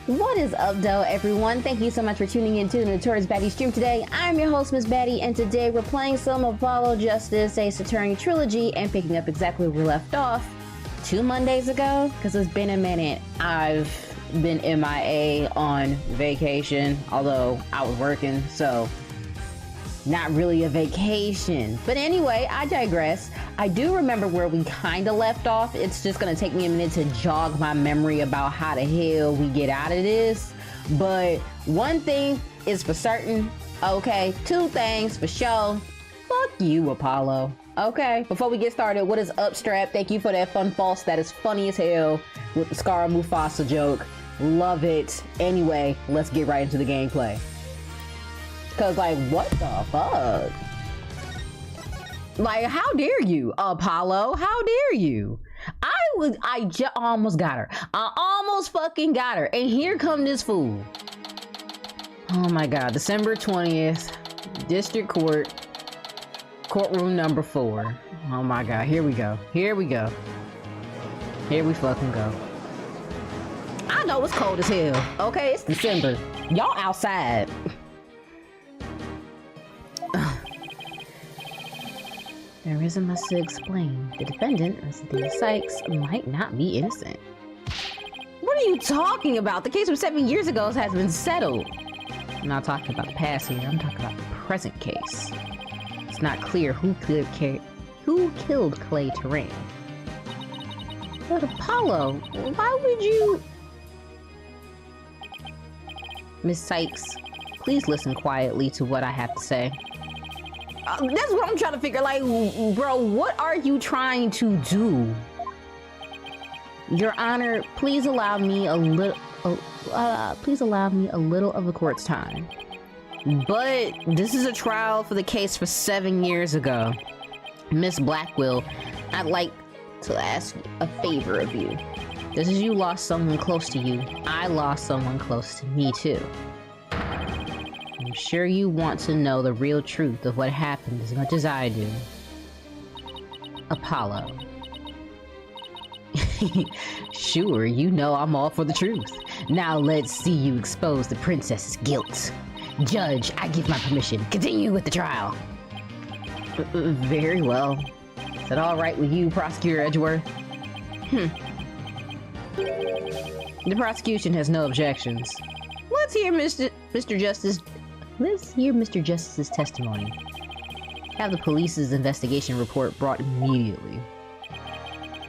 What is up, though, everyone? Thank you so much for tuning in to the Notorious Baddie stream today. I'm your host, Miss Baddie, and today we're playing some Apollo Justice Ace Attorney Trilogy and picking up exactly where we left off 2 Mondays ago, because it's been a minute. I've been MIA on vacation, although I was working, so not really a vacation. But anyway, I digress. I do remember where we kind of left off. It's just gonna take me a minute to jog my memory about how the hell we get out of this. But one thing is for certain, okay? 2 things for sure. Fuck you, Apollo. Okay, before we get started, what is up, Strap? Thank you for that fun false. That is funny as hell with the Scar Mufasa joke. Love it. Anyway, let's get right into the gameplay. Cause like, what the fuck? Like, how dare you, Apollo? How dare you? I just almost got her. I almost fucking got her. And here come this fool. Oh my God, December 20th, District Court, courtroom number 4. Oh my God, here we go. Here we go. Here we fucking go. I know it's cold as hell. Okay, it's December. Y'all outside. There isn't much to explain. The defendant, Cynthia Sykes, might not be innocent. What are you talking about? The case from 7 years ago has been settled. I'm not talking about the past here. I'm talking about the present case. It's not clear who killed Clay Terrain. But Apollo, why would you... Miss Sykes, please listen quietly to what I have to say. That's what I'm trying to figure. Like, bro, what are you trying to do? Your Honor, please allow me a little. Please allow me a little of the court's time. But this is a trial for the case for 7 years ago. Miss Blackwell, I'd like to ask a favor of you. Just as you lost someone close to you, I lost someone close to me too. I'm sure you want to know the real truth of what happened as much as I do. Apollo. Sure, you know I'm all for the truth. Now let's see you expose the princess's guilt. Judge, I give my permission. Continue with the trial. Very well. Is that all right with you, Prosecutor Edgeworth? The prosecution has no objections. Let's hear Mr. Justice. Let's hear Mr. Justice's testimony. Have the police's investigation report brought immediately.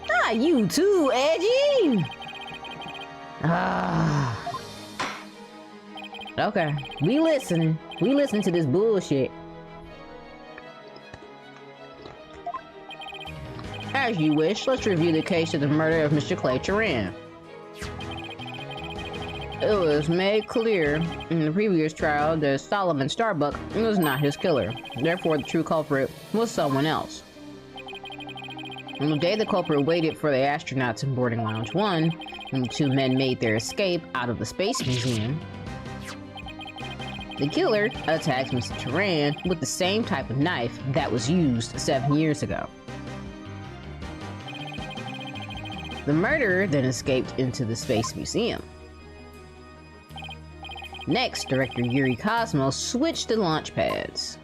Ah, you too, Edgy! Ah. Okay, we listening. We listen to this bullshit. As you wish, let's review the case of the murder of Mr. Clay Terrain. It was made clear in the previous trial that Solomon Starbuck was not his killer. Therefore, the true culprit was someone else. On the day the culprit waited for the astronauts in boarding lounge 1, and the 2 men made their escape out of the Space Museum, the killer attacked Mr. Terrain with the same type of knife that was used 7 years ago. The murderer then escaped into the Space Museum. Next, Director Yuri Cosmo switched the launch pads.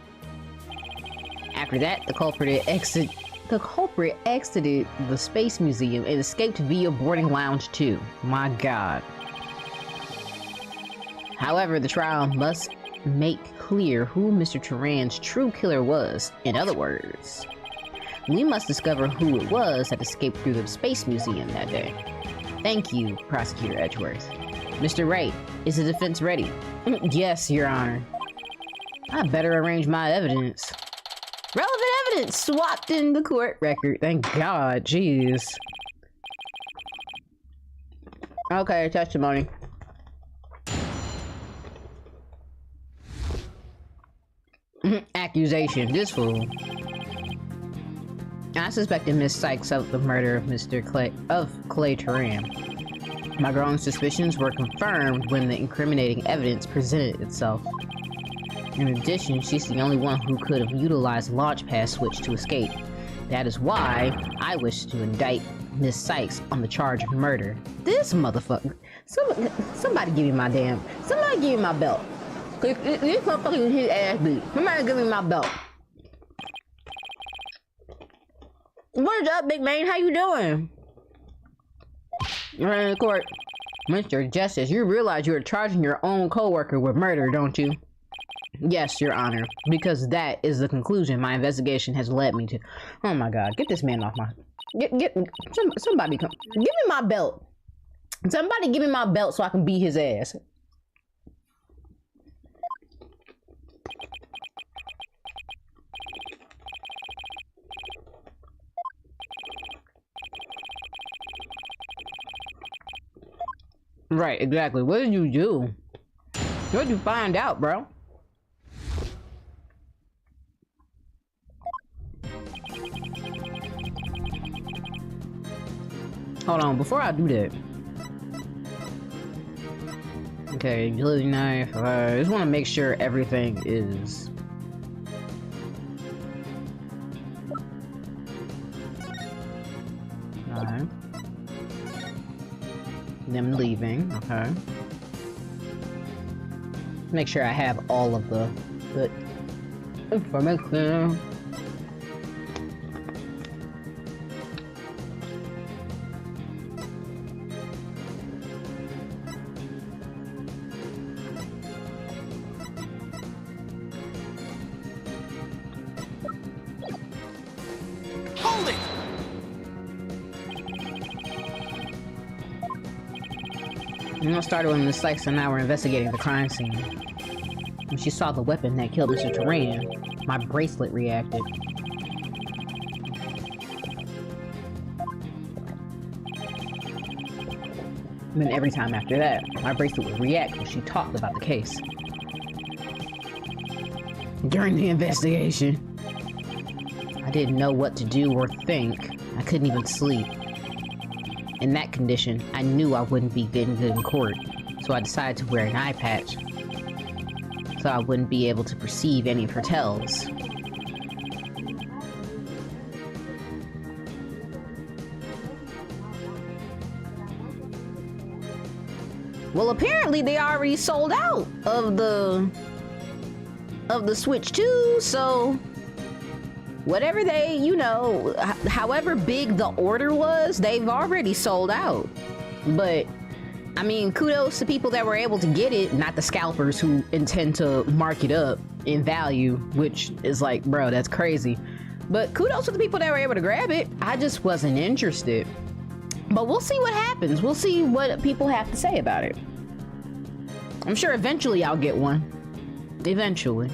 After that, the culprit exited the Space Museum and escaped via boarding lounge 2. My God. However, the trial must make clear who Mr. Terrain's true killer was. In other words, we must discover who it was that escaped through the Space Museum that day. Thank you, Prosecutor Edgeworth. Mr. Wright, is the defense ready? Yes, Your Honor. I better arrange my evidence. Relevant evidence swapped in the court record. Thank God, jeez. Okay, testimony. Accusation, this fool. I suspected Miss Sykes of the murder of Clay Terrain. My growing suspicions were confirmed when the incriminating evidence presented itself. In addition, she's the only one who could have utilized the launch pad switch to escape. That is why I wish to indict Miss Sykes on the charge of murder. This motherfucker. Somebody give me my damn. Somebody give me my belt. This motherfucker his ass beat. Somebody give me my belt. What is up, big man? How you doing? You're in the court. Mr. Justice, you realize you are charging your own co-worker with murder, don't you? Yes, Your Honor, because that is the conclusion my investigation has led me to. Oh my God, get this man off my... Somebody come... Give me my belt. Somebody give me my belt so I can beat his ass. Right, exactly. What did you do? What did you find out, bro? Hold on, before I do that. Okay, utility knife. I just want to make sure everything is... Alright. Them leaving, okay. Make sure I have all of the information. Hold it! You know, started when Miss Sykes and I were investigating the crime scene. When she saw the weapon that killed Mr. Turan, my bracelet reacted. And then every time after that, my bracelet would react when she talked about the case. During the investigation, I didn't know what to do or think. I couldn't even sleep. In that condition, I knew I wouldn't be getting good in court, so I decided to wear an eye patch, so I wouldn't be able to perceive any of her tells. Well, apparently they already sold out of the Switch 2, so whatever they, you know, however big the order was, they've already sold out. But I mean, kudos to people that were able to get it, not the scalpers who intend to mark it up in value, which is like, bro, that's crazy. But kudos to the people that were able to grab it. I just wasn't interested. But we'll see what happens. We'll see what people have to say about it. I'm sure eventually I'll get one. Eventually.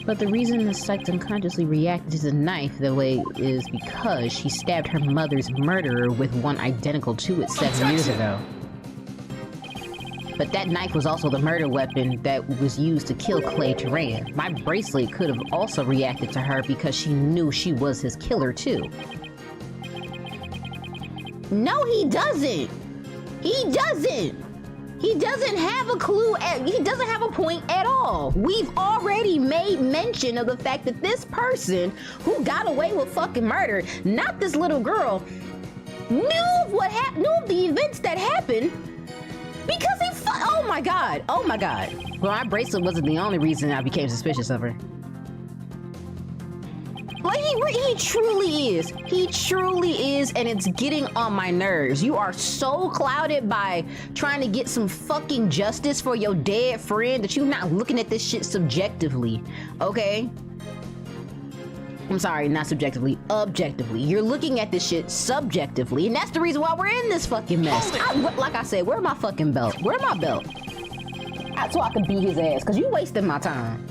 But the reason Miss Sykes unconsciously reacted to the knife the way is because she stabbed her mother's murderer with one identical to it 7 years ago. But that knife was also the murder weapon that was used to kill Clay Turan. My bracelet could have also reacted to her because she knew she was his killer too. No, he doesn't! He doesn't! He doesn't have a clue, he doesn't have a point at all. We've already made mention of the fact that this person who got away with fucking murder, not this little girl, knew of the events that happened because oh my God. Well, my bracelet wasn't the only reason I became suspicious of her. Like, he truly is. He truly is, and it's getting on my nerves. You are so clouded by trying to get some fucking justice for your dead friend that you're not looking at this shit subjectively, okay? I'm sorry, not subjectively, objectively. You're looking at this shit subjectively, and that's the reason why we're in this fucking mess. Like I said, where's my fucking belt? Where's my belt? So I can beat his ass, because you wasted my time.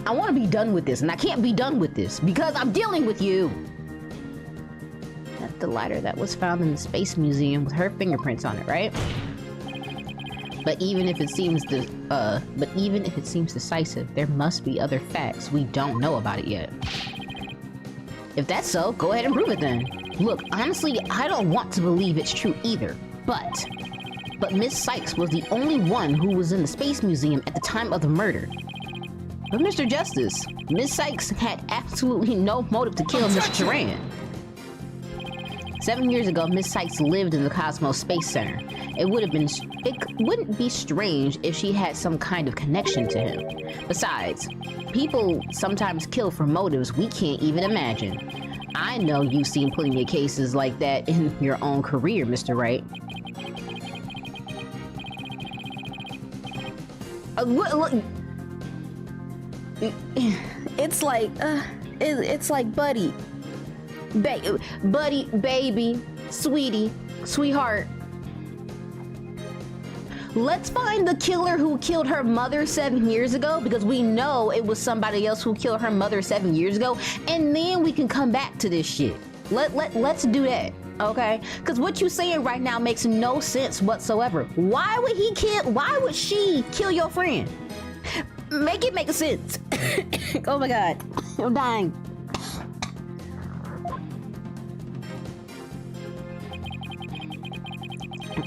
I want to be done with this, and I can't be done with this because I'm dealing with you. That's the lighter that was found in the Space Museum with her fingerprints on it, right? But even if it seems decisive, there must be other facts we don't know about it yet. If that's so, go ahead and prove it then. Look, honestly, I don't want to believe it's true either, but Miss Sykes was the only one who was in the Space Museum at the time of the murder. But Mr. Justice, Miss Sykes had absolutely no motive to kill Mr. Turan. 7 years ago, Miss Sykes lived in the Cosmos Space Center. It wouldn't be strange if she had some kind of connection to him. Besides, people sometimes kill for motives we can't even imagine. I know you've seen plenty of cases like that in your own career, Mr. Wright. Look. It's like buddy, baby, sweetie, sweetheart. Let's find the killer who killed her mother 7 years ago, because we know it was somebody else who killed her mother 7 years ago, and then we can come back to this shit. Let's do that, okay? Because what you're saying right now makes no sense whatsoever. Why would she kill your friend? Make it make sense. Oh my god, I'm dying.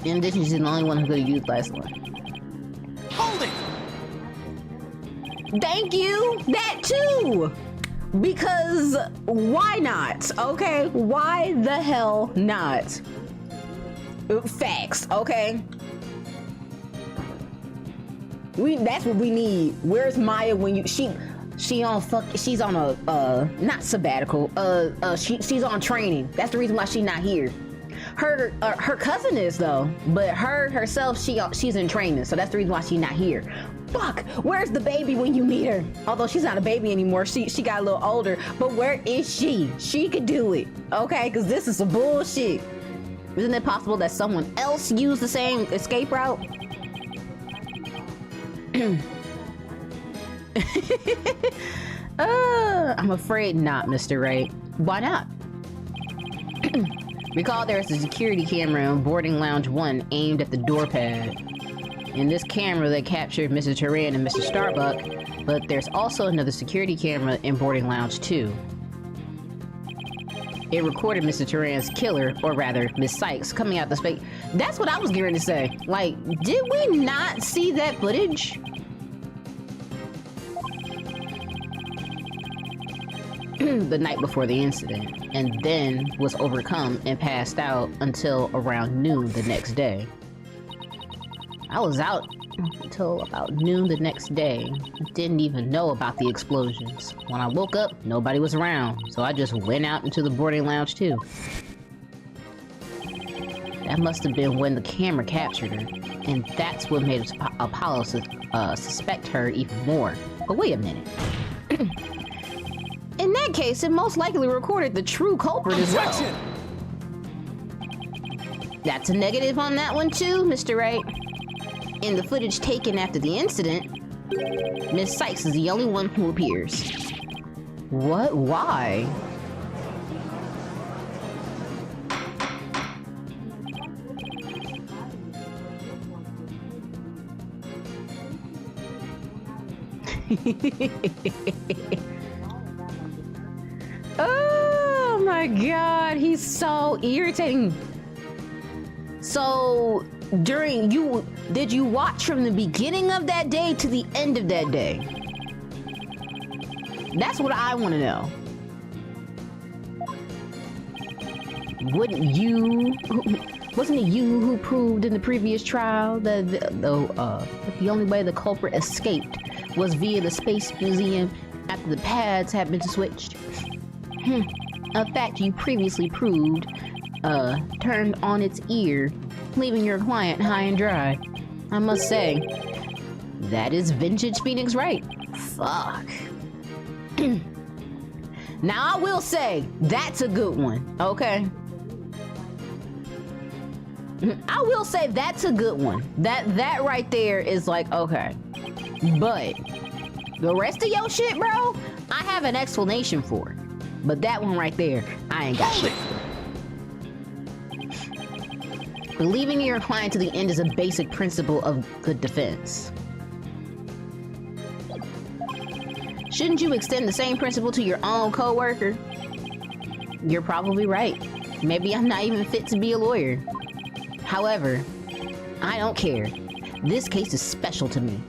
In addition, she's the only one who could have used last one. Hold it! Thank you! That too! Because why not? Okay? Why the hell not? Facts, okay? That's what we need. Where's Maya when she's on a not sabbatical. She's on training. That's the reason why she's not here. Her cousin is though, but herself she's in training, so that's the reason why she's not here. Fuck, where's the baby when you need her? Although she's not a baby anymore, she got a little older, but where is she? She could do it, okay? Because this is some bullshit. Isn't it possible that someone else used the same escape route? I'm afraid not, Mr. Wright. Why not? Recall there is a security camera in boarding lounge 1 aimed at the door pad. In this camera, they captured Mr. Turan and Mr. Starbuck, but there's also another security camera in boarding lounge 2. It recorded Mr. Turan's killer, or rather, Miss Sykes, coming out the space. That's what I was going to say. Like, did we not see that footage? The night before the incident, and then was overcome and passed out until around noon the next day. I was out until about noon the next day. Didn't even know about the explosions. When I woke up, nobody was around, so I just went out into the boarding lounge too. That must have been when the camera captured her, and that's what made Apollo suspect her even more. But wait a minute. In that case, it most likely recorded the true culprit as well. That's a negative on that one too, Mr. Wright. In the footage taken after the incident, Miss Sykes is the only one who appears. What? Why? Oh my god, he's so irritating. So, did you watch from the beginning of that day to the end of that day? That's what I want to know. Wasn't it you who proved in the previous trial that the only way the culprit escaped was via the Space Museum after the pads had been switched? A fact you previously proved turned on its ear, leaving your client high and dry. I must say, that is vintage Phoenix Wright. Fuck. Now I will say, that's a good one, okay? I will say that's a good one. That right there is like, okay. But the rest of your shit, bro, I have an explanation for it. But that one right there, I ain't got shit for. Believing in your client to the end is a basic principle of good defense. Shouldn't you extend the same principle to your own coworker? You're probably right. Maybe I'm not even fit to be a lawyer. However, I don't care. This case is special to me.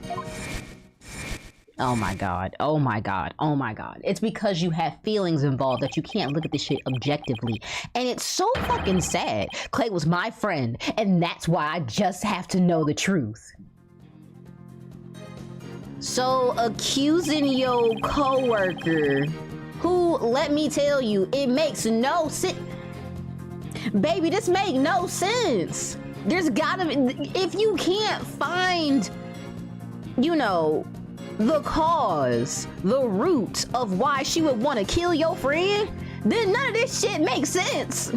Oh my god. Oh my god. Oh my god. It's because you have feelings involved that you can't look at this shit objectively. And it's so fucking sad. Clay was my friend, and that's why I just have to know the truth. So, accusing your coworker, who, let me tell you, it makes no sense. Baby, this make no sense. There's gotta be, if you can't find, you know, the cause, the root of why she would want to kill your friend, then none of this shit makes sense.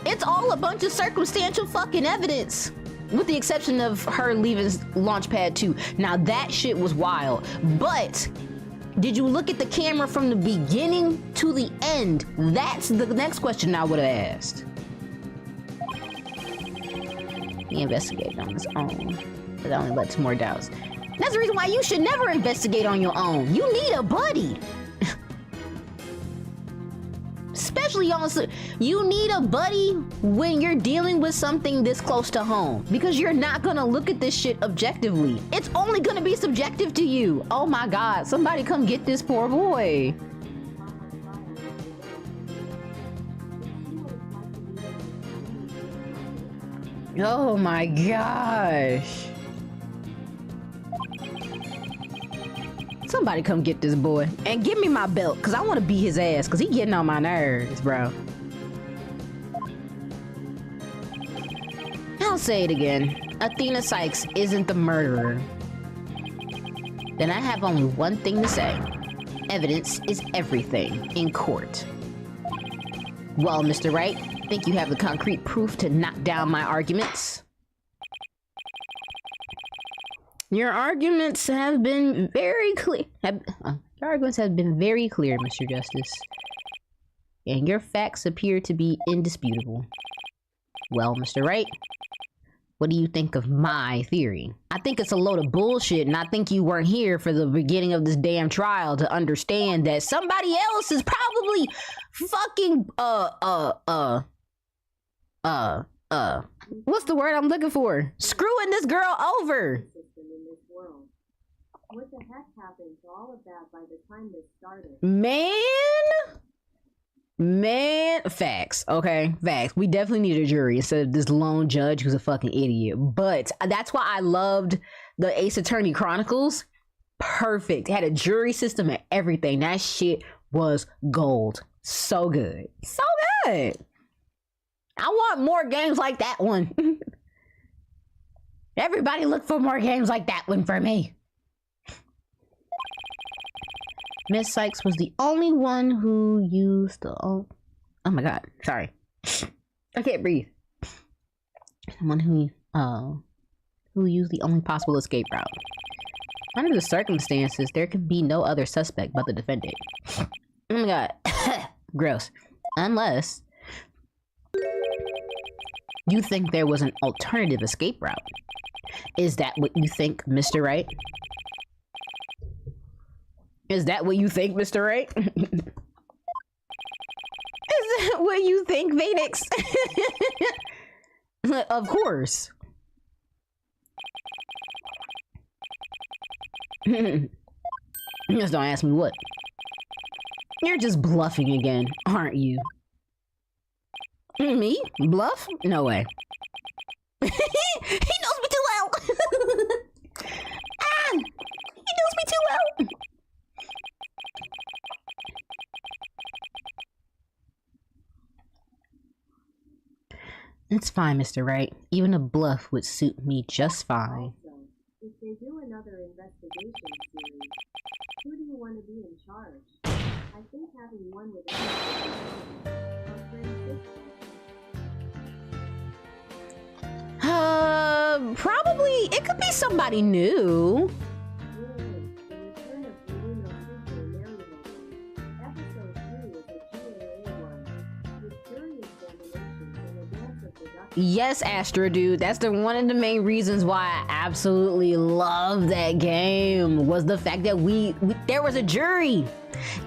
It's all a bunch of circumstantial fucking evidence, with the exception of her leaving Launchpad 2. Now that shit was wild, but did you look at the camera from the beginning to the end? That's the next question I would have asked. He investigated on his own, but that only led to more doubts. That's the reason why you should never investigate on your own. You need a buddy. Especially on, you need a buddy when you're dealing with something this close to home, because you're not gonna look at this shit objectively. It's only gonna be subjective to you. Oh my God, somebody come get this poor boy. Oh my gosh. Somebody come get this boy and give me my belt, because I want to beat his ass, because he getting on my nerves, bro. I'll say it again. Athena Sykes isn't the murderer. Then I have only one thing to say. Evidence is everything in court. Well, Mr. Wright, think you have the concrete proof to knock down my arguments? Your arguments have been very clear. Your arguments have been very clear, Mr. Justice. And your facts appear to be indisputable. Well, Mr. Wright, what do you think of my theory? I think it's a load of bullshit, and I think you weren't here for the beginning of this damn trial to understand that somebody else is probably fucking, what's the word I'm looking for? Screwing this girl over. What the heck happened to all of that by the time this started? Man, facts, okay? Facts. We definitely need a jury instead of this lone judge who's a fucking idiot. But that's why I loved the Ace Attorney Chronicles. Perfect. It had a jury system and everything. That shit was gold. So good. So good. I want more games like that one. Everybody look for more games like that one for me. Miss Sykes was the only one who used the... Oh my God. Sorry. I can't breathe. Someone who used the only possible escape route. Under the circumstances, there could be no other suspect but the defendant. Oh my God. Gross. Unless you think there was an alternative escape route. Is that what you think, Mr. Wright? Is that what you think, Mr. Wright? Is that what you think, Phoenix? Of course. Just don't ask me what. You're just bluffing again, aren't you? Me? Bluff? No way. He knows me too well. Ah! He knows me too well. It's fine, Mr. Wright. Even a bluff would suit me just fine. Also, if they do another investigation series, who do you want to be in charge? I think having one with probably it could be somebody new. Yes, Astro Dude. That's one of the main reasons why I absolutely love that game, was the fact that there was a jury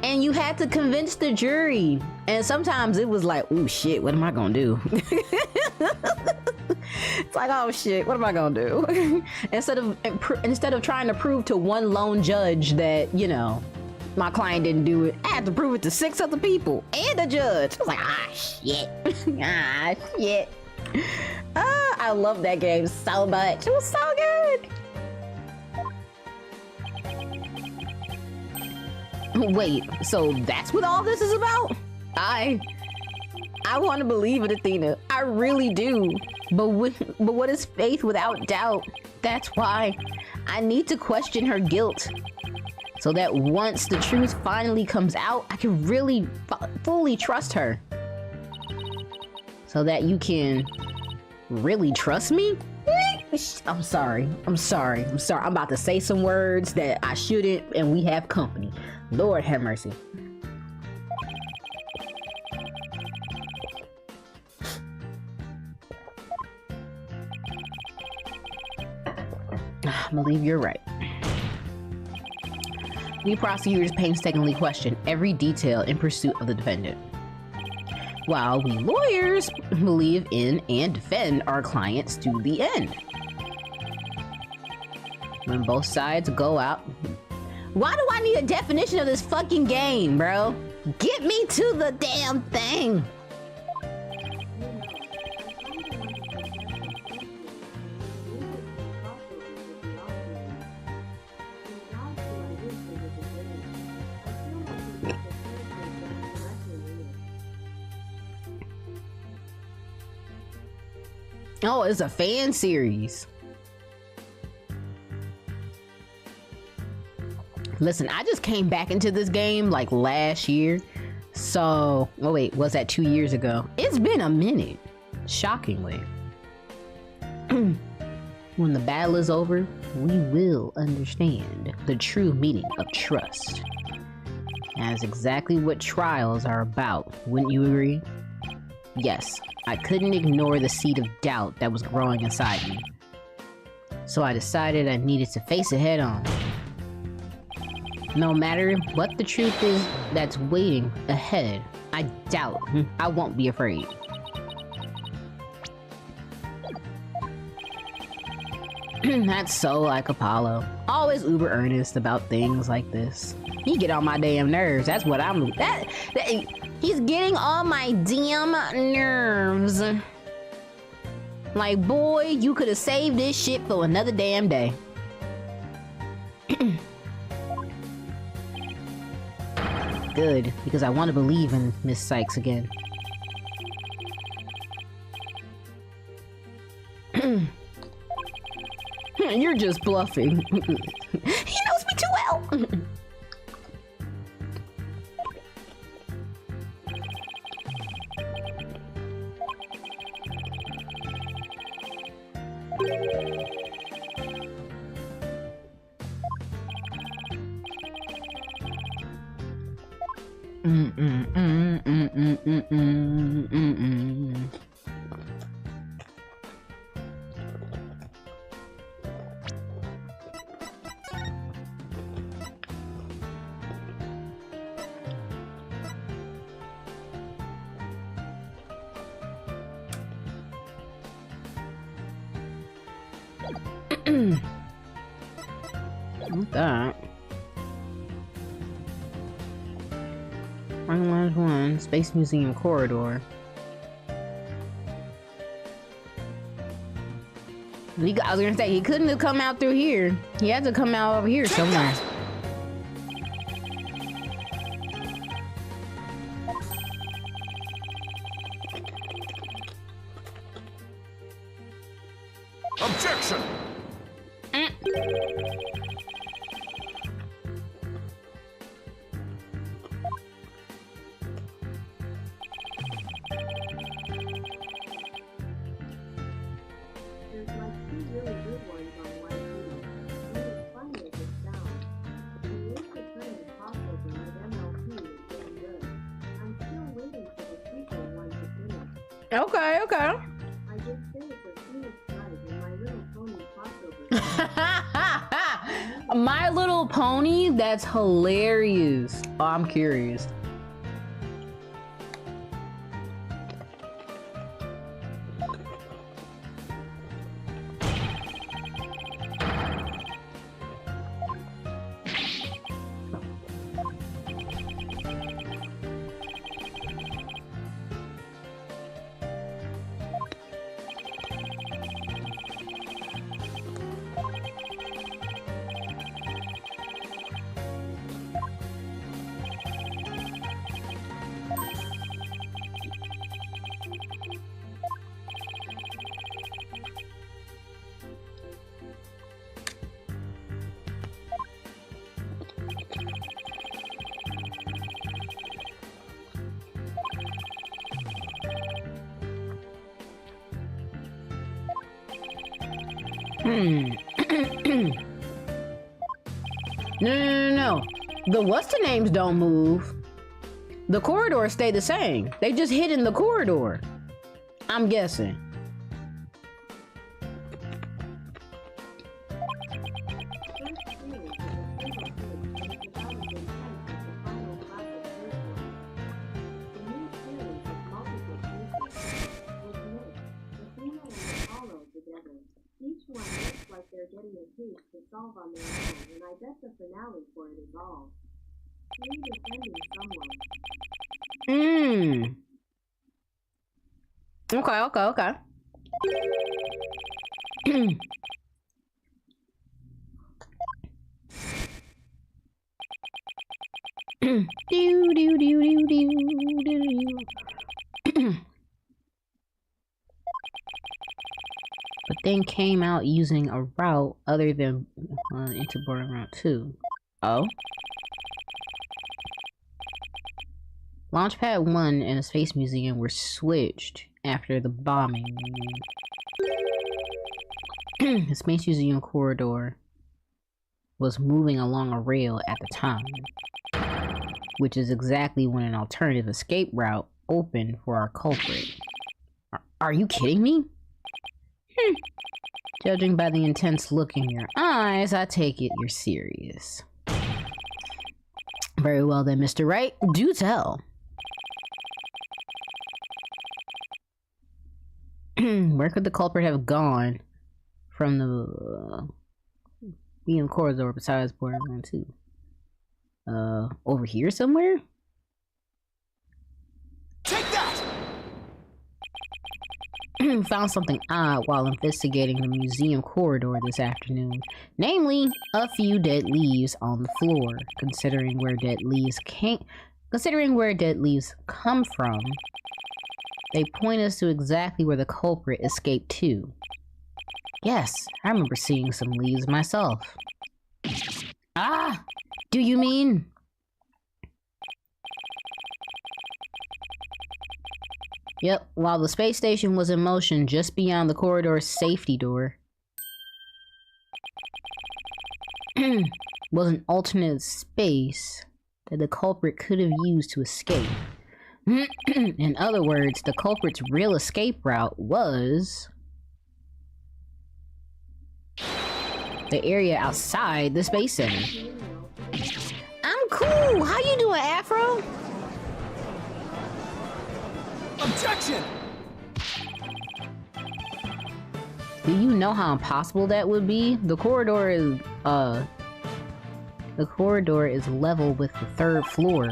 and you had to convince the jury. And sometimes it was like, oh shit, what am I gonna do? It's like, oh shit, what am I gonna do? instead of trying to prove to one lone judge that, you know, my client didn't do it, I had to prove it to 6 other people and a judge. I was like, ah shit. Ah shit. I love that game so much. It was so good. Wait, so that's what all this is about? I want to believe it, Athena. I really do. But what is faith without doubt? That's why I need to question her guilt. So that once the truth finally comes out, I can really fully trust her. So that you can really trust me? I'm sorry. I'm about to say some words that I shouldn't, and we have company. Lord have mercy. I believe you're right. We prosecutors painstakingly question every detail in pursuit of the defendant, while we lawyers believe in and defend our clients to the end. When both sides go out... Why do I need a definition of this fucking game, bro? Get me to the damn thing! Oh, it's a fan series. Listen, I just came back into this game like last year. So, oh wait, was that 2 years ago? It's been a minute, shockingly. When the battle is over, we will understand the true meaning of trust. That's exactly what trials are about, wouldn't you agree? Yes, I couldn't ignore the seed of doubt that was growing inside me. So I decided I needed to face it head on. No matter what the truth is that's waiting ahead, I doubt I won't be afraid. That's so like Apollo. Always uber earnest about things like this. He get on my damn nerves. That's what I'm... He's getting on my damn nerves. Like, boy, you could have saved this shit for another damn day. Good, because I want to believe in Miss Sykes again. You're just bluffing. He knows me too well. What's that? Randomized 1, Space Museum Corridor. I was gonna say, he couldn't have come out through here. He had to come out over here somewhere. Objection! There's like 2 really good ones on one video, and it's funny as it sounds. The Ace Attorney crossover with MLP is getting good. I'm still waiting for the sequel one to finish. Okay. I did say it's a Phoenix Wright and My Little Pony crossover. My Little Pony? That's hilarious. Oh, I'm curious. No. The what's-the-names don't move. The corridors stay the same. They just hid in the corridor. I'm guessing. Each one looks like they're getting a case to solve on their own, and I bet the finale for it is all me defending someone. Okay. But then came out using a route other than into boarding route 2. Oh? Launchpad 1 and the Space Museum were switched after the bombing. The Space Museum corridor was moving along a rail at the time, which is exactly when an alternative escape route opened for our culprit. Are you kidding me? Judging by the intense look in your eyes, I take it you're serious. Very well then, Mr. Wright, do tell. Where could the culprit have gone from the museum corridor besides boarding room 2? Over here somewhere? Take that! Found something odd while investigating the museum corridor this afternoon. Namely, a few dead leaves on the floor. Considering where dead leaves come from, they point us to exactly where the culprit escaped to. Yes, I remember seeing some leaves myself. Ah! Do you mean? Yep, while the space station was in motion just beyond the corridor's safety door, was an alternate space that the culprit could have used to escape. In other words, the culprit's real escape route was the area outside the space center. I'm cool! How you doing, Afro? Objection! Do you know how impossible that would be? The corridor is level with the 3rd floor.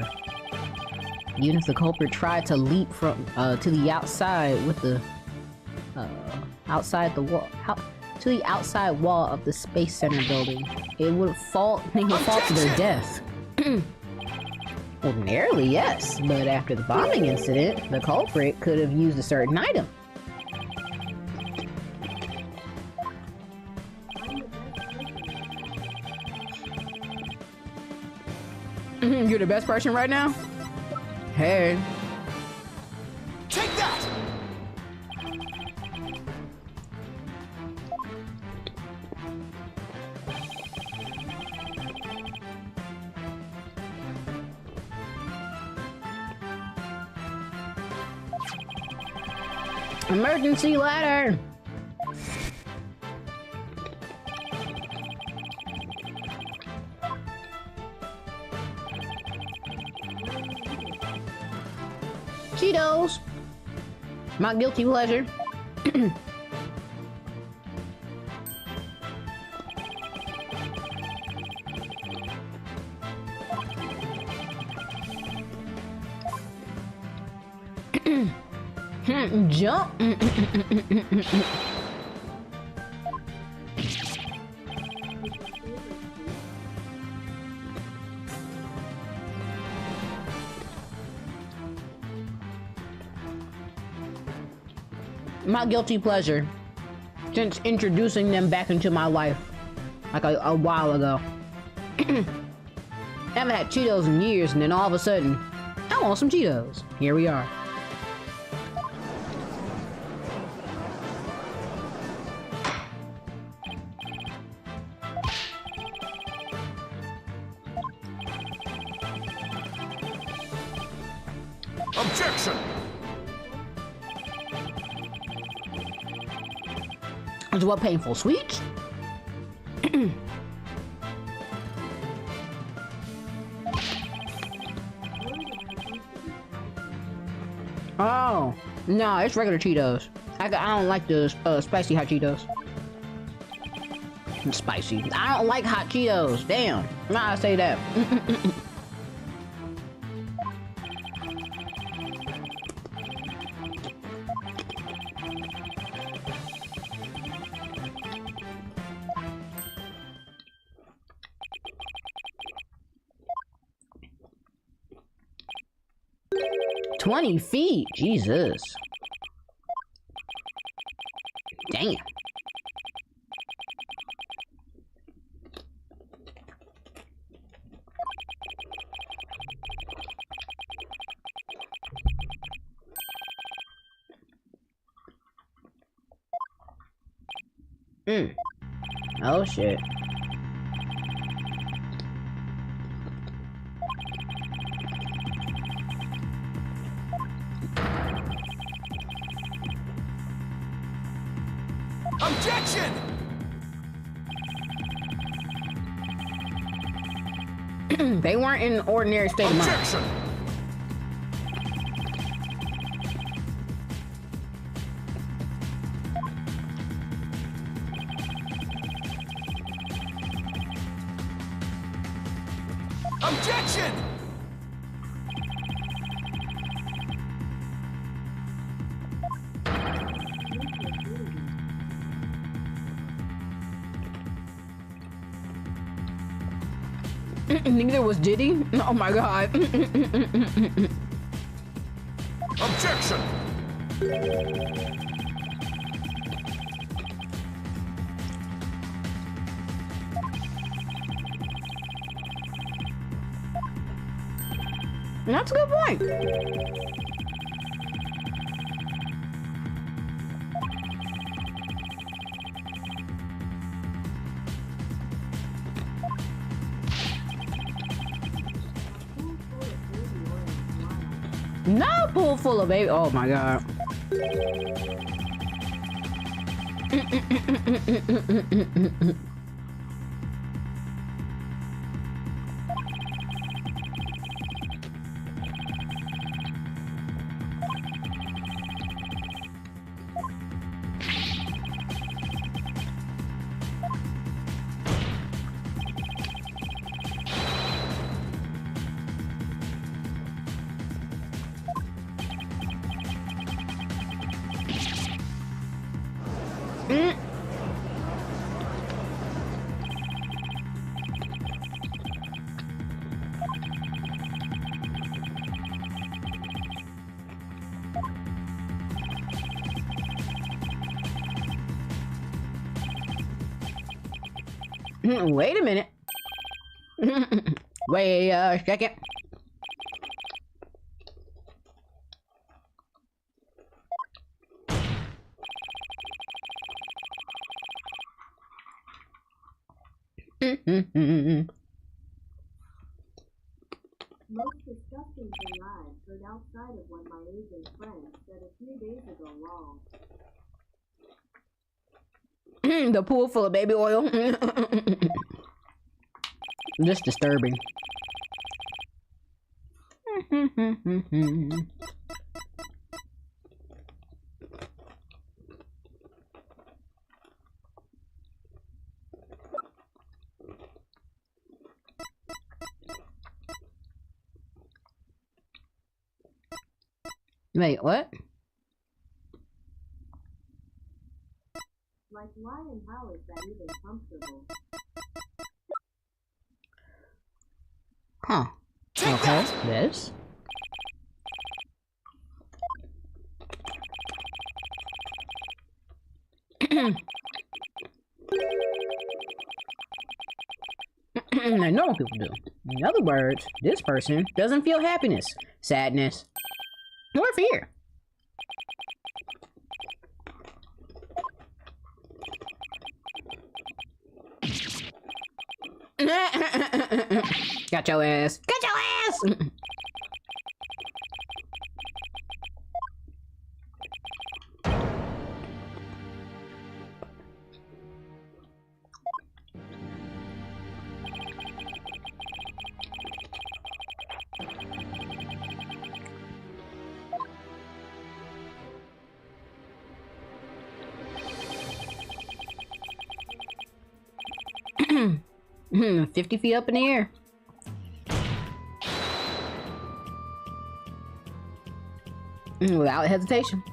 Even if the culprit tried to leap from to the outside with the outside wall of the Space Center building, they would fall to their death. Ordinarily, yes, but after the bombing incident, the culprit could have used a certain item. You're the best person right now? Hey. Take that! Emergency ladder! Cheetos! My guilty pleasure. Jump! My guilty pleasure since introducing them back into my life like a while ago. Haven't had Cheetos in years, and then all of a sudden I want some Cheetos. Here we are. Objection! Is what painful? Sweets? Oh, no, it's regular Cheetos. I don't like the spicy hot Cheetos. It's spicy. I don't like hot Cheetos. Damn. Nah, I say that. $20 feet. Jesus. Damn. Oh shit. Objection! They weren't in an ordinary state of mind. Objection! Objection! Neither was Diddy. Oh my god. Objection! That's a good point. Not a pool full of baby. Oh my god. Wait a minute. Wait a second. Most disgusting thing I've heard outside of what my Asian friend said a few days ago long. The pool full of baby oil. Just disturbing. Wait, what? Like, why and how is that even comfortable? Huh. Take Okay, that! this. I know what people do. In other words, this person doesn't feel happiness, sadness, or fear. Got your ass. Got your ass! 50 feet up in the air. Without hesitation.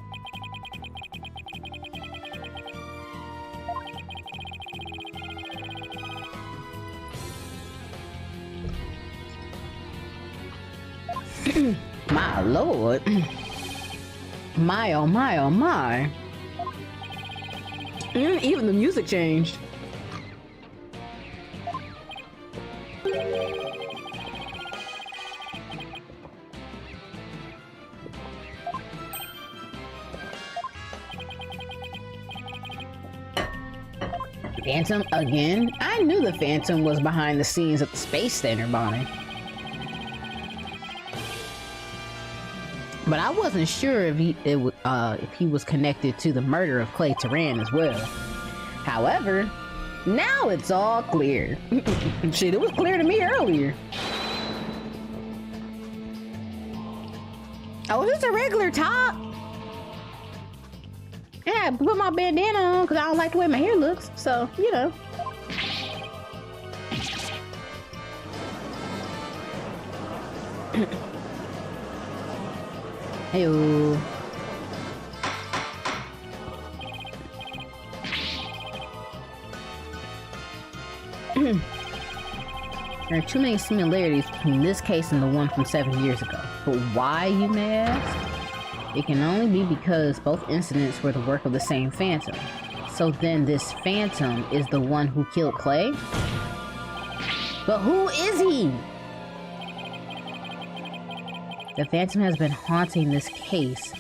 My lord. My oh my oh my. Even the music changed. Phantom again? I knew the Phantom was behind the scenes at the Space Center bombing. But I wasn't sure if he was connected to the murder of Clay Turan as well. However, now it's all clear. Shit, it was clear to me earlier. Oh, is this a regular top? Yeah, I put my bandana on because I don't like the way my hair looks. So, you know. Heyo. There are too many similarities between this case and the one from 7 years ago. But why, you may ask? It can only be because both incidents were the work of the same Phantom. So then this Phantom is the one who killed Clay? But who is he? The Phantom has been haunting this case,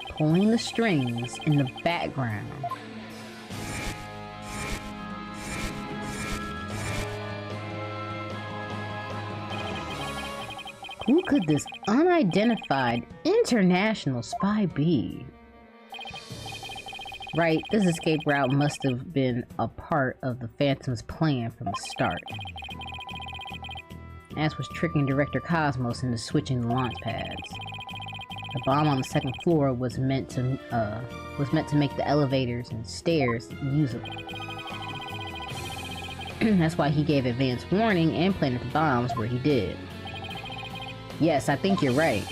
pulling the strings in the background. Who could this unidentified international spy be? Right, this escape route must have been a part of the Phantom's plan from the start. As was tricking Director Cosmos into switching the launch pads. The bomb on the second floor was meant to make the elevators and stairs usable. That's why he gave advance warning and planted the bombs where he did. Yes, I think you're right.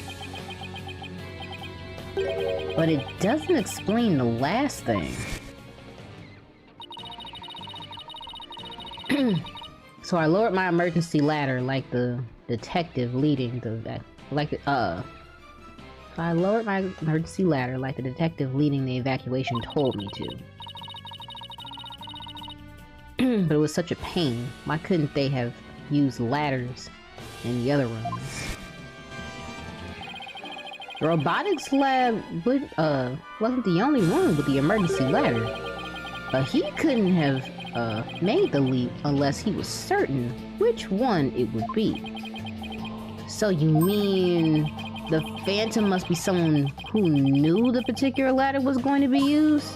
But it doesn't explain the last thing. So I lowered my emergency ladder like the detective leading the I lowered my emergency ladder like the detective leading the evacuation told me to. But it was such a pain. Why couldn't they have used ladders in the other rooms? The robotics lab wasn't the only one with the emergency ladder, but he couldn't have made the leap unless he was certain which one it would be. So you mean the Phantom must be someone who knew the particular ladder was going to be used?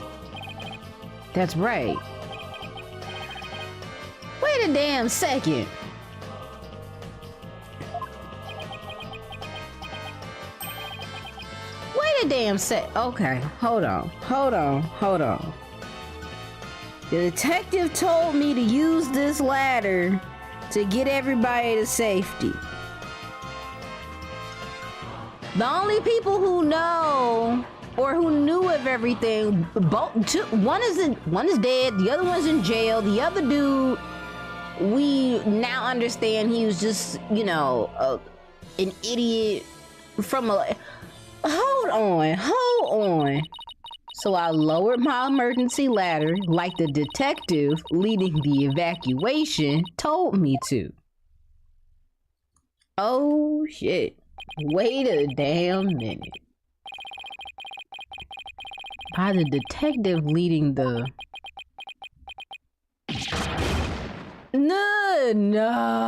That's right. Wait a damn second. Wait a damn sec. Okay, hold on. The detective told me to use this ladder to get everybody to safety. The only people who know or who knew of everything, one is dead, the other one's in jail, the other dude, we now understand he was just, you know, an idiot from a... Hold on. So I lowered my emergency ladder like the detective leading the evacuation told me to. Oh shit. Wait a damn minute. By the detective leading the... No.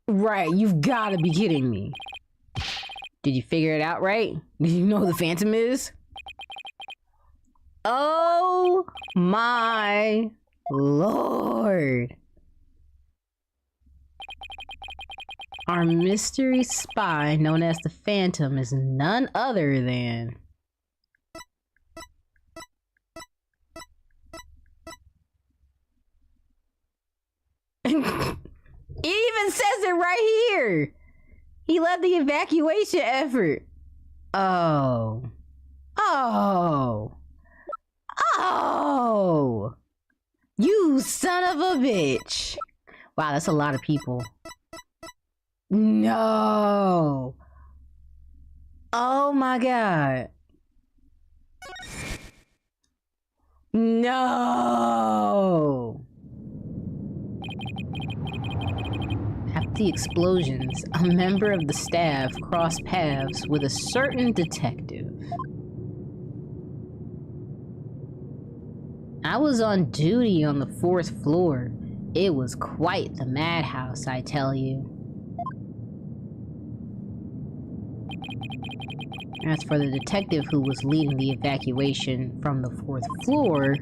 Right, you've got to be kidding me. Did you figure it out right? Did you know who the Phantom is? Oh my lord. Our mystery spy known as the Phantom is none other than... even says it right here. He led the evacuation effort. Oh. You son of a bitch. Wow, that's a lot of people. No. Oh my god. No. After the explosions, a member of the staff crossed paths with a certain detective. I was on duty on the 4th floor. It was quite the madhouse, I tell you. As for the detective who was leading the evacuation from the 4th floor,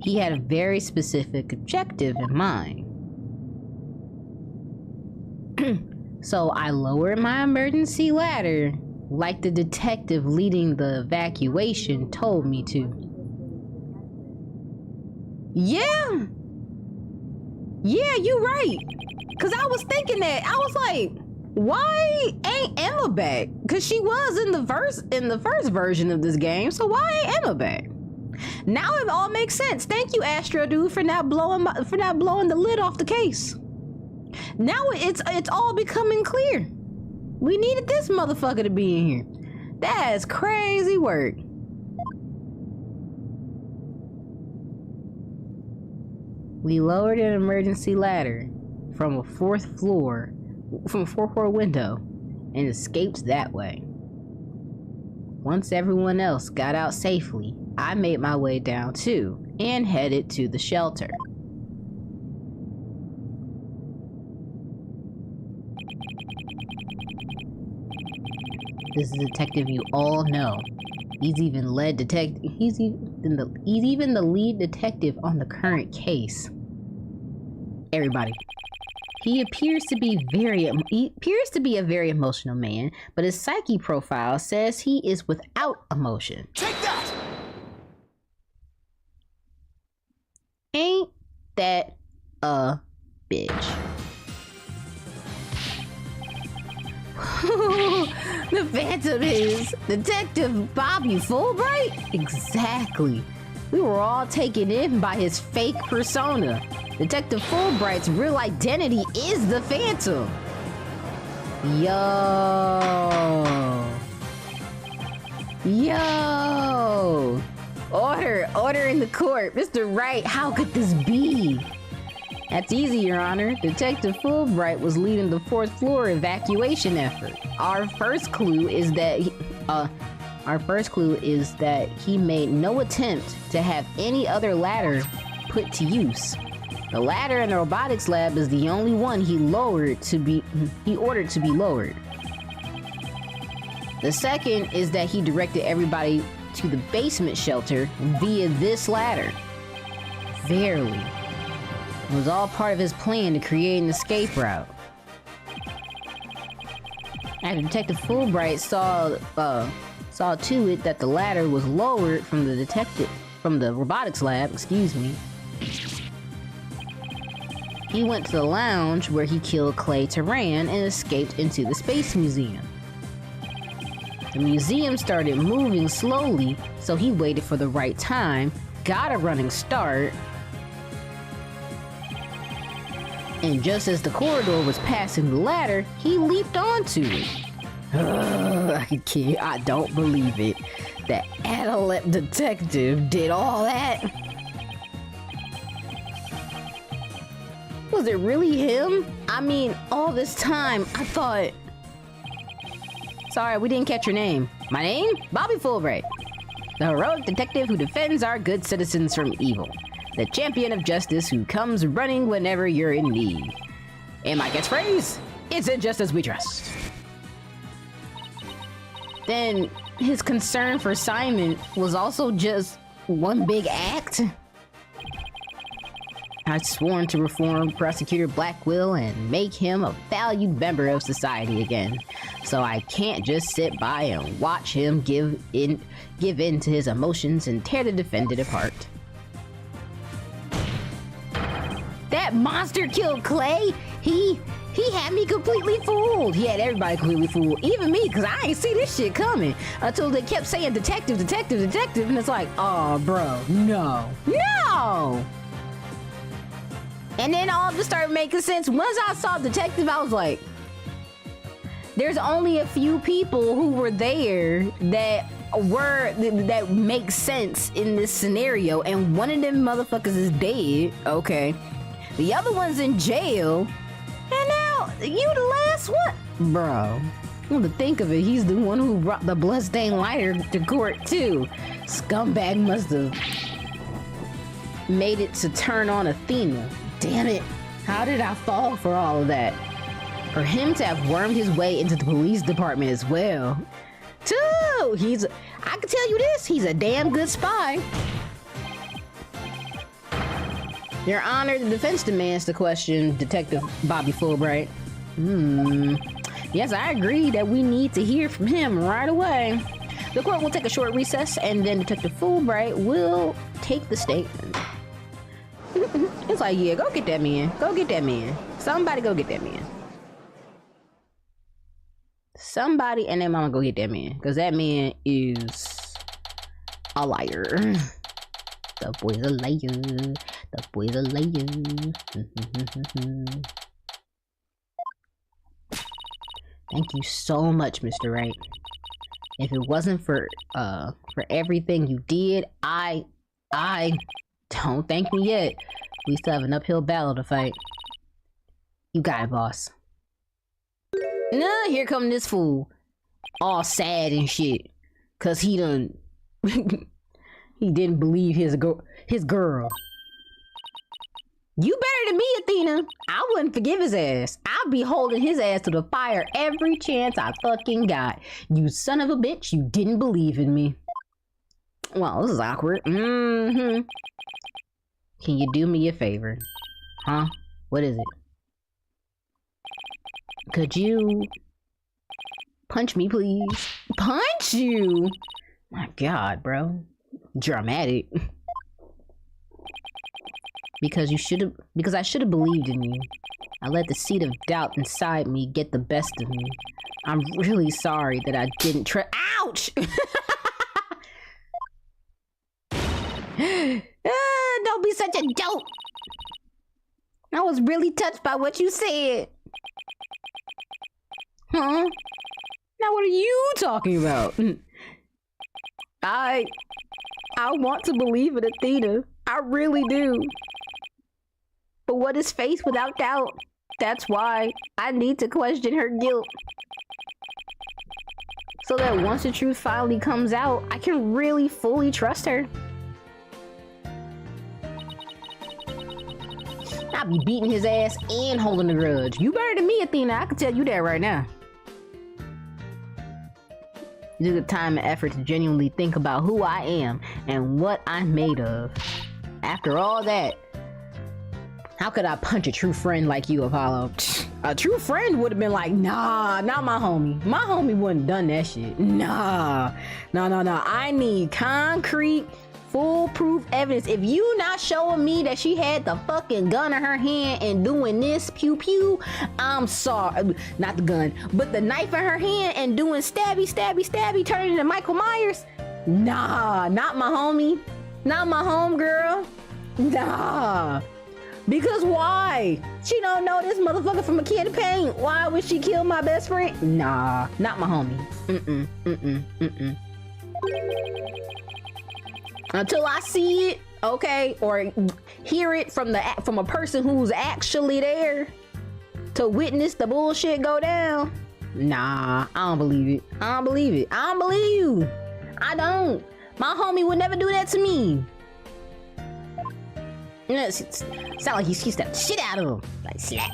he had a very specific objective in mind. So I lowered my emergency ladder, like the detective leading the evacuation told me to. Yeah, you're right. Cause I was thinking that. I was like, why ain't Emma back? Cause she was in the first version of this game. So why ain't Emma back? Now it all makes sense. Thank you, Astro Dude, for not blowing the lid off the case. Now it's all becoming clear. We needed this motherfucker to be in here. That's crazy work. We lowered an emergency ladder from a 4th floor window and escaped that way. Once everyone else got out safely, I made my way down too and headed to the shelter. This is a detective you all know. He's even the lead detective on the current case. Everybody. He appears to be a very emotional man, but his psyche profile says he is without emotion. Take that! Ain't that a bitch? The Phantom is Detective Bobby Fulbright? Exactly. We were all taken in by his fake persona. Detective Fulbright's real identity is the Phantom. Yo! Order in the court. Mr. Wright, how could this be? That's easy, Your Honor. Detective Fulbright was leading the 4th floor evacuation effort. Our first clue is that he made no attempt to have any other ladder put to use. The ladder in the robotics lab is the only one he ordered to be lowered. The second is that he directed everybody to the basement shelter via this ladder. Verily. It was all part of his plan to create an escape route. After Detective Fulbright saw to it that the ladder was lowered from the robotics lab, he went to the lounge where he killed Clay Turan and escaped into the Space Museum. The museum started moving slowly, so he waited for the right time, got a running start, and just as the corridor was passing the ladder, he leaped onto it. I don't believe it. That adolescent detective did all that. Was it really him? I mean, all this time, I thought... Sorry, we didn't catch your name. My name? Bobby Fulbright. The heroic detective who defends our good citizens from evil. The champion of justice who comes running whenever you're in need. And my catchphrase? It's in justice we trust. Then, his concern for Simon was also just one big act? I'd sworn to reform Prosecutor Blackwell and make him a valued member of society again. So I can't just sit by and watch him give in to his emotions and tear the defendant apart. that monster killed Clay. He had me completely fooled. He had everybody completely fooled, even me, because I ain't see this shit coming until they kept saying detective, detective, detective, and it's like, oh, bro, no. And then all of this started making sense. Once I saw detective, I was like, there's only a few people who were there that make sense in this scenario, and one of them motherfuckers is dead. Okay, the other one's in jail, and now you the last one, bro. Come to think of it, he's the one who brought the bloodstained lighter to court too. Scumbag must have made it to turn on Athena. Damn it, how did I fall for all of that? For him to have wormed his way into the police department as well. Too, I can tell you this, he's a damn good spy. Your Honor, the defense demands to question Detective Bobby Fulbright. Yes, I agree that we need to hear from him right away. The court will take a short recess, and then Detective Fulbright will take the statement. It's like, yeah, go get that man. Go get that man. Somebody go get that man. Somebody and their mama go get that man, because that man is a liar. The boy's a liar. The boy's a liar. Thank you so much, Mr. Wright. If it wasn't for everything you did, I don't thank me yet. We still have an uphill battle to fight. You got it, boss. Nah, here come this fool. All sad and shit. Cause he done he didn't believe his girl. You better than me, Athena. I wouldn't forgive his ass. I'll be holding his ass to the fire every chance I fucking got. You son of a bitch, you didn't believe in me. Well, this is awkward. Can you do me a favor? Huh? What is it? Could you punch me, please? Punch you? My God, bro. Dramatic. Because I should have believed in you. I let the seed of doubt inside me get the best of me. I'm really sorry that I didn't ouch! Don't be such a dope. I was really touched by what you said. Huh? Now what are you talking about? I want to believe in Athena. I really do. But what is faith without doubt? That's why I need to question her guilt. So that once the truth finally comes out, I can really fully trust her. I'll be beating his ass and holding a grudge. You better than me, Athena. I can tell you that right now. You took the time and effort to genuinely think about who I am and what I'm made of. After all that, how could I punch a true friend like you, Apollo? A true friend would have been like, nah, not my homie. My homie wouldn't have done that shit. Nah. No. I need concrete, foolproof evidence. If you not showing me that she had the fucking gun in her hand and doing this pew pew, I'm sorry. Not the gun, but the knife in her hand and doing stabby, turning into Michael Myers. Nah, not my homie. Not my homegirl. Nah. Because why? She don't know this motherfucker from a can of paint. Why would she kill my best friend? Nah, not my homie. Until I see it, okay, or hear it from a person who's actually there to witness the bullshit go down. Nah, I don't believe it. I don't believe it. I don't believe you. I don't. My homie would never do that to me. You know, it sound like he stabbed the shit out of him. Like, slap.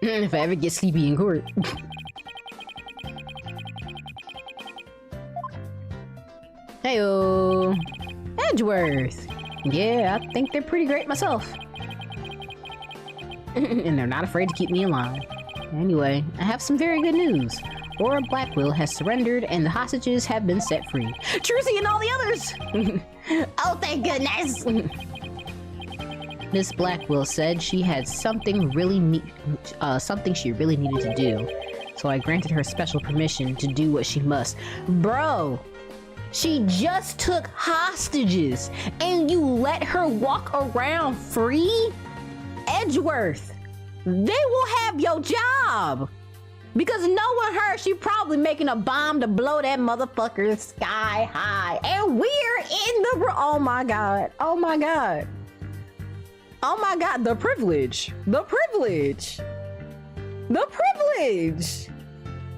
If I ever get sleepy in court. Heyo, Edgeworth. Yeah, I think they're pretty great myself. And they're not afraid to keep me in line. Anyway, I have some very good news. Aura Blackwell has surrendered and the hostages have been set free. Trucy and all the others! Oh, thank goodness! Miss Blackwell said she had something she really needed to do, so I granted her special permission to do what she must. Bro! She just took hostages, and you let her walk around free? Edgeworth, they will have your job! Because knowing her, she probably making a bomb to blow that motherfucker sky high. And we're in the... Oh my god. Oh my god. Oh my god, the privilege. The privilege. The privilege.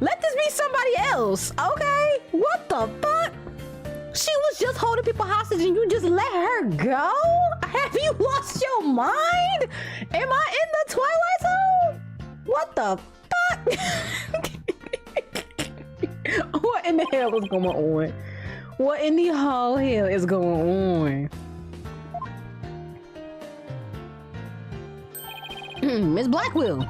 Let this be somebody else, okay? What the fuck? She was just holding people hostage and you just let her go? Have you lost your mind? Am I in the Twilight Zone? What the fuck? What in the hell is going on? What in the whole hell is going on? Miss Blackwell.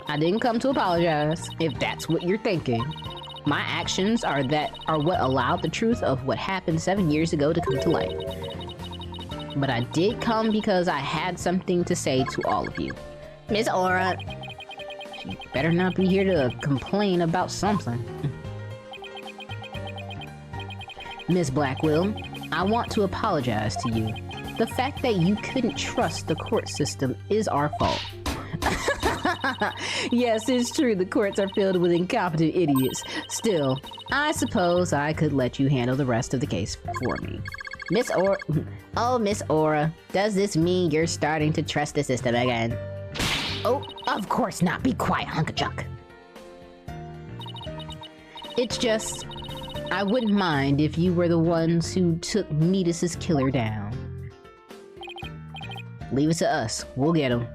I didn't come to apologize, if that's what you're thinking. My actions are what allowed the truth of what happened 7 years ago to come to light. But I did come because I had something to say to all of you. Miss Aura, you better not be here to complain about something. Miss Blackwell, I want to apologize to you. The fact that you couldn't trust the court system is our fault. Yes, it's true, the courts are filled with incompetent idiots. Still, I suppose I could let you handle the rest of the case for me. Miss Aura... Oh, Miss Aura, does this mean you're starting to trust the system again? Oh, of course not. Be quiet, hunk of junk. It's just... I wouldn't mind if you were the ones who took Metis's killer down. Leave it to us. We'll get him.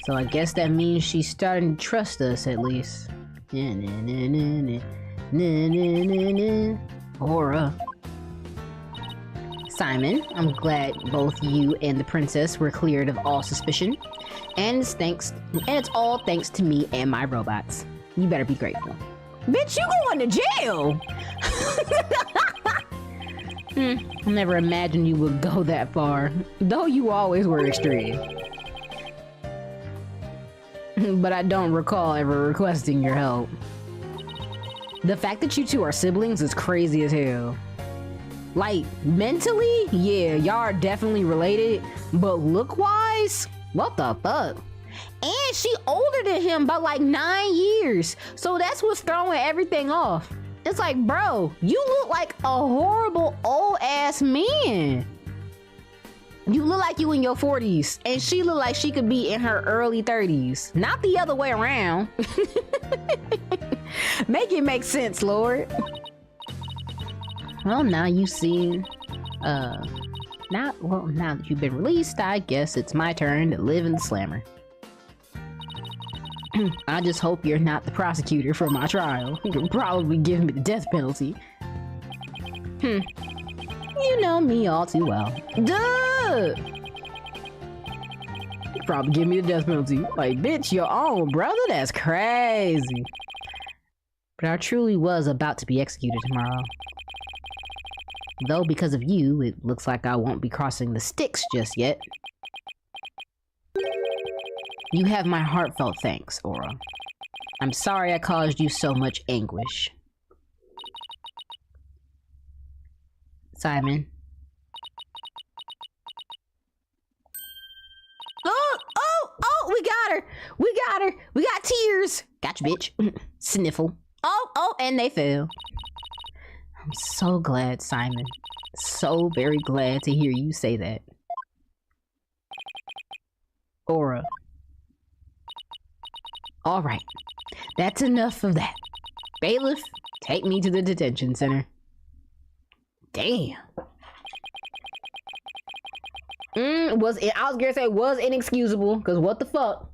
So I guess that means she's starting to trust us, at least. Aura. Simon, I'm glad both you and the princess were cleared of all suspicion. And it's all thanks to me and my robots. You better be grateful. Bitch, you going to jail! I never imagined you would go that far, though you always were extreme. But I don't recall ever requesting your help. The fact that you two are siblings is crazy as hell. Like, mentally, yeah, y'all are definitely related, but look-wise, what the fuck? And she older than him by like 9 years, so that's what's throwing everything off. It's like, bro, you look like a horrible old-ass man. You look like you in your 40s, and she look like she could be in her early 30s. Not the other way around. Make it make sense, Lord. Well, now you've seen, now that you've been released, I guess it's my turn to live in the slammer. I just hope you're not the prosecutor for my trial. You'll probably give me the death penalty. You know me all too well. Duh! You'd probably give me the death penalty. Like, bitch, your own brother? That's crazy. But I truly was about to be executed tomorrow. Though because of you, it looks like I won't be crossing the sticks just yet. You have my heartfelt thanks, Aura. I'm sorry I caused you so much anguish. Simon. Oh, we got her! We got her! We got tears! Gotcha, bitch. Sniffle. Oh, and they fell. I'm so glad, Simon. So very glad to hear you say that. Aura. Alright. That's enough of that. Bailiff, take me to the detention center. Damn. I was gonna say was inexcusable, because what the fuck?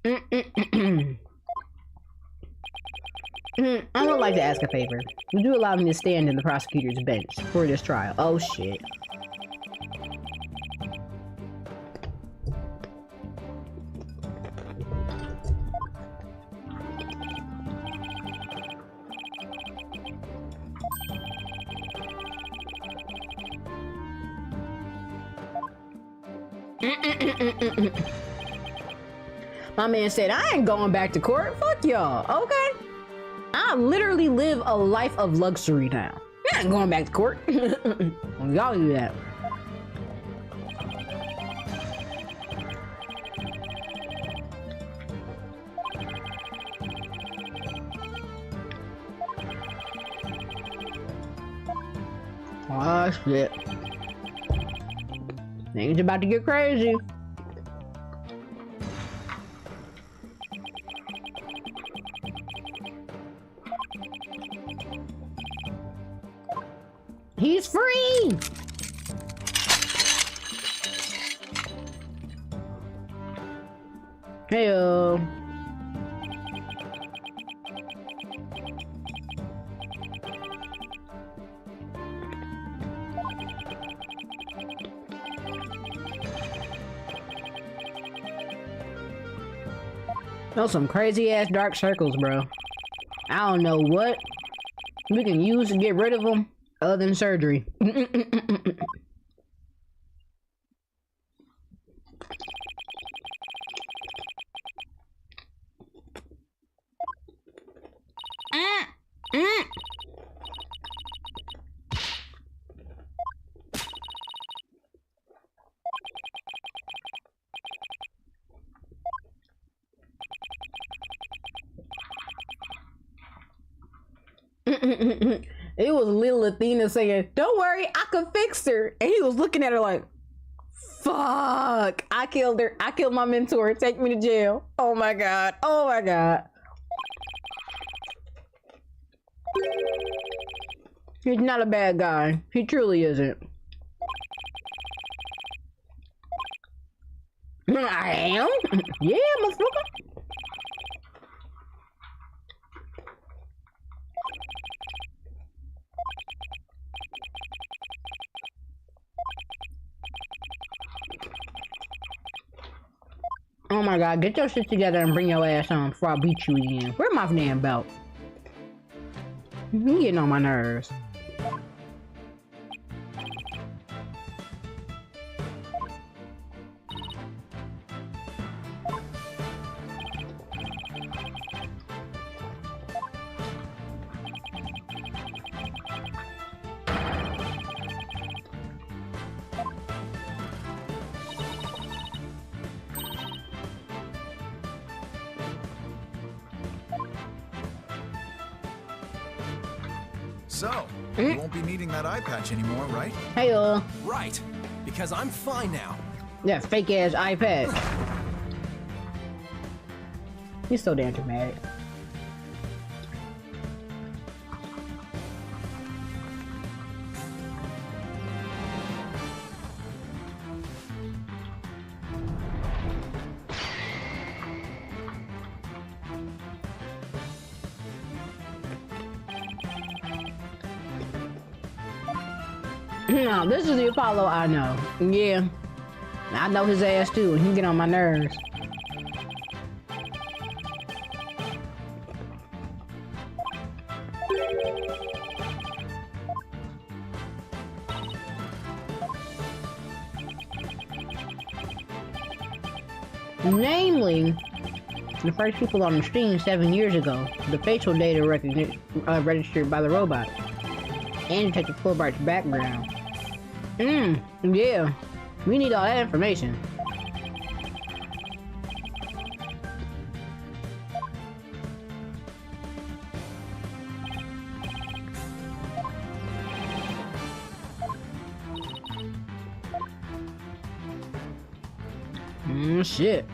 I would like to ask a favor. Would you allow me to stand in the prosecutor's bench for this trial? Oh shit. My man said, I ain't going back to court. Fuck y'all, okay? I literally live a life of luxury now. I ain't going back to court. Y'all do that. Oh shit. Things about to get crazy. He's free! Heyo. Those some crazy ass dark circles, bro. I don't know what we can use to get rid of them other than surgery. It was little Athena saying, don't worry, I can fix her. And he was looking at her like, fuck, I killed her. I killed my mentor. Take me to jail. Oh my God. Oh my God. He's not a bad guy. He truly isn't. I am? Yeah, motherfucker. Oh my God, get your shit together and bring your ass on before I beat you again. Where's my damn belt? You getting on my nerves. So, you won't be needing that eye patch anymore, right? Hey, Right, because I'm fine now. that fake ass iPad. He's so damn dramatic. No, this is the Apollo I know. Yeah. I know his ass too, and he get on my nerves. Namely, the first people on the scene 7 years ago, the facial data recognition registered by the robot, and Detective Fulbright's background. Yeah. We need all that information. Shit.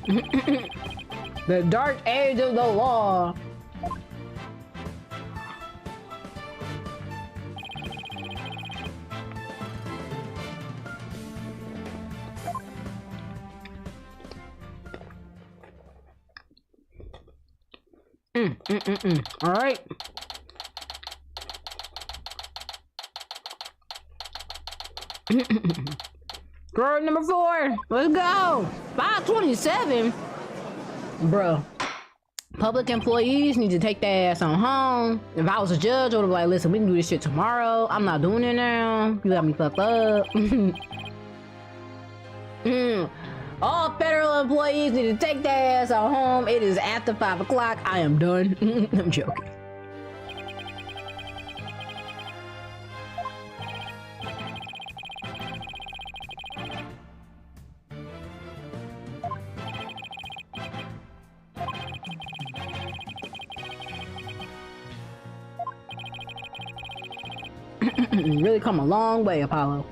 The dark age of the law. All right. Girl number 4. Let's go. 527. Bro. Public employees need to take their ass on home. If I was a judge, I would be like, listen, we can do this shit tomorrow. I'm not doing it now. You got me fucked up. All federal employees need to take their ass on home. It is after 5 o'clock. I am done. I'm joking. Really come a long way, Apollo.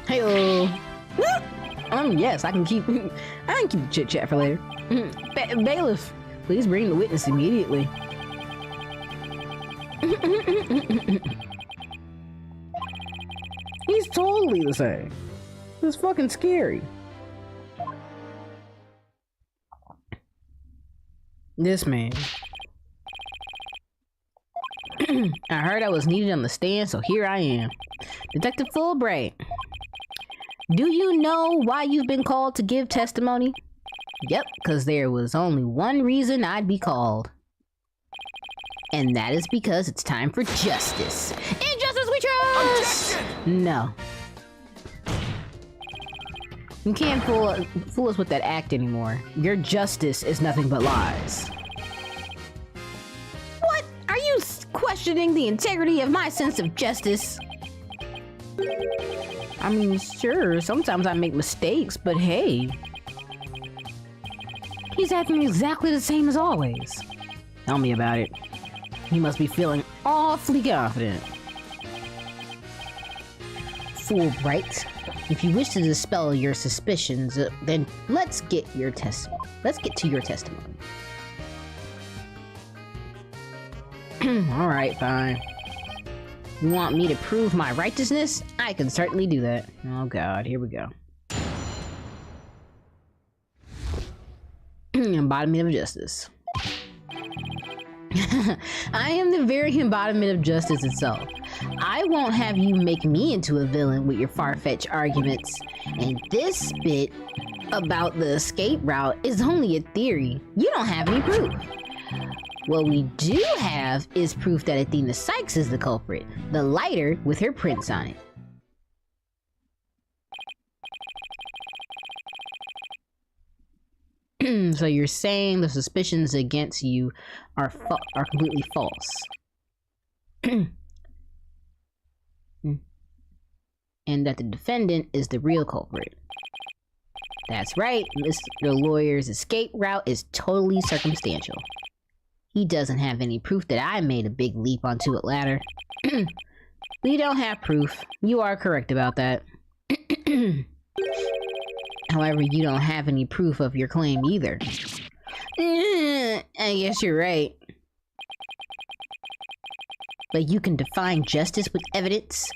Hey-o. Yes, I can keep the chit chat for later. Bailiff, please bring the witness immediately. He's totally the same. It's fucking scary. This man. I heard I was needed on the stand, so here I am. Detective Fulbright. Do you know why you've been called to give testimony? Yep, because there was only one reason I'd be called. And that is because it's time for justice. In justice we trust! Objection! No. You can't fool us with that act anymore. Your justice is nothing but lies. What? Are you questioning the integrity of my sense of justice? I mean, sure, sometimes I make mistakes, but hey. He's acting exactly the same as always. Tell me about it. He must be feeling awfully confident. Fulbright, if you wish to dispel your suspicions, then let's get to your testimony. All right, fine. You want me to prove my righteousness? I can certainly do that. Oh God, here we go. Embodiment of justice. I am the very embodiment of justice itself. I won't have you make me into a villain with your far-fetched arguments. And this bit about the escape route is only a theory. You don't have any proof. What we do have is proof that Athena Sykes is the culprit. The lighter with her prints on it. So you're saying the suspicions against you are completely false. And that the defendant is the real culprit. That's right, Mr. Lawyer's escape route is totally circumstantial. He doesn't have any proof that I made a big leap onto a ladder. We don't have proof. You are correct about that. However, you don't have any proof of your claim either. I guess you're right. But you can define justice with evidence?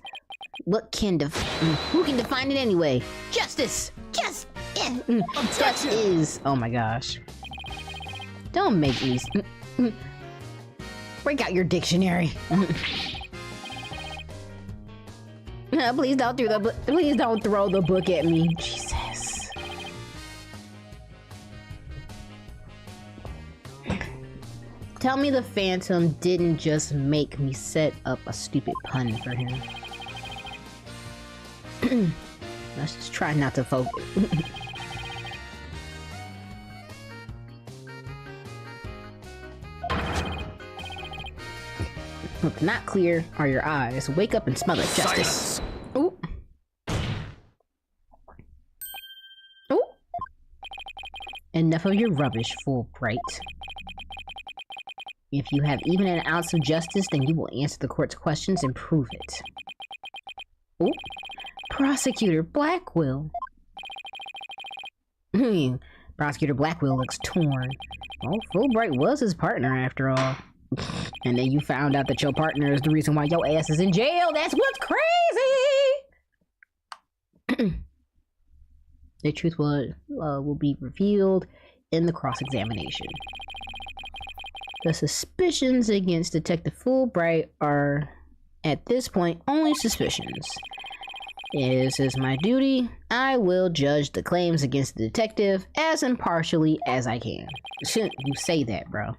Who can define it anyway? Justice! Justice! Oh my gosh. Don't make me... Break out your dictionary. Please don't throw the book at me. Jesus. Tell me the Phantom didn't just make me set up a stupid pun for him. Let's just try not to focus. Look, not clear are your eyes. Wake up and smell the justice. Ooh. Enough of your rubbish, Fulbright. If you have even an ounce of justice, then you will answer the court's questions and prove it. Oh, Prosecutor Blackwell. Prosecutor Blackwell looks torn. Oh, Fulbright was his partner after all. And then you found out that your partner is the reason why your ass is in jail. That's what's crazy! The truth will be revealed in the cross-examination. The suspicions against Detective Fulbright are, at this point, only suspicions. This is my duty. I will judge the claims against the detective as impartially as I can. Shouldn't you say that, bro?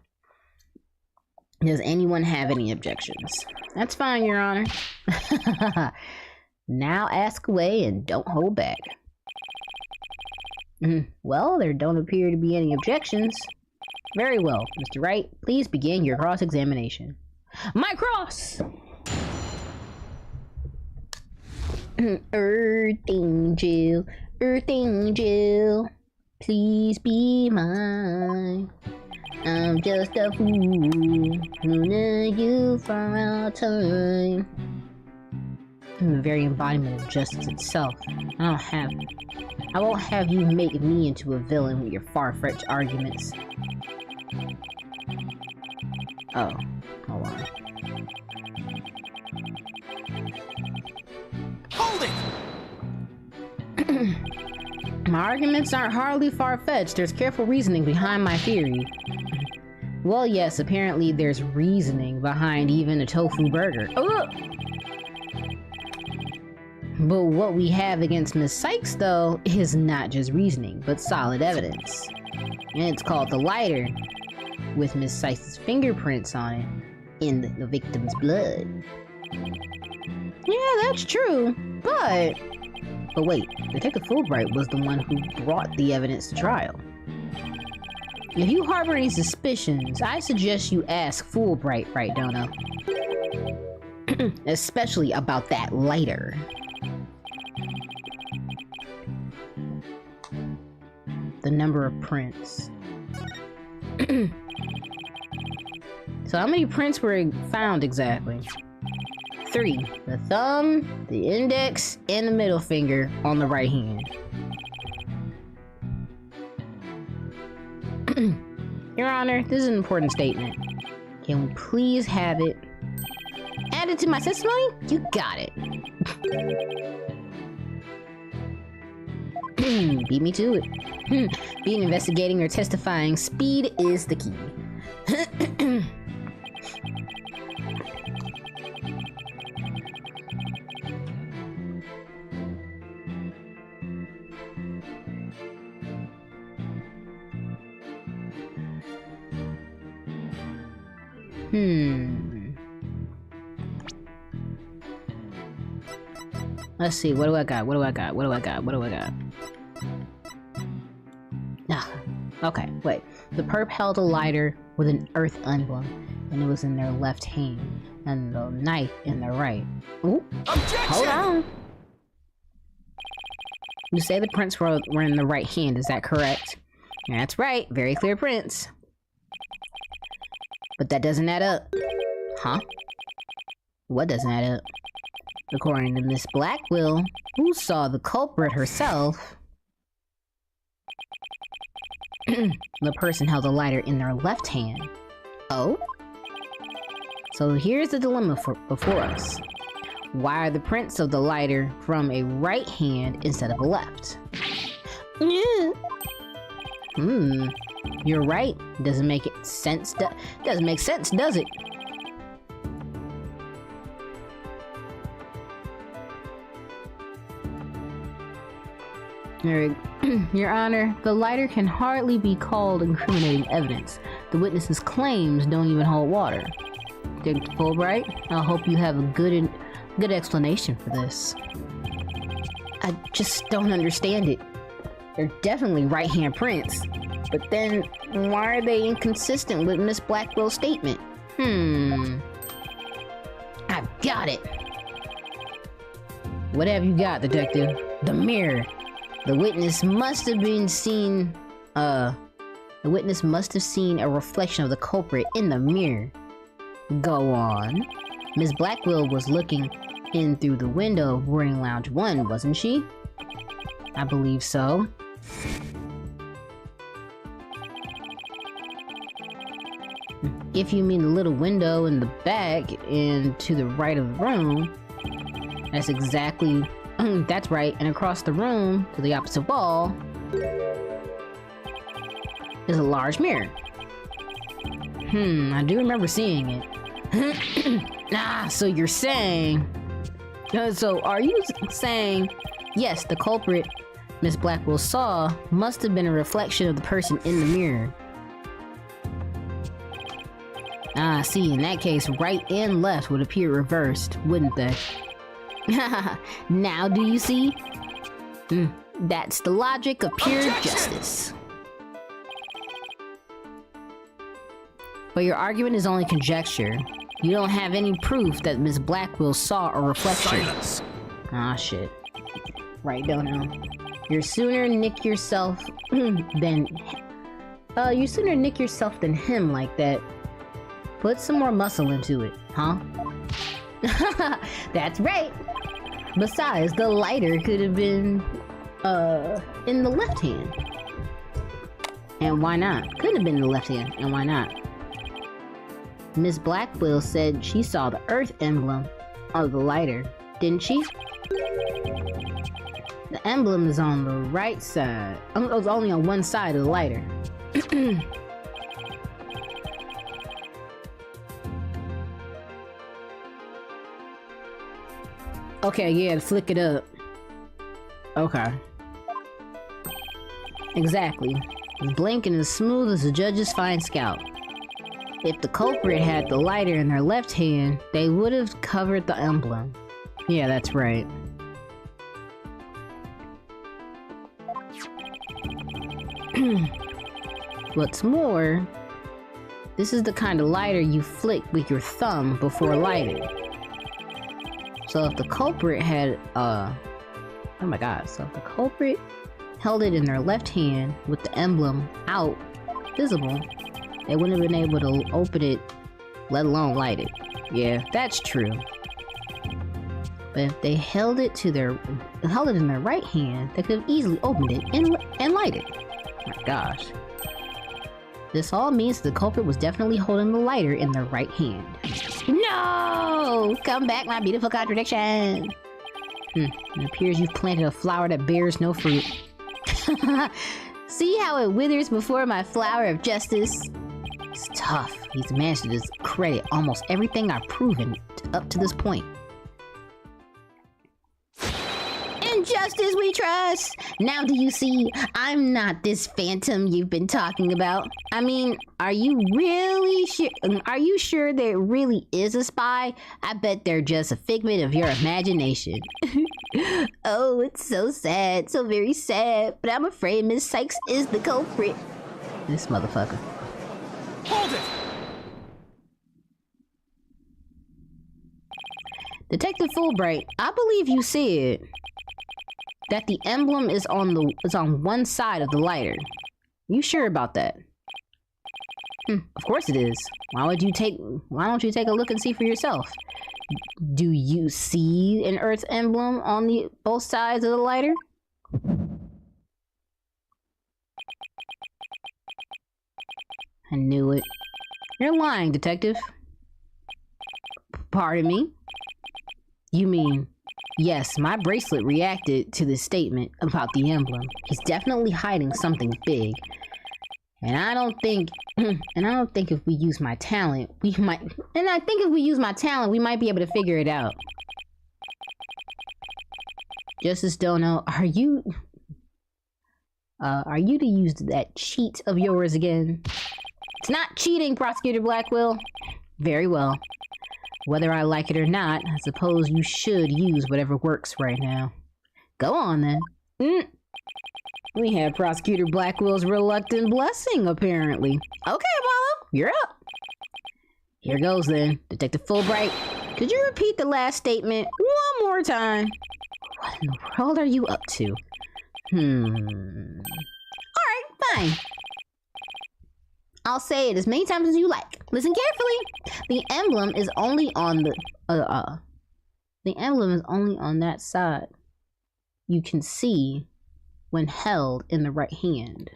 Does anyone have any objections? That's fine, Your Honor. Now ask away and don't hold back. Well, there don't appear to be any objections. Very well, Mr. Wright, please begin your cross-examination. My cross! Earth angel, please be mine. I'm just a fool who knew you for all time. I'm the very embodiment of justice itself. I won't have you make me into a villain with your far-fetched arguments. Oh, hold on. Hold it! My arguments aren't hardly far-fetched. There's careful reasoning behind my theory. Well, yes, apparently there's reasoning behind even a tofu burger. Oh! But what we have against Miss Sykes, though, is not just reasoning, but solid evidence. And it's called the lighter, with Miss Sykes' fingerprints on it, in the victim's blood. Yeah, that's true, but wait, Detective Fulbright was the one who brought the evidence to trial. If you harbor any suspicions, I suggest you ask Fulbright, right, Dono? Especially about that lighter. The number of prints. So how many prints were found exactly? 3. The thumb, the index, and the middle finger on the right hand. Your Honor, this is an important statement. Can we please have it added to my testimony? You got it. Beat me to it. Being investigating or testifying, speed is the key. Let's see, what do I got? Ah, okay, wait. The perp held a lighter with an earth emblem, and it was in their left hand, and the knife in their right. Ooh, Objection! hold on. You say the prints were in the right hand, is that correct? That's right, very clear prints. But that doesn't add up. Huh? What doesn't add up? According to Miss Blackwell, who saw the culprit herself, the person held a lighter in their left hand. Oh? So here's the dilemma before us. Why are the prints of the lighter from a right hand instead of a left? You're right. Doesn't make sense. Doesn't make sense, does it? Your Honor, the lighter can hardly be called incriminating evidence. The witness's claims don't even hold water. Detective Fulbright, I hope you have a good explanation for this. I just don't understand it. They're definitely right-hand prints, but then why are they inconsistent with Miss Blackwell's statement? I've got it. What have you got, Detective? The mirror. The witness must have been seen, The witness must have seen a reflection of the culprit in the mirror. Go on. Miss Blackwell was looking in through the window of Boarding Lounge 1, wasn't she? I believe so. If you mean the little window in the back and to the right of the room, that's exactly... that's right, and across the room, to the opposite wall, is a large mirror. I do remember seeing it. So you're saying... so are you saying, yes, the culprit Miss Blackwell saw must have been a reflection of the person in the mirror? See, in that case, right and left would appear reversed, wouldn't they? Now do you see? That's the logic of pure justice. But your argument is only conjecture. You don't have any proof that Miss Blackwell saw a reflection. Silence. Shit. Right, don't know. You're sooner nick yourself than... you sooner nick yourself than him like that. Put some more muscle into it, huh? That's right. Besides, the lighter could have been, in the left hand. And why not? Could have been in the left hand, and why not? Miss Blackwell said she saw the Earth emblem of the lighter, didn't she? The emblem is on the right side. It was only on one side of the lighter. Okay, yeah, flick it up. Okay. Exactly. As blinking as smooth as a judge's fine scalp. If the culprit had the lighter in their left hand, they would have covered the emblem. Yeah, that's right. What's more, this is the kind of lighter you flick with your thumb before lighting. So if the culprit had, oh my god, so if the culprit held it in their left hand with the emblem out, visible, they wouldn't have been able to open it, let alone light it. Yeah, that's true. But if they held it in their right hand, they could have easily opened it and lighted it. Oh my gosh. This all means the culprit was definitely holding the lighter in their right hand. No! Come back, my beautiful contradiction! It appears you've planted a flower that bears no fruit. See how it withers before my flower of justice? It's tough. He's managed to discredit almost everything I've proven up to this point. In justice we trust! Now do you see, I'm not this phantom you've been talking about. I mean, are you sure there really is a spy? I bet they're just a figment of your imagination. Oh, it's so sad, so very sad, but I'm afraid Miss Sykes is the culprit. This motherfucker. Hold it! Detective Fulbright, I believe you said that the emblem is on one side of the lighter. You sure about that? Of course it is. Why don't you take a look and see for yourself? Do you see an Earth emblem on both sides of the lighter? I knew it. You're lying, detective. Pardon me? You mean, yes, my bracelet reacted to this statement about the emblem. He's definitely hiding something big. And I don't think if we use my talent, we might be able to figure it out. Justice Dono, are you to use that cheat of yours again? It's not cheating, Prosecutor Blackwell. Very well. Whether I like it or not, I suppose you should use whatever works right now. Go on, then. We have Prosecutor Blackwell's reluctant blessing, apparently. Okay, Apollo, you're up. Here goes, then. Detective Fulbright, could you repeat the last statement one more time? What in the world are you up to? Alright, fine. I'll say it as many times as you like. Listen carefully. The emblem is only on the emblem is only on that side you can see when held in the right hand.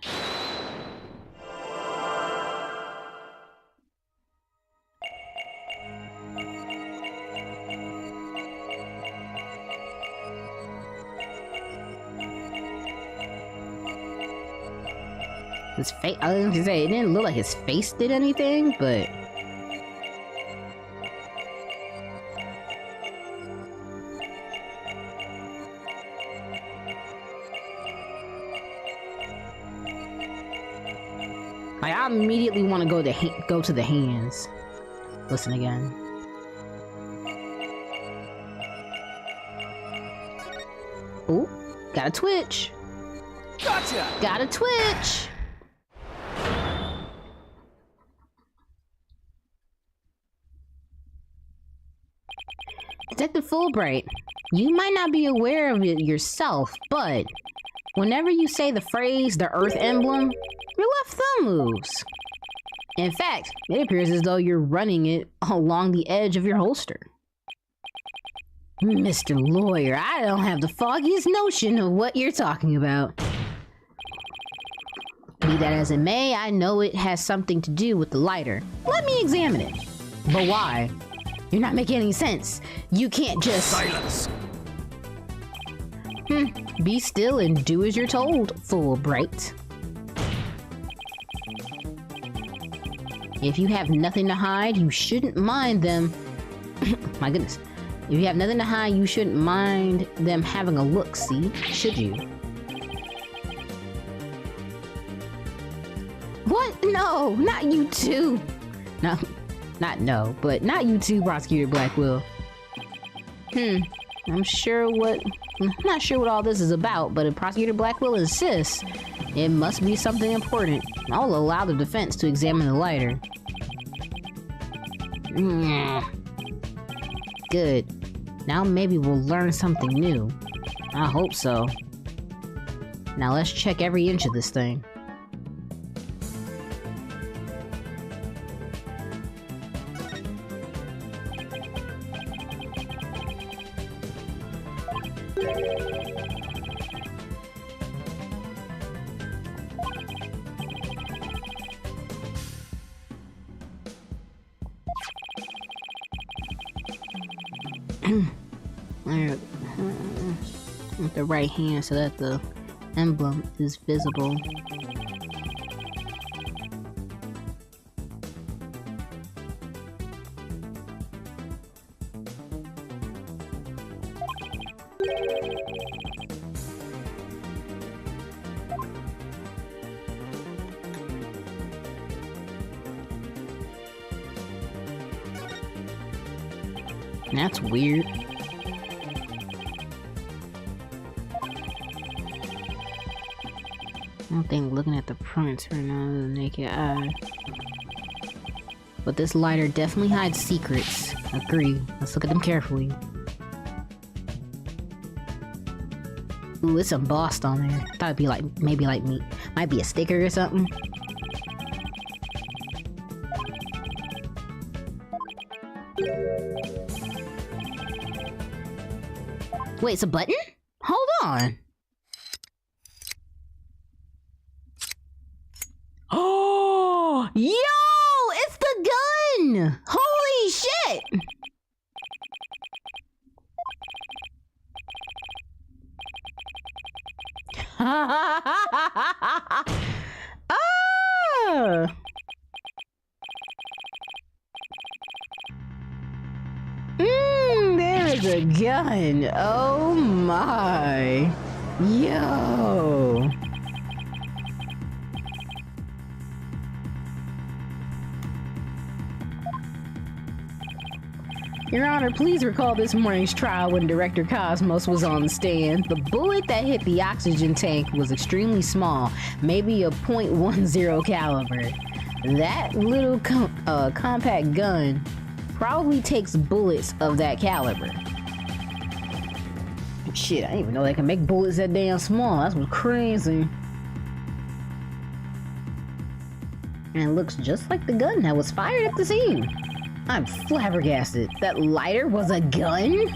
His face, I was gonna say, it didn't look like his face did anything, but I immediately want to go to the hands. Listen again. Ooh, got a twitch. Gotcha! Got a twitch. Detective Fulbright, you might not be aware of it yourself, but whenever you say the phrase, the Earth emblem, your left thumb moves. In fact, it appears as though you're running it along the edge of your holster. Mr. Lawyer, I don't have the foggiest notion of what you're talking about. Be that as it may, I know it has something to do with the lighter. Let me examine it. But why? You're not making any sense. You can't just... Silence! Be still and do as you're told, Fulbright. If you have nothing to hide, you shouldn't mind them... My goodness. If you have nothing to hide, you shouldn't mind them having a look-see, should you? What? No, not you too. No. Not no, but not you too, Prosecutor Blackwell. I'm not sure what all this is about, but if Prosecutor Blackwell insists, it must be something important. I'll allow the defense to examine the lighter. Good. Now maybe we'll learn something new. I hope so. Now let's check every inch of this thing. With the right hand so that the emblem is visible. That's weird. I don't think looking at the prints right now with the naked eye. But this lighter definitely hides secrets. Agree. Let's look at them carefully. Ooh, it's embossed on there. I thought it'd be like, maybe like me. Might be a sticker or something. Wait, it's a button? Hold on. Oh, yo, it's the gun. Holy shit. Oh. There is a gun. Oh my. Yo. Your Honor, please recall this morning's trial when Director Cosmos was on the stand. The bullet that hit the oxygen tank was extremely small, maybe a .10 caliber. That little compact gun probably takes bullets of that caliber. Shit, I didn't even know they can make bullets that damn small. That's what's crazy. And it looks just like the gun that was fired at the scene. I'm flabbergasted. That lighter was a gun?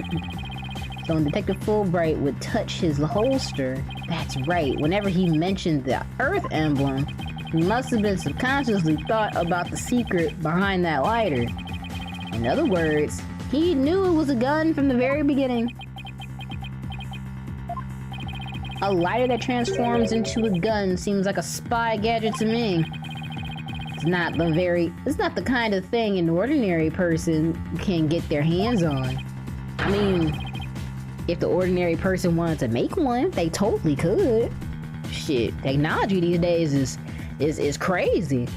So when Detective Fulbright would touch his holster, that's right, whenever he mentioned the Earth emblem, he must have been subconsciously thought about the secret behind that lighter. In other words, he knew it was a gun from the very beginning. A lighter that transforms into a gun seems like a spy gadget to me. It's not the kind of thing an ordinary person can get their hands on. I mean, if the ordinary person wanted to make one, they totally could. Shit, technology these days is crazy.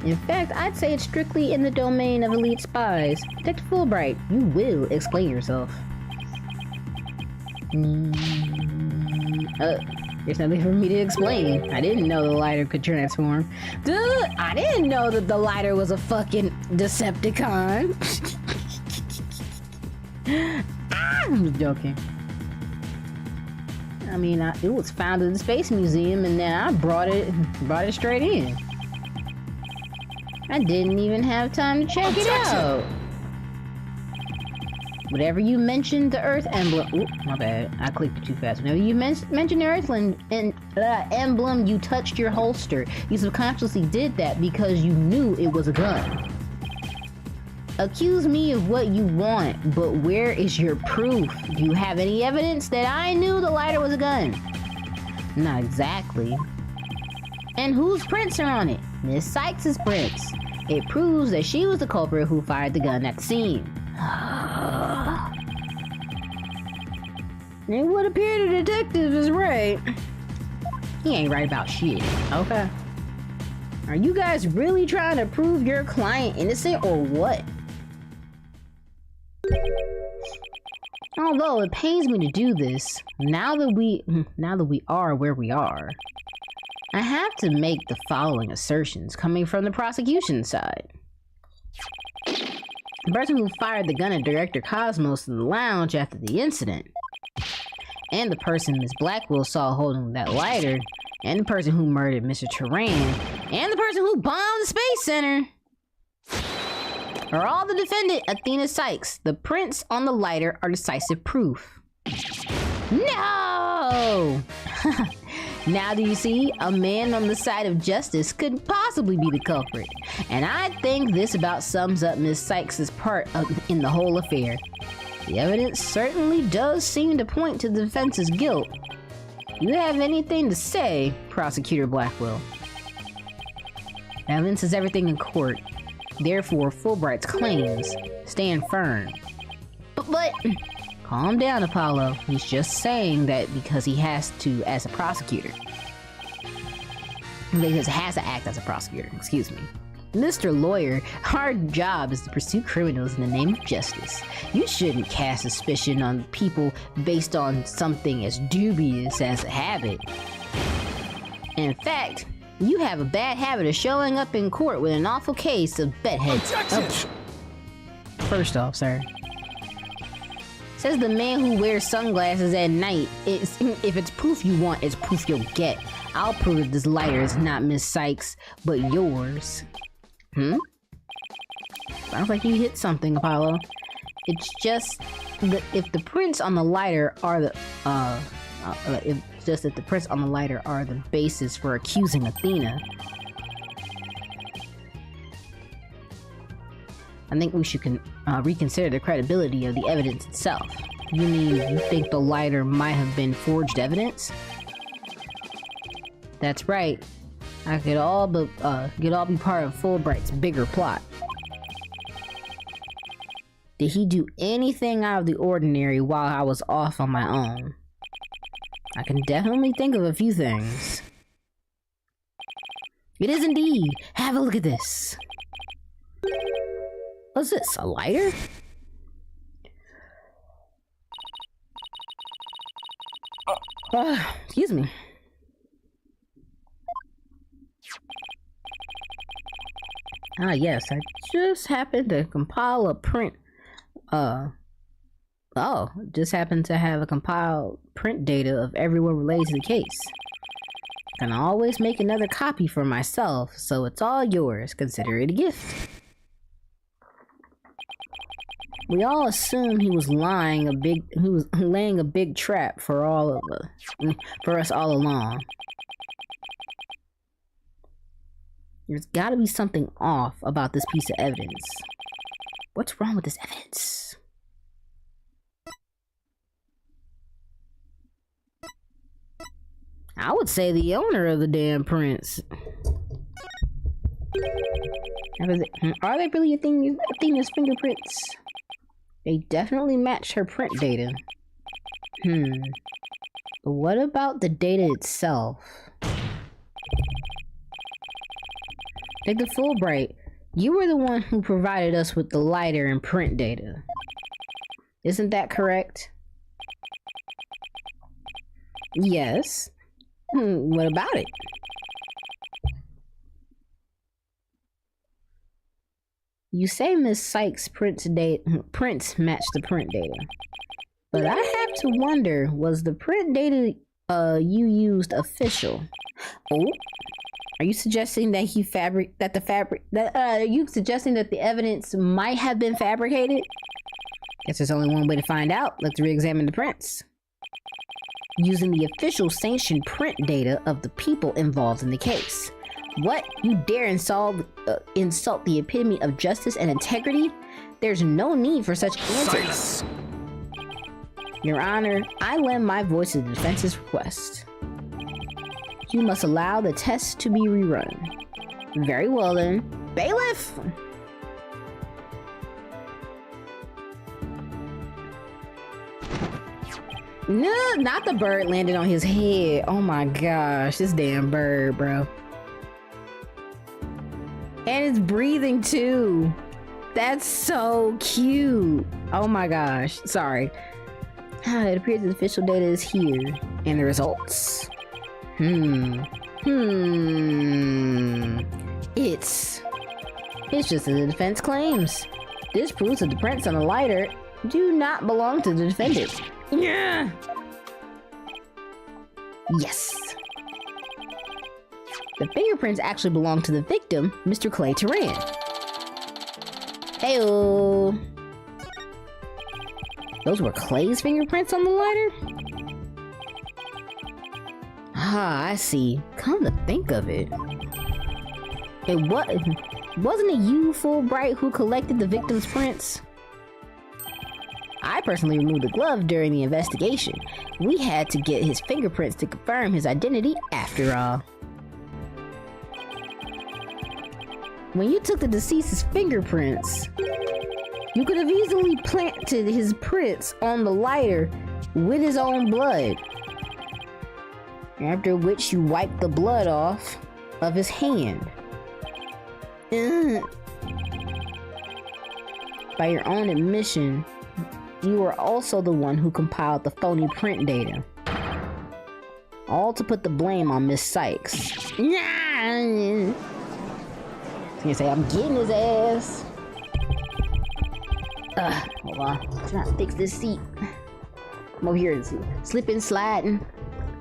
In fact, I'd say it's strictly in the domain of elite spies. Detective Fulbright, you will explain yourself. There's nothing for me to explain. I didn't know the lighter could transform. Dude, I didn't know that the lighter was a fucking Decepticon. I'm joking. I mean, it was found at the Space Museum, and then I brought it straight in. I didn't even have time to check it out. Whatever you mentioned the Earth emblem. Oop, my bad. I clicked it too fast. Whenever you mentioned the Earth emblem, you touched your holster. You subconsciously did that because you knew it was a gun. Accuse me of what you want, but where is your proof? Do you have any evidence that I knew the lighter was a gun? Not exactly. And whose prints are on it? Miss Sykes' prints. It proves that she was the culprit who fired the gun at the scene. It would appear the detective is right. He ain't right about shit. Okay. Are you guys really trying to prove your client innocent or what? Although it pains me to do this, now that we are where we are, I have to make the following assertions coming from the prosecution side. The person who fired the gun at Director Cosmos in the lounge after the incident, and the person Miss Blackwell saw holding that lighter, and the person who murdered Mr. Turan, and the person who bombed the Space Center, are all the defendant, Athena Sykes. The prints on the lighter are decisive proof. No! Now do you see? A man on the side of justice could possibly be the culprit. And I think this about sums up Miss Sykes' part in the whole affair. The evidence certainly does seem to point to the defense's guilt. Do you have anything to say, Prosecutor Blackwell? Evidence is everything in court. Therefore, Fulbright's claims stand firm. But calm down, Apollo. He's just saying that because he has to as a prosecutor. Because he has to act as a prosecutor, excuse me. Mr. Lawyer, our job is to pursue criminals in the name of justice. You shouldn't cast suspicion on people based on something as dubious as a habit. In fact, you have a bad habit of showing up in court with an awful case of bedheads. Oh. First off, sir. Says the man who wears sunglasses at night. If it's proof you want, it's proof you'll get. I'll prove that this lighter is not Miss Sykes, but yours. Sounds like you hit something, Apollo. It's just if the prints on the lighter are the it's just that the prints on the lighter are the basis for accusing Athena. I think we should reconsider the credibility of the evidence itself. You mean you think the lighter might have been forged evidence? That's right. I could all be part of Fulbright's bigger plot. Did he do anything out of the ordinary while I was off on my own? I can definitely think of a few things. It is indeed. Have a look at this. What's this, a lighter? Excuse me. Ah, yes, I just happened to compile a print. Just happened to have a compiled print data of everyone related to the case. Can always make another copy for myself, so it's all yours. Consider it a gift. We all assumed he was laying a big trap for us all along. There's gotta be something off about this piece of evidence. What's wrong with this evidence? I would say the owner of the damn prints. Are they really Athena's fingerprints? They definitely match her print data. But what about the data itself? Detective Fulbright, you were the one who provided us with the lighter and print data. Isn't that correct? Yes. What about it? You say Miss Sykes' prints match the print data. But I have to wonder, was the print data you used official? Oh, are you suggesting that are you suggesting that the evidence might have been fabricated? Guess there's only one way to find out. Let's re-examine the prints. Using the official sanctioned print data of the people involved in the case. What? You dare insult the epitome of justice and integrity? There's no need for such answers. Silence. Your Honor, I lend my voice to the defense's request. You must allow the test to be rerun. Very well then. Bailiff! No, not the bird landed on his head. Oh my gosh, this damn bird, bro. And it's breathing too. That's so cute. Oh my gosh, sorry. It appears the official data is here. And the results. It's just as the defense claims. This proves that the prints on the lighter do not belong to the defendant. Yeah. Yes. The fingerprints actually belong to the victim, Mr. Clay Turan. Heyo. Those were Clay's fingerprints on the lighter? Ah, I see. Come to think of it. Wasn't it you, Fulbright, who collected the victim's prints? I personally removed the glove during the investigation. We had to get his fingerprints to confirm his identity after all. When you took the deceased's fingerprints, you could have easily planted his prints on the lighter with his own blood. After which you wiped the blood off of his hand. By your own admission, you were also the one who compiled the phony print data. All to put the blame on Miss Sykes. So you say, I'm getting his ass. Hold on. I'm trying to fix this seat. I'm over here slipping, sliding.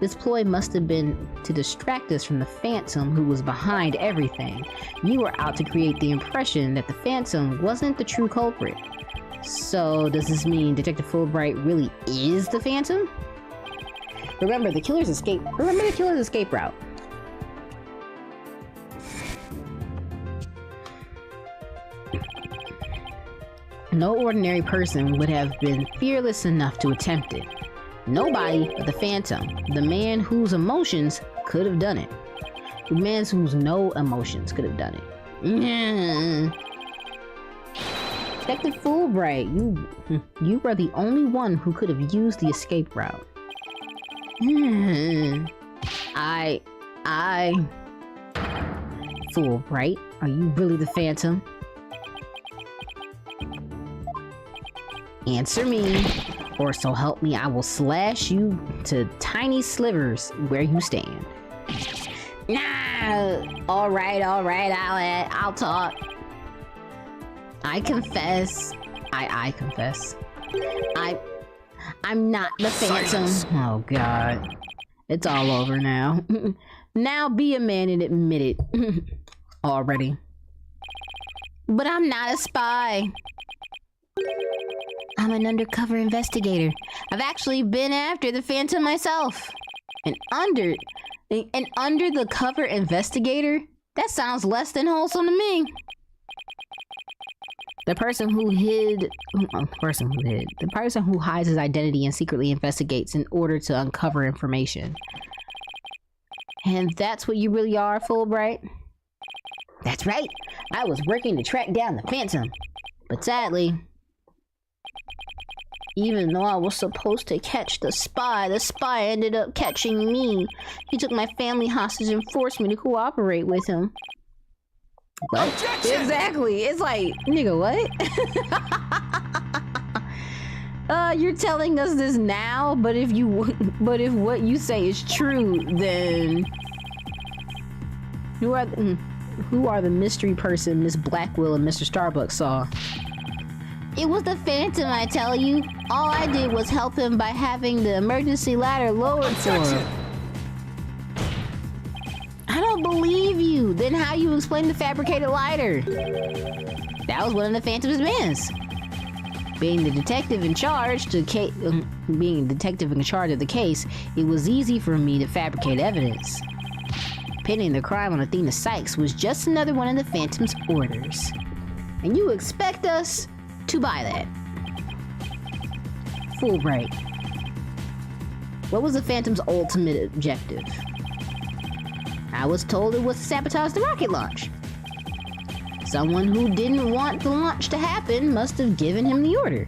This ploy must have been to distract us from the Phantom who was behind everything. You were out to create the impression that the Phantom wasn't the true culprit. So, does this mean Detective Fulbright really is the Phantom? Remember the killer's escape route. No ordinary person would have been fearless enough to attempt it. Nobody but the Phantom, the man whose emotions could have done it. The man whose no emotions could have done it. Detective Fulbright, you were the only one who could have used the escape route. Fulbright, are you really the Phantom? Answer me, or so help me, I will slash you to tiny slivers where you stand. Nah, all right, I'll talk. I confess. I confess. I'm not the Phantom. Silence. Oh God, it's all over now. Now be a man and admit it. Already. But I'm not a spy. I'm an undercover investigator. I've actually been after the Phantom myself. An undercover investigator? That sounds less than wholesome to me. The person who hides his identity and secretly investigates in order to uncover information. And that's what you really are, Fulbright? That's right. I was working to track down the Phantom. But sadly, even though I was supposed to catch the spy ended up catching me. He took my family hostage and forced me to cooperate with him. What? Objection! Exactly. It's like, nigga, what? You're telling us this now, but if what you say is true, then who are the mystery person Miss Blackwell and Mr. Starbucks saw? It was the Phantom, I tell you. All I did was help him by having the emergency ladder lowered for him. I don't believe you. Then how you explain the fabricated lighter? That was one of the Phantom's demands. Being the detective in charge of the case, it was easy for me to fabricate evidence. Pinning the crime on Athena Sykes was just another one of the Phantom's orders. And you expect us to buy that? Fulbright. What was the Phantom's ultimate objective? I was told it was to sabotage the rocket launch. Someone who didn't want the launch to happen must have given him the order.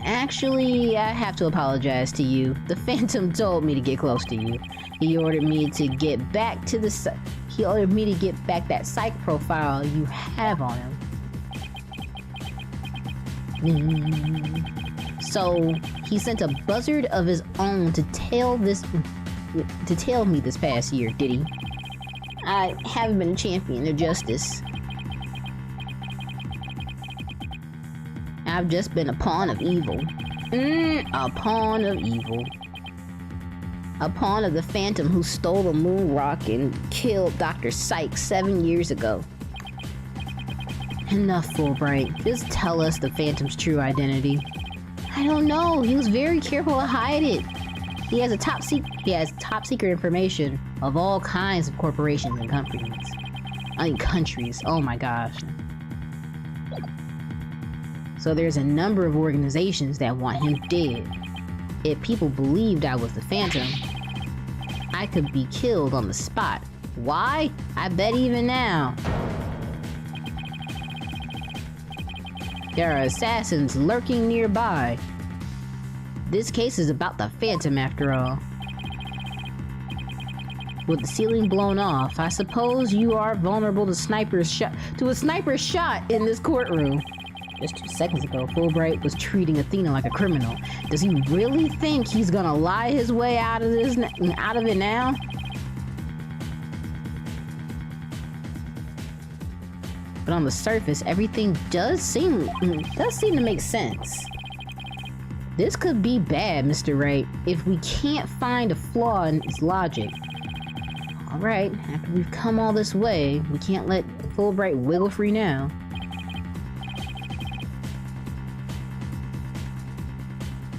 Actually, I have to apologize to you. The Phantom told me to get close to you. He ordered me to get back to that psych profile you have on him. So he sent a buzzard of his own to tell me this past year, did he? I haven't been a champion of justice. I've just been a pawn of evil. A pawn of evil. A pawn of the Phantom who stole the moon rock and killed Dr. Sykes 7 years ago. Enough, Fulbright. Just tell us the Phantom's true identity. I don't know. He was very careful to hide it. He has top secret information of all kinds of corporations and countries. Oh my gosh. So there's a number of organizations that want him dead. If people believed I was the Phantom, I could be killed on the spot. Why? I bet even now. There are assassins lurking nearby. This case is about the Phantom after all. With the ceiling blown off, I suppose you are vulnerable to a sniper's shot in this courtroom. Just 2 seconds ago, Fulbright was treating Athena like a criminal. Does he really think he's gonna lie his way out of it now? But on the surface, everything does seem to make sense. This could be bad, Mr. Wright, if we can't find a flaw in its logic. Alright, after we've come all this way, we can't let Fulbright wiggle free now.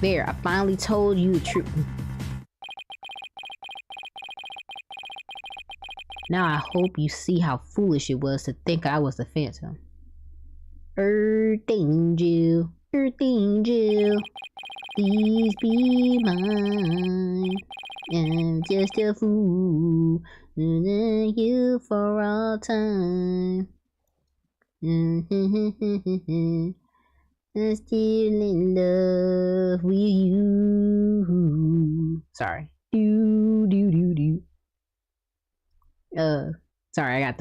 There, I finally told you the truth. Now I hope you see how foolish it was to think I was the Phantom. Earth Angel, please be mine. I'm just a fool, and you for all time. I'm still in love with you. Sorry. Sorry, I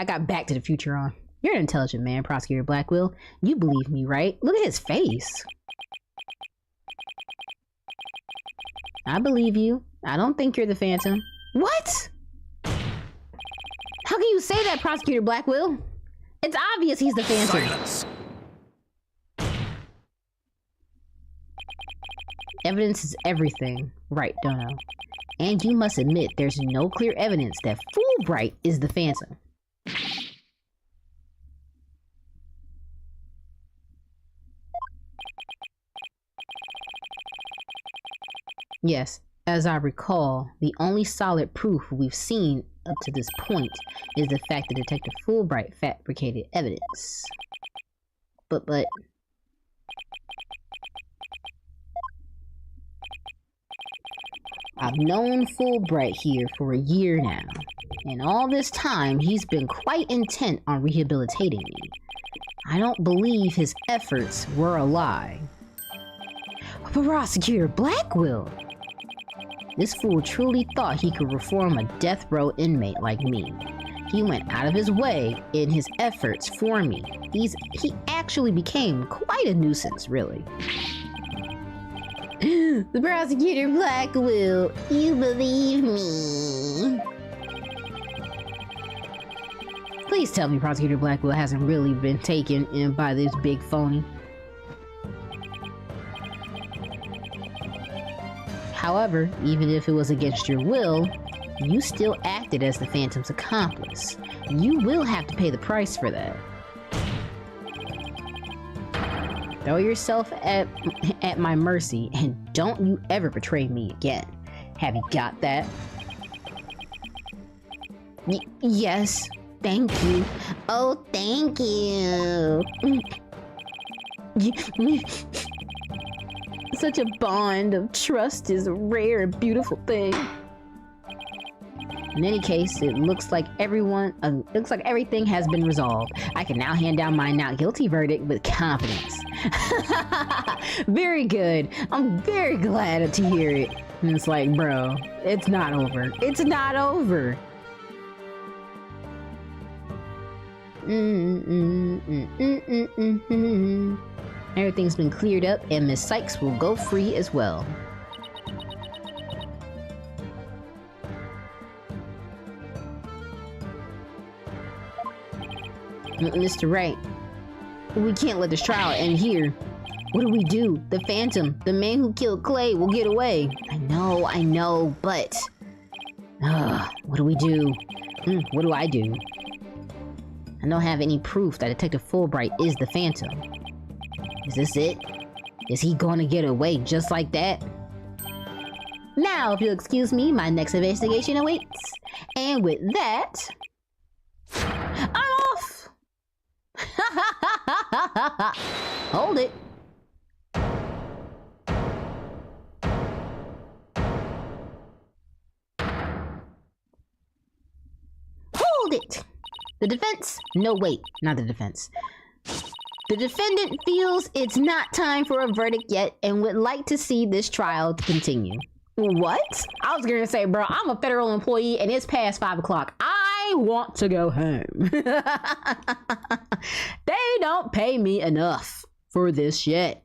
got Back to the Future on. You're an intelligent man, Prosecutor Blackwell. You believe me, right? Look at his face. I believe you. I don't think you're the Phantom. What? How can you say that, Prosecutor Blackwell? It's obvious he's the Phantom. Silence. Evidence is everything, right, Dono? And you must admit there's no clear evidence that Fulbright is the Phantom. Yes, as I recall, the only solid proof we've seen up to this point is the fact that Detective Fulbright fabricated evidence. But... I've known Fulbright here for a year now, and all this time he's been quite intent on rehabilitating me. I don't believe his efforts were a lie. Prosecutor Blackwell! This fool truly thought he could reform a death row inmate like me. He went out of his way in his efforts for me. He actually became quite a nuisance, really. The Prosecutor Blackwell, you believe me? Please tell me Prosecutor Blackwell hasn't really been taken in by this big phony. However, even if it was against your will, you still acted as the Phantom's accomplice. You will have to pay the price for that. Throw yourself at my mercy, and don't you ever betray me again. Have you got that? Yes, thank you. Oh, thank you. Such a bond of trust is a rare and beautiful thing. In any case, it looks like everything has been resolved. I can now hand down my not guilty verdict with confidence. Very good. I'm very glad to hear it. And it's like, bro, it's not over. It's not over. Everything's been cleared up, and Miss Sykes will go free as well. Mr. Wright, we can't let this trial end here. What do we do? The Phantom, the man who killed Clay, will get away. I know, but... what do we do? What do I do? I don't have any proof that Detective Fulbright is the Phantom. Is this it? Is he going to get away just like that? Now, if you'll excuse me, my next investigation awaits. And with that... I'm off! Hold it. Hold it. The defense? No, wait, not the defense. The defendant feels it's not time for a verdict yet and would like to see this trial continue. What? I was gonna say, bro, I'm a federal employee and it's past 5 o'clock. I want to go home. They don't pay me enough for this shit.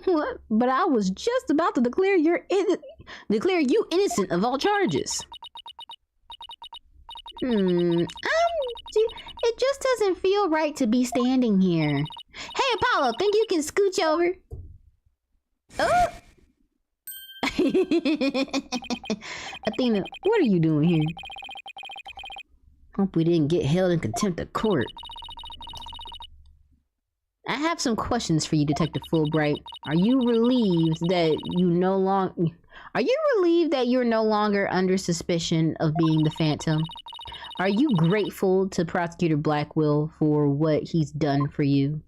What? But I was just about to declare you innocent of all charges. It just doesn't feel right to be standing here. Hey, Apollo, think you can scooch over? Oh! Athena, what are you doing here? Hope we didn't get held in contempt of court. I have some questions for you, Detective Fulbright. Are you relieved that you're no longer under suspicion of being the Phantom? Are you grateful to Prosecutor Blackwell for what he's done for you?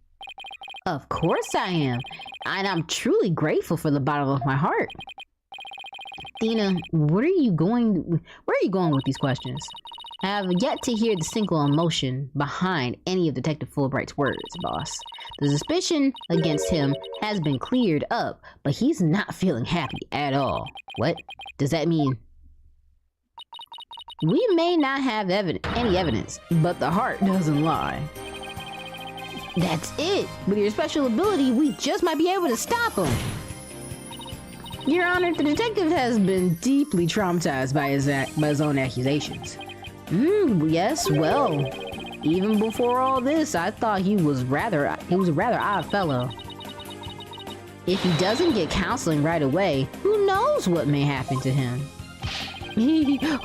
Of course I am, and I'm truly grateful from the bottom of my heart. Athena, where are you going with these questions? I have yet to hear the single emotion behind any of Detective Fulbright's words, boss. The suspicion against him has been cleared up, but he's not feeling happy at all. What does that mean? We may not have any evidence, but the heart doesn't lie. That's it. With your special ability, we just might be able to stop him. Your Honor, the detective has been deeply traumatized by his own accusations. Yes, well, Even before all this, I thought he was a rather odd fellow. If he doesn't get counseling right away, who knows what may happen to him?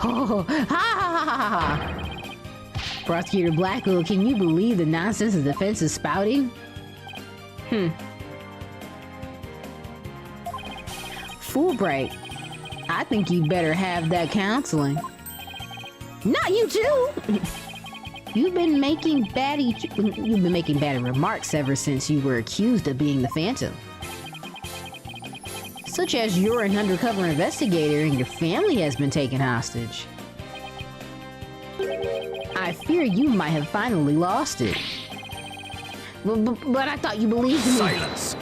Oh, ha ha ha ha! Prosecutor Blackwell, can you believe the nonsense the defense is spouting? Fulbright, I think you better have that counseling. Not you too! You've been making bad remarks ever since you were accused of being the Phantom. Such as you're an undercover investigator and your family has been taken hostage. I fear you might have finally lost it. But I thought you believed me. Silence!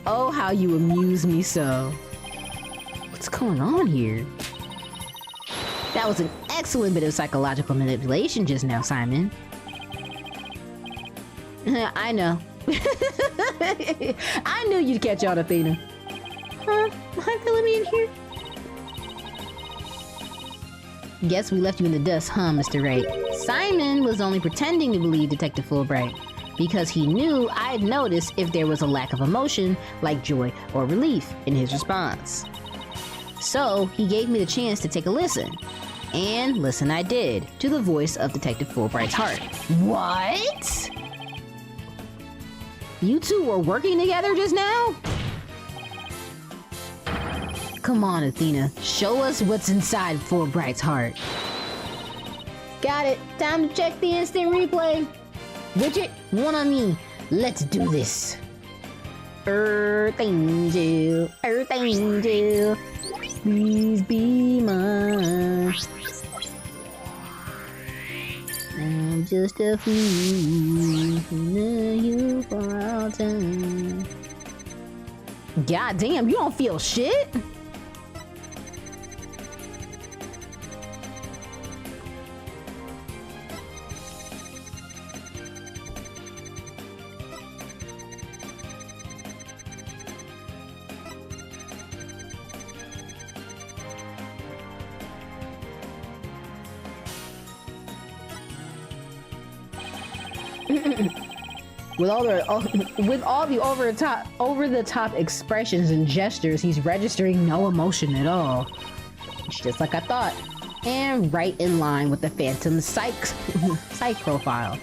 Oh, how you amuse me so. What's going on here? That was an excellent bit of psychological manipulation just now, Simon. I know. I knew you'd catch on, Athena. Huh? Let me in here. Guess we left you in the dust, huh, Mr. Wright? Simon was only pretending to believe Detective Fulbright because he knew I'd notice if there was a lack of emotion, like joy or relief, in his response. So he gave me the chance to take a listen. And listen I did, to the voice of Detective Fulbright's heart. What? You two were working together just now? Come on, Athena. Show us what's inside Fulbright's heart. Got it. Time to check the instant replay. Widget, one on me. Let's do this. Earth Angel. Earth Angel. Please be mine. I'm just a fool who knew you for all time. God damn, you don't feel shit? With all the over the top expressions and gestures, he's registering no emotion at all. It's just like I thought, and right in line with the Phantom psych profile.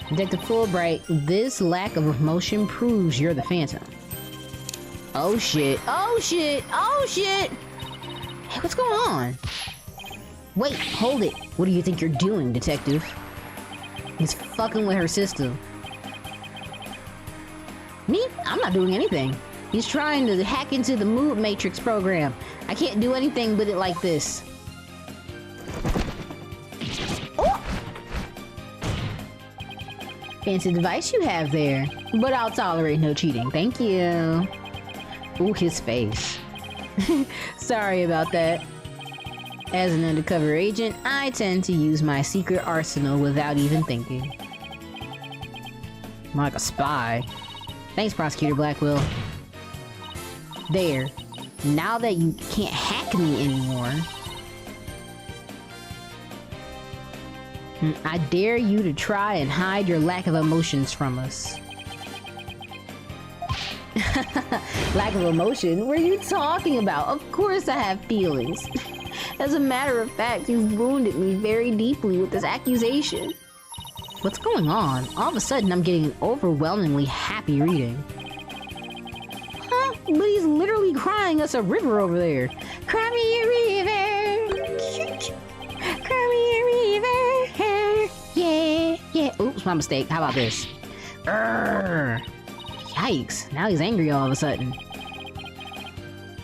Detective Fulbright, this lack of emotion proves you're the Phantom. Oh shit, oh shit, oh shit! Hey, what's going on? Wait, hold it. What do you think you're doing, Detective? He's fucking with her system. Me? I'm not doing anything. He's trying to hack into the Mood Matrix program. I can't do anything with it like this. Oh! Fancy device you have there. But I'll tolerate no cheating, thank you. Ooh, his face. Sorry about that. As an undercover agent, I tend to use my secret arsenal without even thinking. I'm like a spy. Thanks, Prosecutor Blackwell. There. Now that you can't hack me anymore, I dare you to try and hide your lack of emotions from us. Lack of emotion? What are you talking about? Of course I have feelings. As a matter of fact, you've wounded me very deeply with this accusation. What's going on? All of a sudden, I'm getting an overwhelmingly happy reading. Huh? But he's literally crying us a river over there. Cry me a river. Cry me a river. Yeah, yeah. Oops, my mistake. How about this? Urgh. Yikes, now he's angry all of a sudden.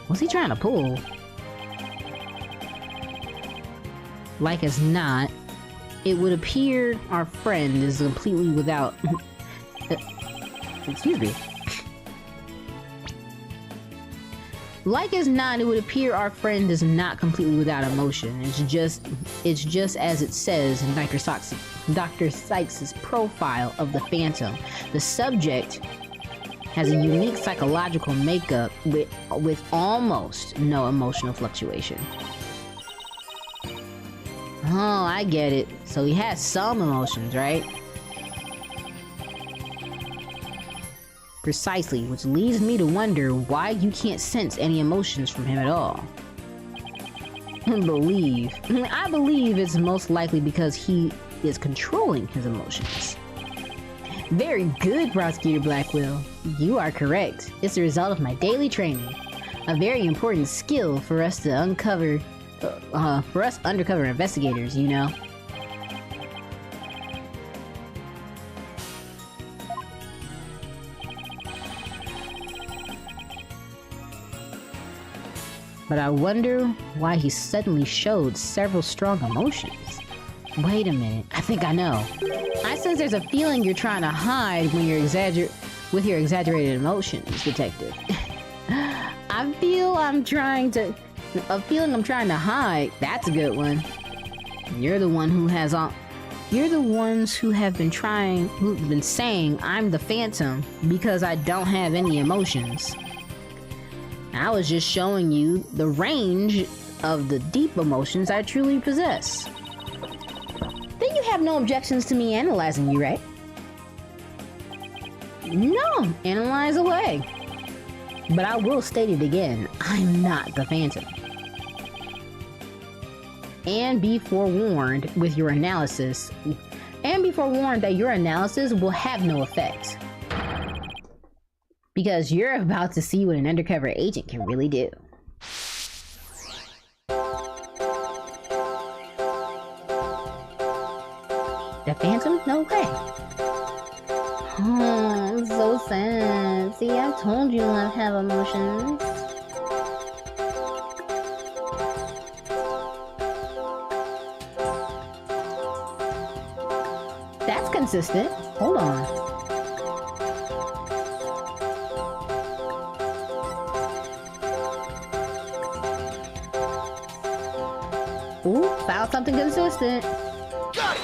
What's he trying to pull? Like as not, it would appear our friend is completely without... Excuse me. Like as not, it would appear our friend is not completely without emotion. It's just as it says in Dr. Sykes' profile of the Phantom. The subject has a unique psychological makeup with almost no emotional fluctuation. Oh, I get it. So he has some emotions, right? Precisely, which leads me to wonder why you can't sense any emotions from him at all. I believe it's most likely because he is controlling his emotions. Very good, Prosecutor Blackwell. You are correct. It's the result of my daily training. A very important skill for us to uncover, for us undercover investigators, you know. But I wonder why he suddenly showed several strong emotions. Wait a minute, I think I know. I sense there's a feeling you're trying to hide when you're with your exaggerated emotions, Detective. A feeling I'm trying to hide. That's a good one. You're the ones who have been saying I'm the Phantom because I don't have any emotions. I was just showing you the range of the deep emotions I truly possess. Then you have no objections to me analyzing you, right? No, analyze away. But I will state it again, I'm not the Phantom. And be forewarned that your analysis will have no effect. Because you're about to see what an undercover agent can really do. The Phantom? No way. Oh, I'm so sad. See, I told you I have emotions. That's consistent. Hold on. Ooh, found something consistent. Got it!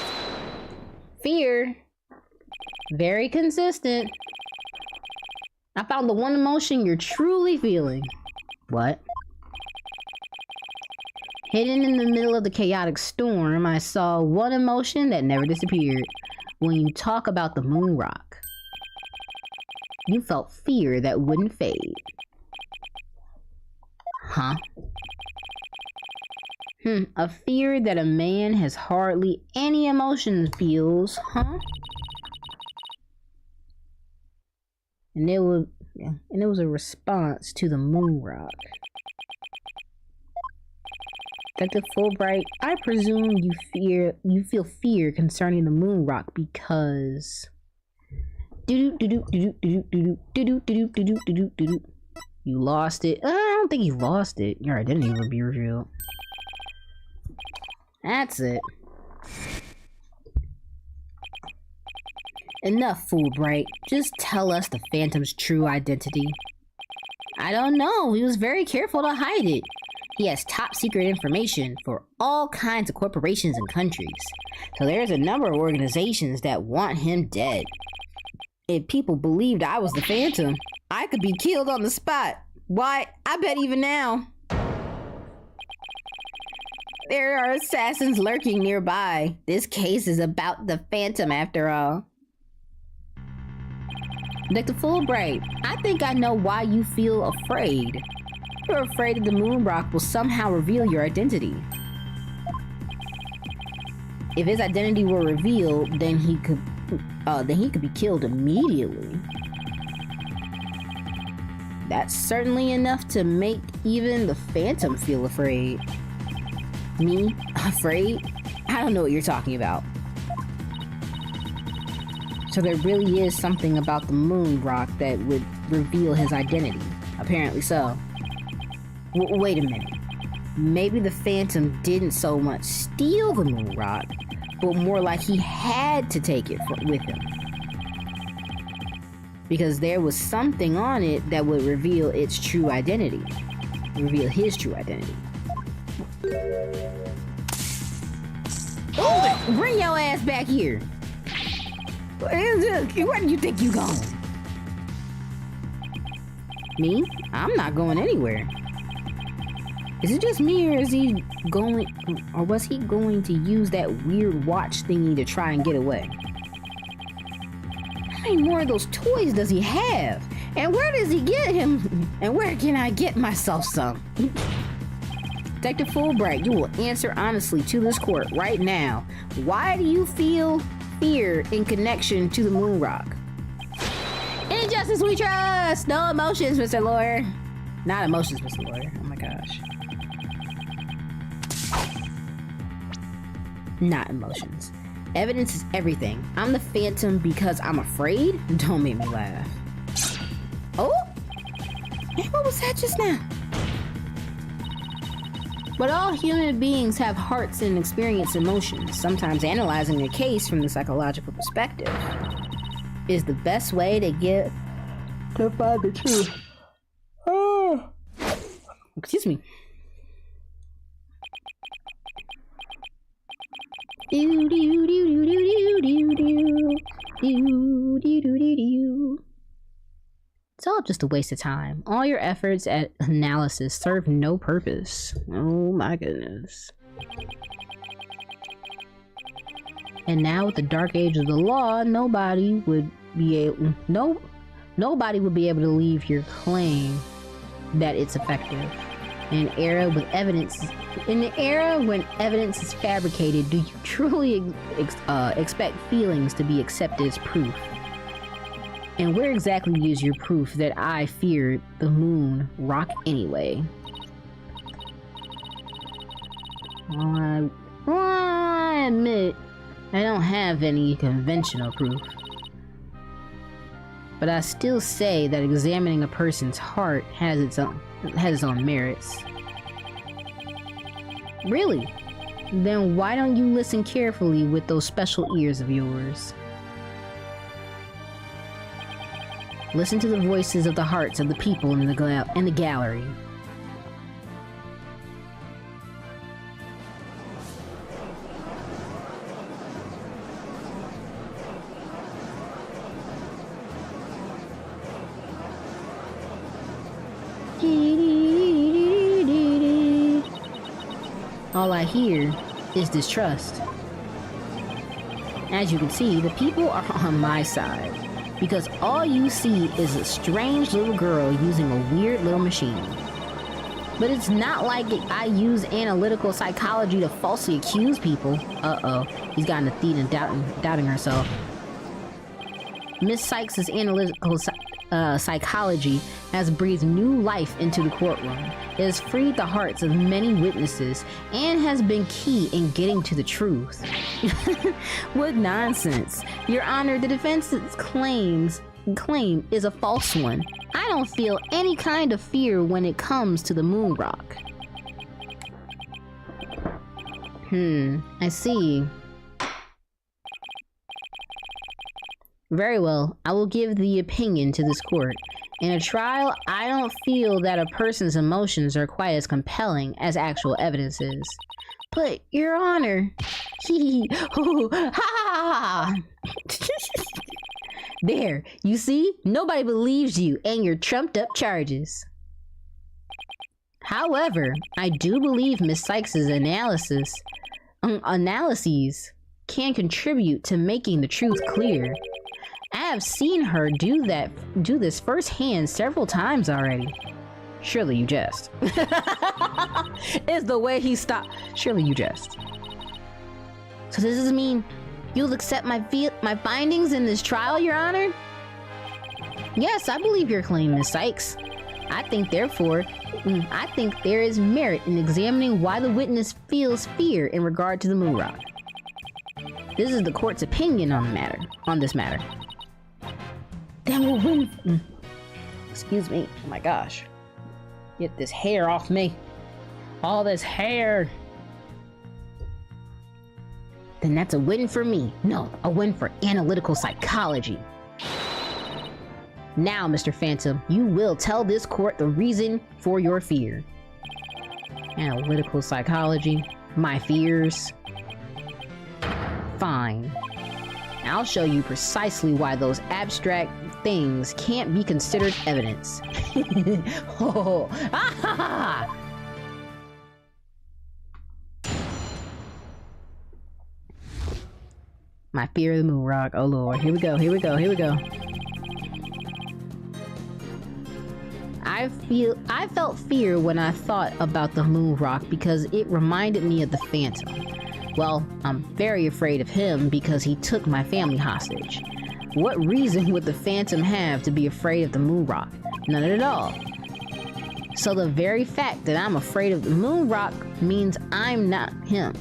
Fear. Very consistent. I found the one emotion you're truly feeling. What? Hidden in the middle of the chaotic storm, I saw one emotion that never disappeared. When you talk about the moon rock, you felt fear that wouldn't fade. Huh? A fear that a man has hardly any emotions feels, huh? And it was a response to the moon rock. Detective Fulbright, I presume you feel fear concerning the moon rock because you lost it. I don't think you lost it. Your identity will be revealed. That's it. Enough, Fulbright. Just tell us the Phantom's true identity. I don't know. He was very careful to hide it. He has top secret information for all kinds of corporations and countries. So there's a number of organizations that want him dead. If people believed I was the Phantom, I could be killed on the spot. Why, I bet even now. There are assassins lurking nearby. This case is about the Phantom after all. Detective Fulbright, I think I know why you feel afraid. You're afraid that the moon rock will somehow reveal your identity. If his identity were revealed, then he could be killed immediately. That's certainly enough to make even the Phantom feel afraid. Me? Afraid? I don't know what you're talking about. So there really is something about the moon rock that would reveal his identity. Apparently so. Wait a minute. Maybe the Phantom didn't so much steal the moon rock, but more like he had to take it with him. Because there was something on it that would reveal its true identity. Reveal his true identity. Hold it! Bring your ass back here! Where do you think you going? Me? I'm not going anywhere. Is it just me, or is he going, or was he going to use that weird watch thingy to try and get away? How many more of those toys does he have? And where does he get him? And where can I get myself some? Detective Fulbright, you will answer honestly to this court right now. Why do you feel fear in connection to the moon rock? In justice we trust! No emotions, Mr. Lawyer. Not emotions, Mr. Lawyer. Oh my gosh. Not emotions. Evidence is everything. I'm the Phantom because I'm afraid? Don't make me laugh. Oh! Hey, what was that just now? But all human beings have hearts and experience emotions. Sometimes analyzing a case from the psychological perspective is the best way to get to find the truth. Oh. Excuse me. It's all just a waste of time. All your efforts at analysis serve no purpose. Oh my goodness. And now with the dark age of the law, nobody would be able to leave your claim that it's effective. In an era when evidence is fabricated, do you truly expect feelings to be accepted as proof? And where exactly is your proof that I feared the moon rock anyway? Well, I admit I don't have any conventional proof. But I still say that examining a person's heart has its own merits. Really? Then why don't you listen carefully with those special ears of yours? Listen to the voices of the hearts of the people in the gallery. All I hear is distrust. As you can see, the people are on my side, because all you see is a strange little girl using a weird little machine. But it's not like I use analytical psychology to falsely accuse people. Uh-oh, he's gotten Athena doubting herself. Miss Sykes' analytical psychology has breathed new life into the courtroom. It has freed the hearts of many witnesses and has been key in getting to the truth. What nonsense. Your Honor, the defense's claim is a false one. I don't feel any kind of fear when it comes to the moon rock. I see. Very well, I will give the opinion to this court. In a trial, I don't feel that a person's emotions are quite as compelling as actual evidence is. But, Your Honor, ha! There, you see? Nobody believes you and your trumped up charges. However, I do believe Miss Sykes' analyses can contribute to making the truth clear. I have seen her do this firsthand several times already. Surely you jest. It's the way he stopped. Surely you jest. So does this mean you'll accept my findings in this trial, Your Honor? Yes, I believe your claim, Miss Sykes. I think there is merit in examining why the witness feels fear in regard to the moon rock. This is the court's opinion on this matter. Then we'll win. Excuse me. Oh my gosh. Get this hair off me. All this hair. Then that's a win for me. No, a win for analytical psychology. Now, Mr. Phantom, you will tell this court the reason for your fear. Analytical psychology? My fears? Fine. I'll show you precisely why those abstract things can't be considered evidence. Oh, ah! My fear of the moon rock. Oh lord, here we go, here we go, here we go. I felt fear when I thought about the moon rock because it reminded me of the Phantom. Well, I'm very afraid of him because he took my family hostage. What reason would the Phantom have to be afraid of the moon rock? None at all. So the very fact that I'm afraid of the moon rock means I'm not him.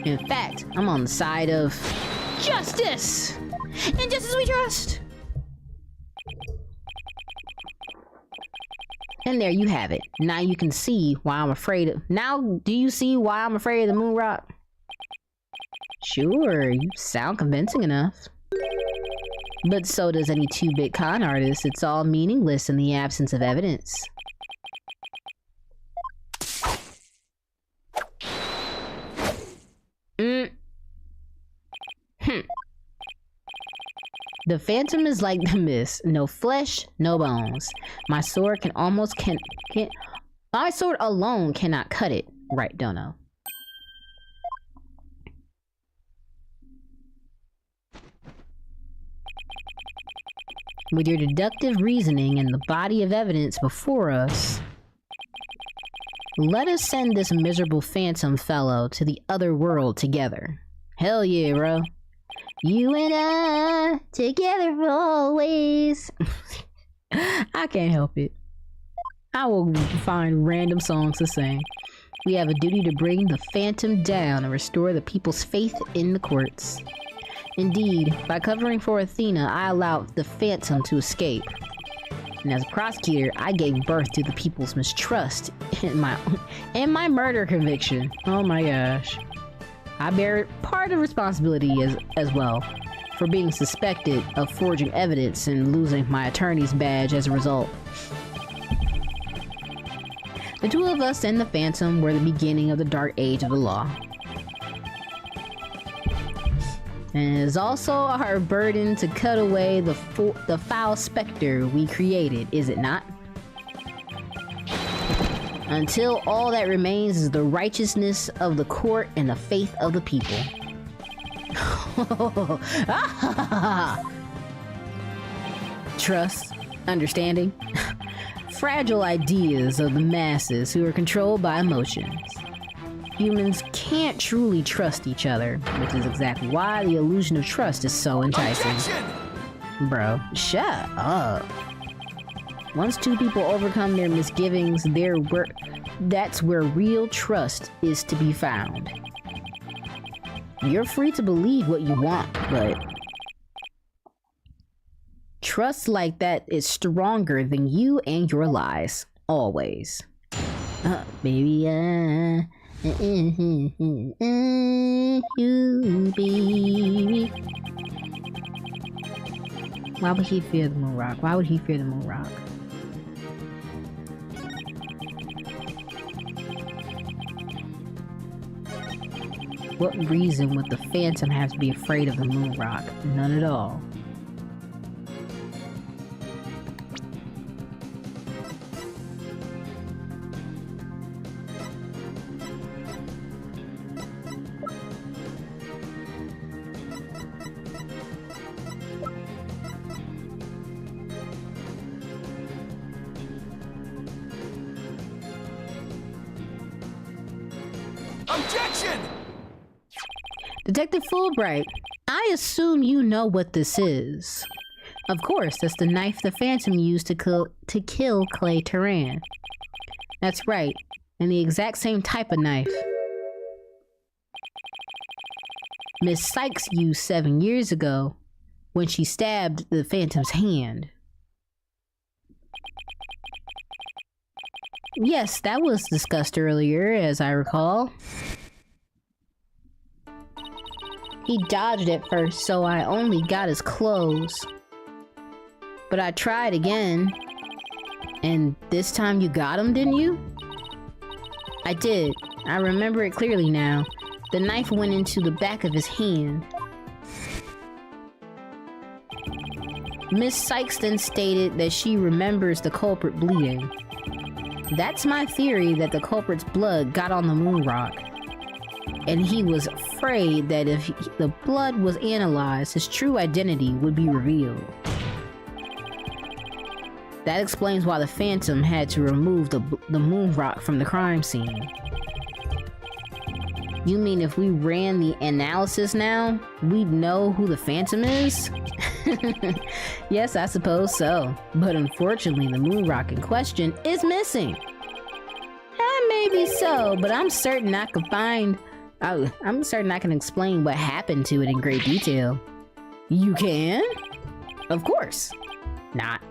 In fact, I'm on the side of justice! And justice we trust! And there you have it. Now you can see why I'm afraid of— Now, do you see why I'm afraid of the moon rock? Sure, you sound convincing enough. But so does any 2-bit con artist. It's all meaningless in the absence of evidence. The Phantom is like the mist. No flesh, no bones. My sword my sword alone cannot cut it. Right, Dono? With your deductive reasoning and the body of evidence before us, let us send this miserable Phantom fellow to the other world together. Hell yeah, bro. You and I, together for always. I can't help it. I will find random songs to sing. We have a duty to bring the Phantom down and restore the people's faith in the courts. Indeed, by covering for Athena, I allowed the Phantom to escape. And as a prosecutor, I gave birth to the people's mistrust in my murder conviction. Oh my gosh. I bear part of responsibility as well for being suspected of forging evidence and losing my attorney's badge as a result. The two of us and the Phantom were the beginning of the dark age of the law. And it is also our burden to cut away the foul specter we created, is it not? Until all that remains is the righteousness of the court and the faith of the people. Trust, understanding, fragile ideas of the masses who are controlled by emotions. Humans can't truly trust each other, which is exactly why the illusion of trust is so enticing. Objection! Bro, shut up. Once two people overcome their misgivings, that's where real trust is to be found. You're free to believe what you want, but trust like that is stronger than you and your lies. Always. Baby, you be. Why would he fear the moon rock? Why would he fear the moon rock? What reason would the Phantom have to be afraid of the moon rock? None at all. Objection! Detective Fulbright, I assume you know what this is. Of course, that's the knife the Phantom used to kill Clay Turan. That's right, and the exact same type of knife Miss Sykes used 7 years ago when she stabbed the Phantom's hand. Yes, that was discussed earlier, as I recall. He dodged at first, so I only got his clothes. But I tried again. And this time you got him, didn't you? I did. I remember it clearly now. The knife went into the back of his hand. Miss Sykes then stated that she remembers the culprit bleeding. That's my theory, that the culprit's blood got on the moon rock. And he was afraid that if the blood was analyzed, his true identity would be revealed. That explains why the Phantom had to remove the moon rock from the crime scene. You mean if we ran the analysis now, we'd know who the Phantom is? Yes, I suppose so. But unfortunately, the moon rock in question is missing. Maybe so, but I'm certain I can explain what happened to it in great detail. You can? Of course. Not.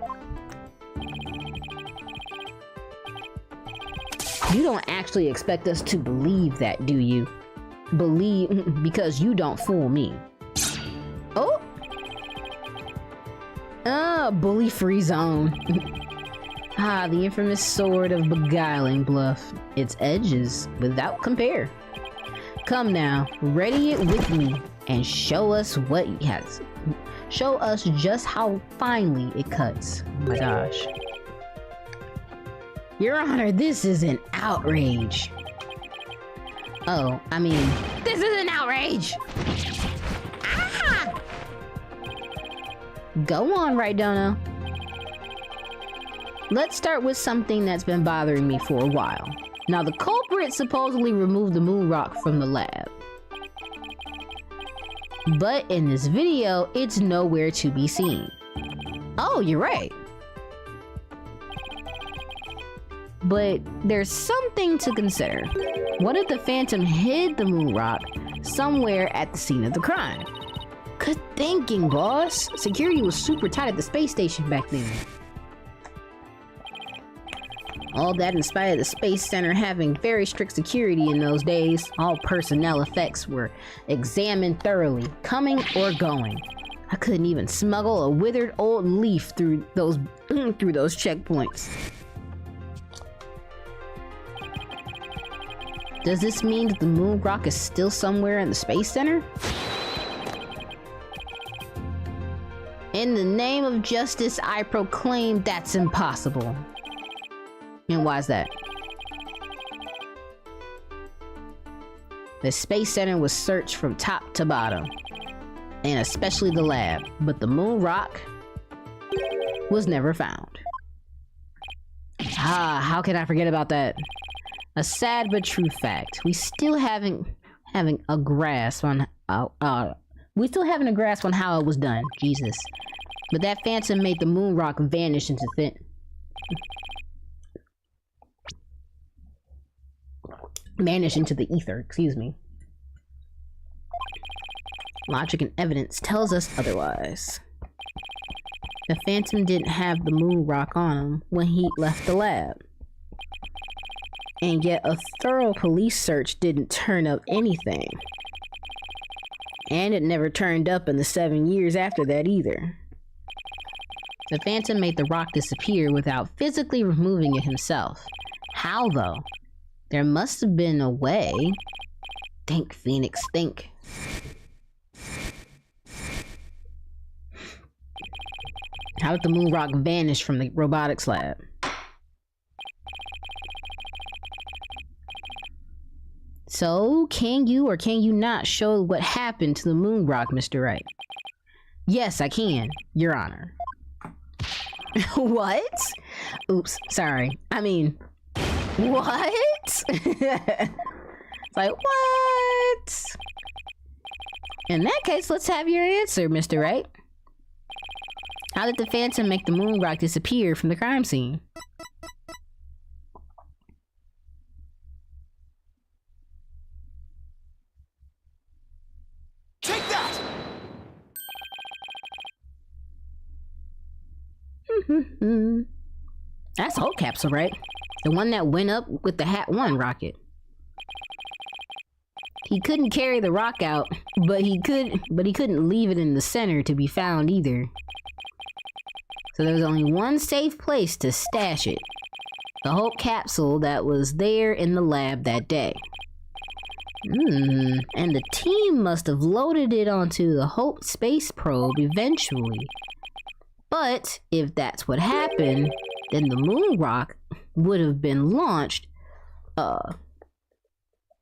You don't actually expect us to believe that, do you? Because you don't fool me. Oh! Bully free zone. The infamous sword of beguiling bluff. Its edges without compare. Come now, ready it with me, and show us what it has. Show us just how finely it cuts. Oh my gosh. Your Honor, this is an outrage. Oh, I mean, this is an outrage! Ah! Go on, right, Dono. Let's start with something that's been bothering me for a while. Now, the culprit supposedly removed the moon rock from the lab. But in this video, it's nowhere to be seen. Oh, you're right. But there's something to consider. What if the Phantom hid the moon rock somewhere at the scene of the crime? Good thinking, boss. Security was super tight at the space station back then. All that in spite of the Space Center having very strict security in those days. All personnel effects were examined thoroughly, coming or going. I couldn't even smuggle a withered old leaf through those checkpoints. Does this mean that the moon rock is still somewhere in the Space Center? In the name of justice, I proclaim that's impossible. And why is that? The Space Center was searched from top to bottom, and especially the lab, but the moon rock was never found. How can I forget about that? A sad but true fact. We still haven't a grasp on how it was done. Jesus. But that Phantom made the moon rock vanish into thin. Vanish into the ether, excuse me. Logic and evidence tells us otherwise. The Phantom didn't have the moon rock on him when he left the lab. And yet a thorough police search didn't turn up anything. And it never turned up in the 7 years after that either. The Phantom made the rock disappear without physically removing it himself. How though? There must have been a way. Think, Phoenix, think. How did the moon rock vanish from the robotics lab? So, can you or can you not show what happened to the moon rock, Mr. Wright? Yes, I can, Your Honor. What? Oops, sorry. I mean, what? It's like, what? In that case, let's have your answer, Mr. Wright. How did the Phantom make the moon rock disappear from the crime scene? Take that! That's Hulk capsule, right? The one that went up with the Hat 1 rocket. He couldn't carry the rock out, but he couldn't leave it in the center to be found either. So there was only one safe place to stash it. The Hulk capsule that was there in the lab that day. And the team must have loaded it onto the Hope space probe eventually. But if that's what happened, then the moon rock would have been launched. Then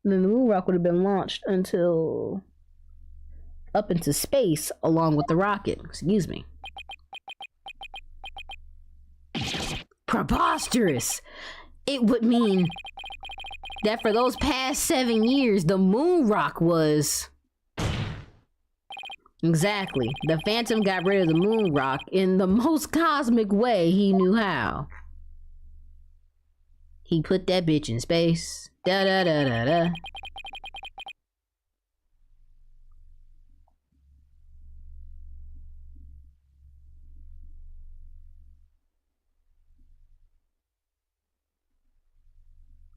the moon rock would have been launched until up into space along with the rocket. Excuse me. Preposterous! It would mean that for those past 7 years, the moon rock was... Exactly. The Phantom got rid of the moon rock in the most cosmic way he knew how. He put that bitch in space. Da da da da da.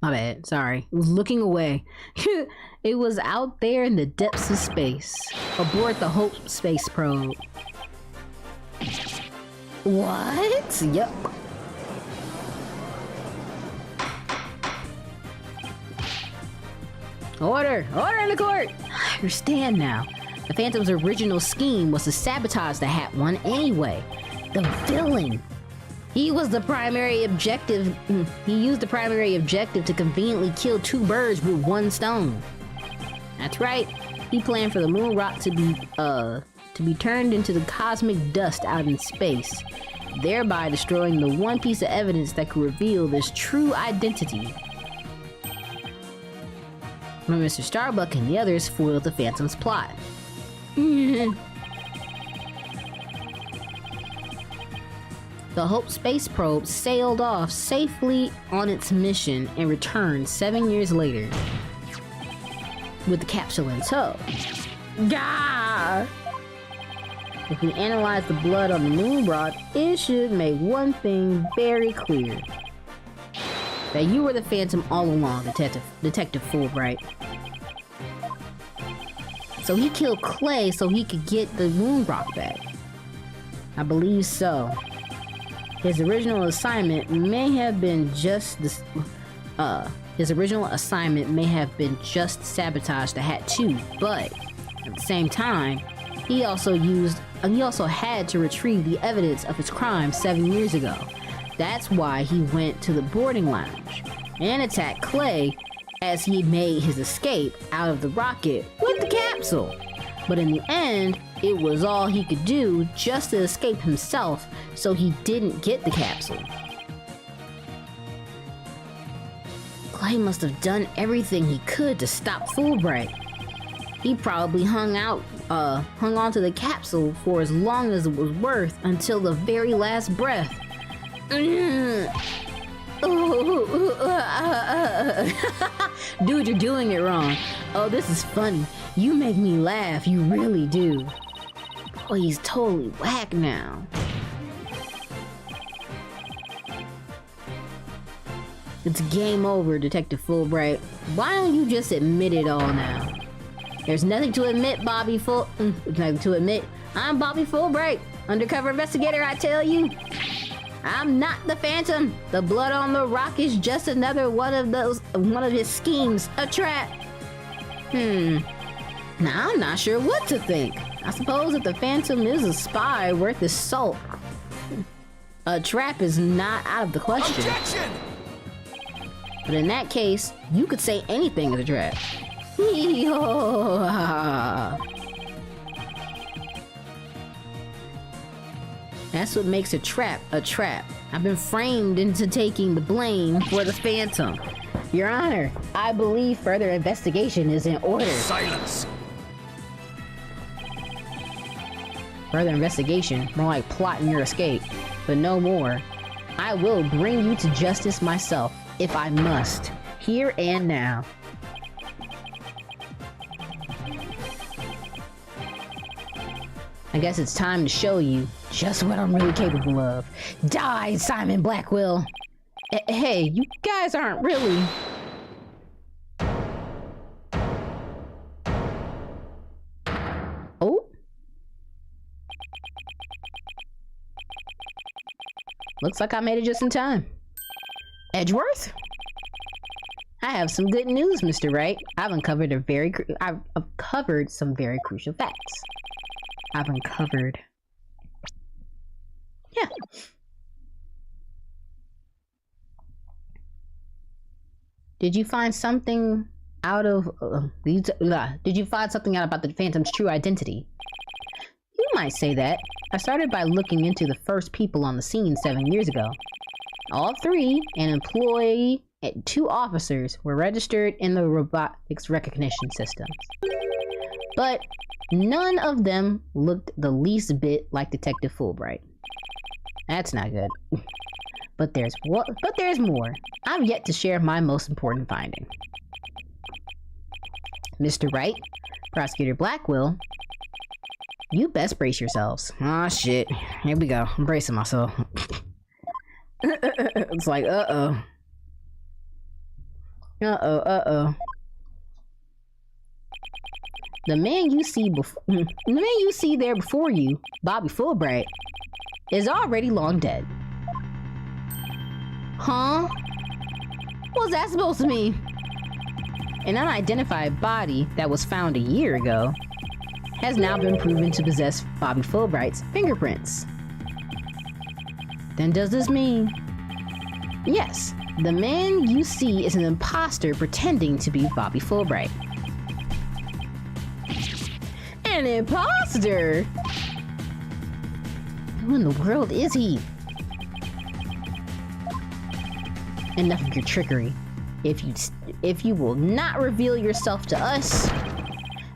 My bad, sorry. I was looking away. It was out there in the depths of space, aboard the Hope space probe. What? Yep. Order! Order in the court! I understand now. The Phantom's original scheme was to sabotage the Hat One anyway. The villain! He was the primary objective. He used the primary objective to conveniently kill two birds with one stone. That's right. He planned for the moon rock to be turned into the cosmic dust out in space, thereby destroying the one piece of evidence that could reveal this true identity. When Mr. Starbuck and the others foiled the Phantom's plot. The Hope space probe sailed off safely on its mission and returned 7 years later with the capsule in tow. Gah! If we analyze the blood on the moon rock, it should make one thing very clear. That you were the Phantom all along, Detective Fulbright. So he killed Clay so he could get the moon rock back. I believe so. His original assignment may have been just sabotage the Hat 2, but at the same time, he also had to retrieve the evidence of his crime 7 years ago. That's why he went to the boarding lounge and attacked Clay as he made his escape out of the rocket with the capsule. But in the end, it was all he could do just to escape himself, so he didn't get the capsule. Clay must have done everything he could to stop Fulbright. He probably hung on to the capsule for as long as it was worth until the very last breath. Dude, you're doing it wrong. Oh, this is funny. You make me laugh, you really do. Boy, he's totally whack now. It's game over, Detective Fulbright. Why don't you just admit it all now? There's nothing to admit, nothing to admit. I'm Bobby Fulbright, undercover investigator, I tell you. I'm not the Phantom. The blood on the rock is just another one of his schemes, a trap. Now I'm not sure what to think. I suppose if the Phantom is a spy worth his salt, a trap is not out of the question. Objection! But in that case, you could say anything is a trap. That's what makes a trap a trap. I've been framed into taking the blame for the Phantom. Your Honor, I believe further investigation is in order. Silence! Further investigation, more like plotting your escape. But no more. I will bring you to justice myself, if I must. Here and now. I guess it's time to show you just what I'm really capable of. Die, Simon Blackwell! Hey, you guys aren't really... Oh? Looks like I made it just in time. Edgeworth? I have some good news, Mr. Wright. I've uncovered some very crucial facts. I've uncovered Yeah. Did you find something out of did you find something out about the Phantom's true identity? You might say that. I started by looking into the first people on the scene 7 years ago. All three, an employee and 2 officers, were registered in the robotics recognition systems. But none of them looked the least bit like Detective Fulbright. That's not good. But there's more. I've yet to share my most important finding. Mr. Wright, Prosecutor Blackwell, you best brace yourselves. Aw, shit. Here we go. I'm bracing myself. It's like, uh-oh. Uh-oh, uh-oh. The man you see there before you, Bobby Fulbright, is already long dead. Huh? What's that supposed to mean? An unidentified body that was found a year ago has now been proven to possess Bobby Fulbright's fingerprints. Then does this mean... Yes, the man you see is an imposter pretending to be Bobby Fulbright. An imposter? Who in the world is he? Enough of your trickery. If you will not reveal yourself to us,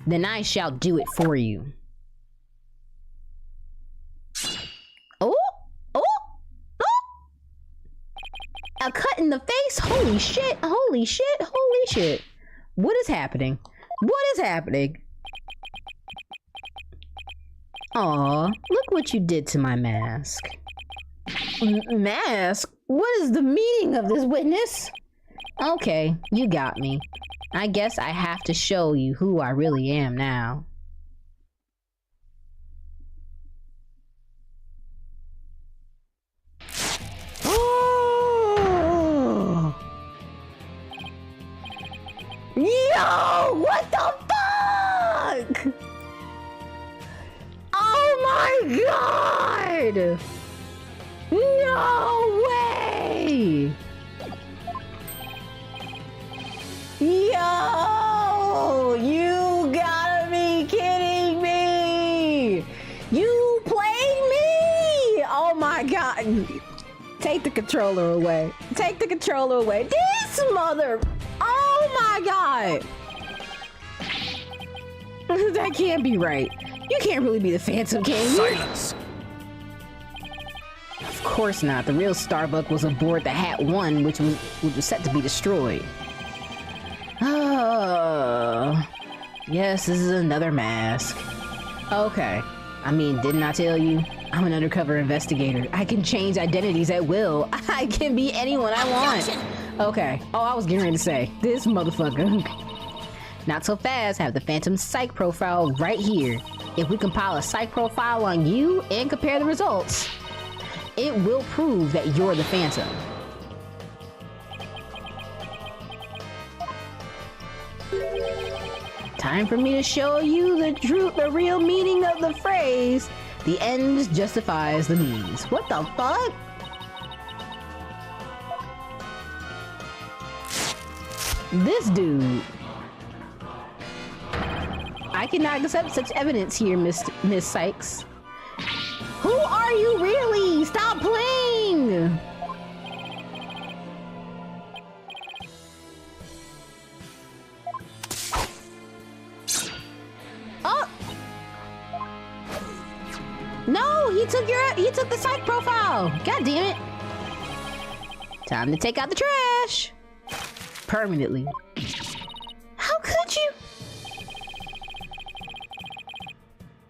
then I shall do it for you. Oh! Oh! Oh! A cut in the face? Holy shit! Holy shit! Holy shit! What is happening? What is happening? Aw, look what you did to my mask. Mask? What is the meaning of this, witness? Okay, you got me. I guess I have to show you who I really am now. Oh! Yo! What the fuck? Oh my god! No way! Yo! You gotta be kidding me! You played me! Oh my god! Take the controller away. Take the controller away. This mother... Oh my god! That can't be right. You can't really be the Phantom, can you? Silence! Of course not. The real Starbuck was aboard the Hat 1, which was set to be destroyed. Oh, yes, this is another mask. Okay. I mean, didn't I tell you? I'm an undercover investigator. I can change identities at will. I can be anyone I want. Okay. Oh, I was getting ready to say, this motherfucker. Not so fast. Have the Phantom psych profile right here. If we compile a psych profile on you and compare the results, it will prove that you're the Phantom. Time for me to show you the real meaning of the phrase, the ends justifies the means. What the fuck? This dude. I cannot accept such evidence here, Miss Sykes. Who are you really? Stop playing! Oh! No, he took the psych profile. God damn it! Time to take out the trash permanently. How could you?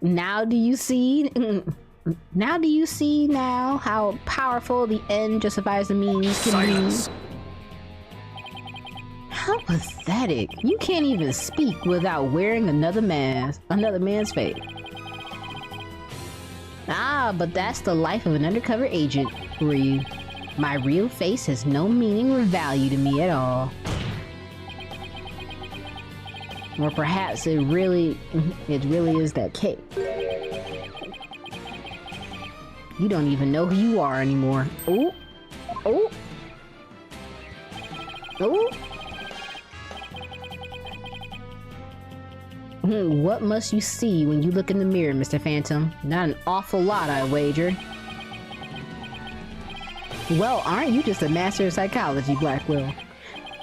Now do you see? Now do you see now how powerful the end justifies the means can Silence. be? How pathetic. You can't even speak without wearing another man's face. Ah, but that's the life of an undercover agent for you. My real face has no meaning or value to me at all. Or perhaps it really is that case. You don't even know who you are anymore. Oh. Oh. Oh. What must you see when you look in the mirror, Mr. Phantom? Not an awful lot, I wager. Well, aren't you just a master of psychology, Blackwell?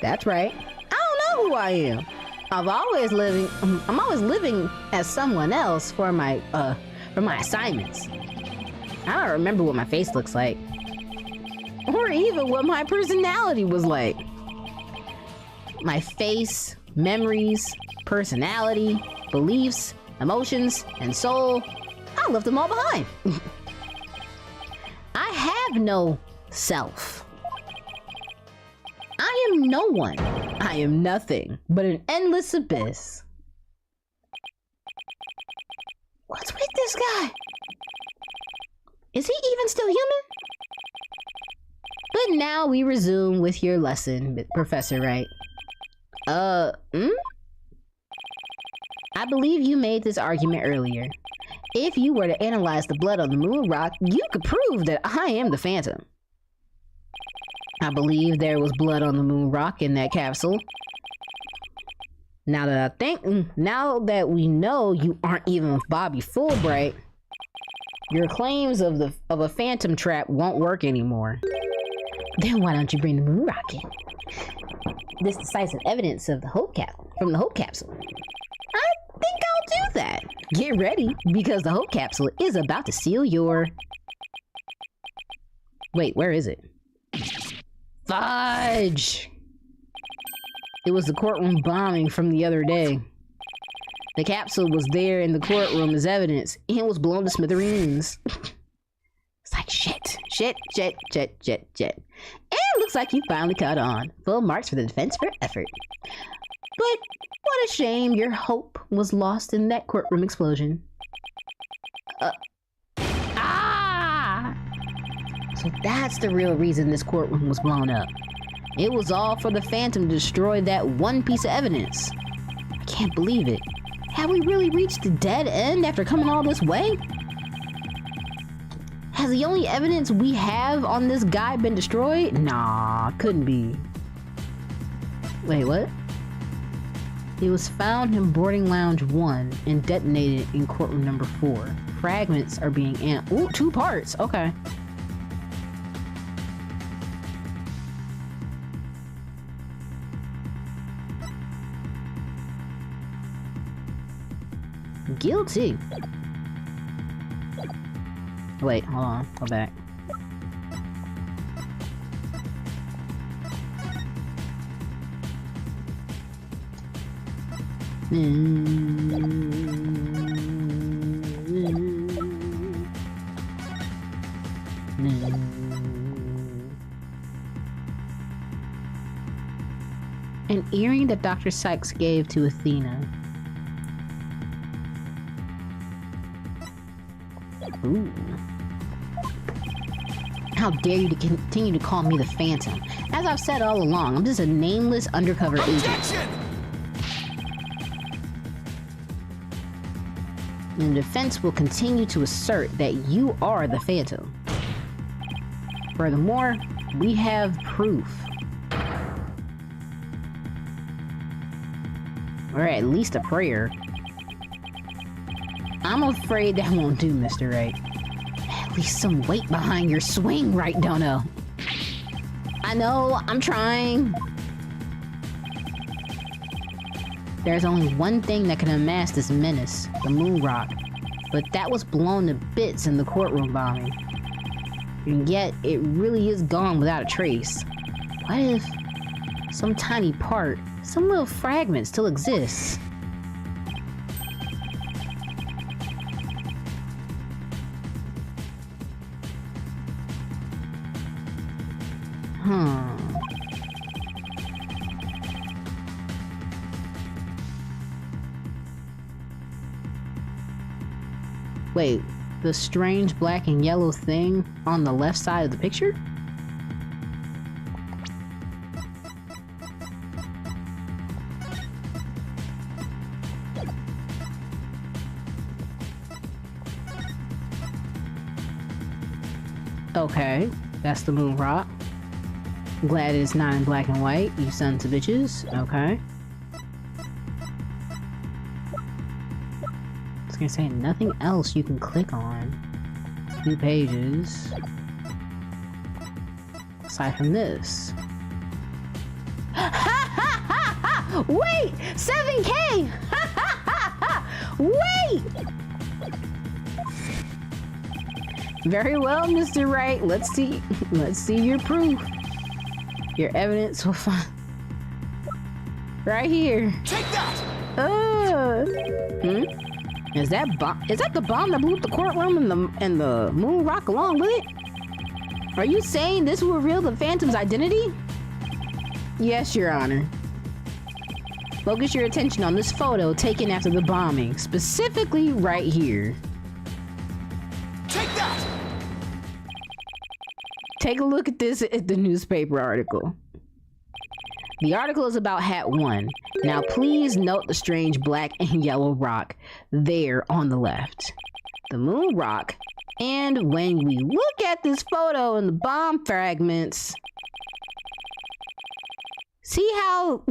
That's right. I don't know who I am. I'm always living as someone else for my assignments. I don't remember what my face looks like. Or even what my personality was like. My face, memories, personality, beliefs, emotions, and soul, I left them all behind. I have no self. I am no one. I am nothing but an endless abyss. What's with this guy? Is he even still human? But now we resume with your lesson, Professor Wright. I believe you made this argument earlier. If you were to analyze the blood on the moon rock, you could prove that I am the Phantom. I believe there was blood on the moon rock in that capsule. Now that we know you aren't even Bobby Fulbright, your claims of a phantom trap won't work anymore. Then why don't you bring the moon rock in? This decisive evidence of from the Hope Capsule. I think I'll do that. Get ready, because the Hope Capsule is about to seal your... Wait, where is it? Fudge! It was the courtroom bombing from the other day. The capsule was there in the courtroom as evidence. It was blown to smithereens. It's like shit. And looks like you finally caught on. Full marks for the defense for effort. But what a shame your hope was lost in that courtroom explosion. So that's the real reason this courtroom was blown up. It was all for the Phantom to destroy that one piece of evidence. I can't believe it. Have we really reached the dead end after coming all this way? Has the only evidence we have on this guy been destroyed? Nah, couldn't be. Wait, what? It was found in boarding lounge 1 and detonated in courtroom number 4. Fragments are being ooh, 2 parts. Okay. Guilty. Wait, hold on. Go back. An earring that Dr. Sykes gave to Athena. Ooh. How dare you to continue to call me the Phantom? As I've said all along, I'm just a nameless undercover agent. And the defense will continue to assert that you are the Phantom. Furthermore, we have proof. Or at least a prayer. I'm afraid that won't do, Mr. Wright. At least some weight behind your swing, right, Dono? I know, I'm trying. There's only one thing that can unmask this menace, the moon rock. But that was blown to bits in the courtroom bombing. And yet, it really is gone without a trace. What if some tiny part, some little fragment still exists? Wait, the strange black and yellow thing on the left side of the picture? Okay, that's the moon rock. Glad it's not in black and white, you sons of bitches. Okay. I was gonna say, nothing else you can click on. 2 pages. Aside from this. Wait! 7K! Wait! Very well, Mr. Wright. Let's see your proof. Your evidence will find right here. Take that! Is that the bomb that blew up the courtroom and the moon rock along with it? Are you saying this will reveal the Phantom's identity? Yes, Your Honor. Focus your attention on this photo taken after the bombing, specifically right here. Take that! Take a look at this at the newspaper article. The article is about Hat 1. Now please note the strange black and yellow rock there on the left. The moon rock. And when we look at this photo and the bomb fragments, see how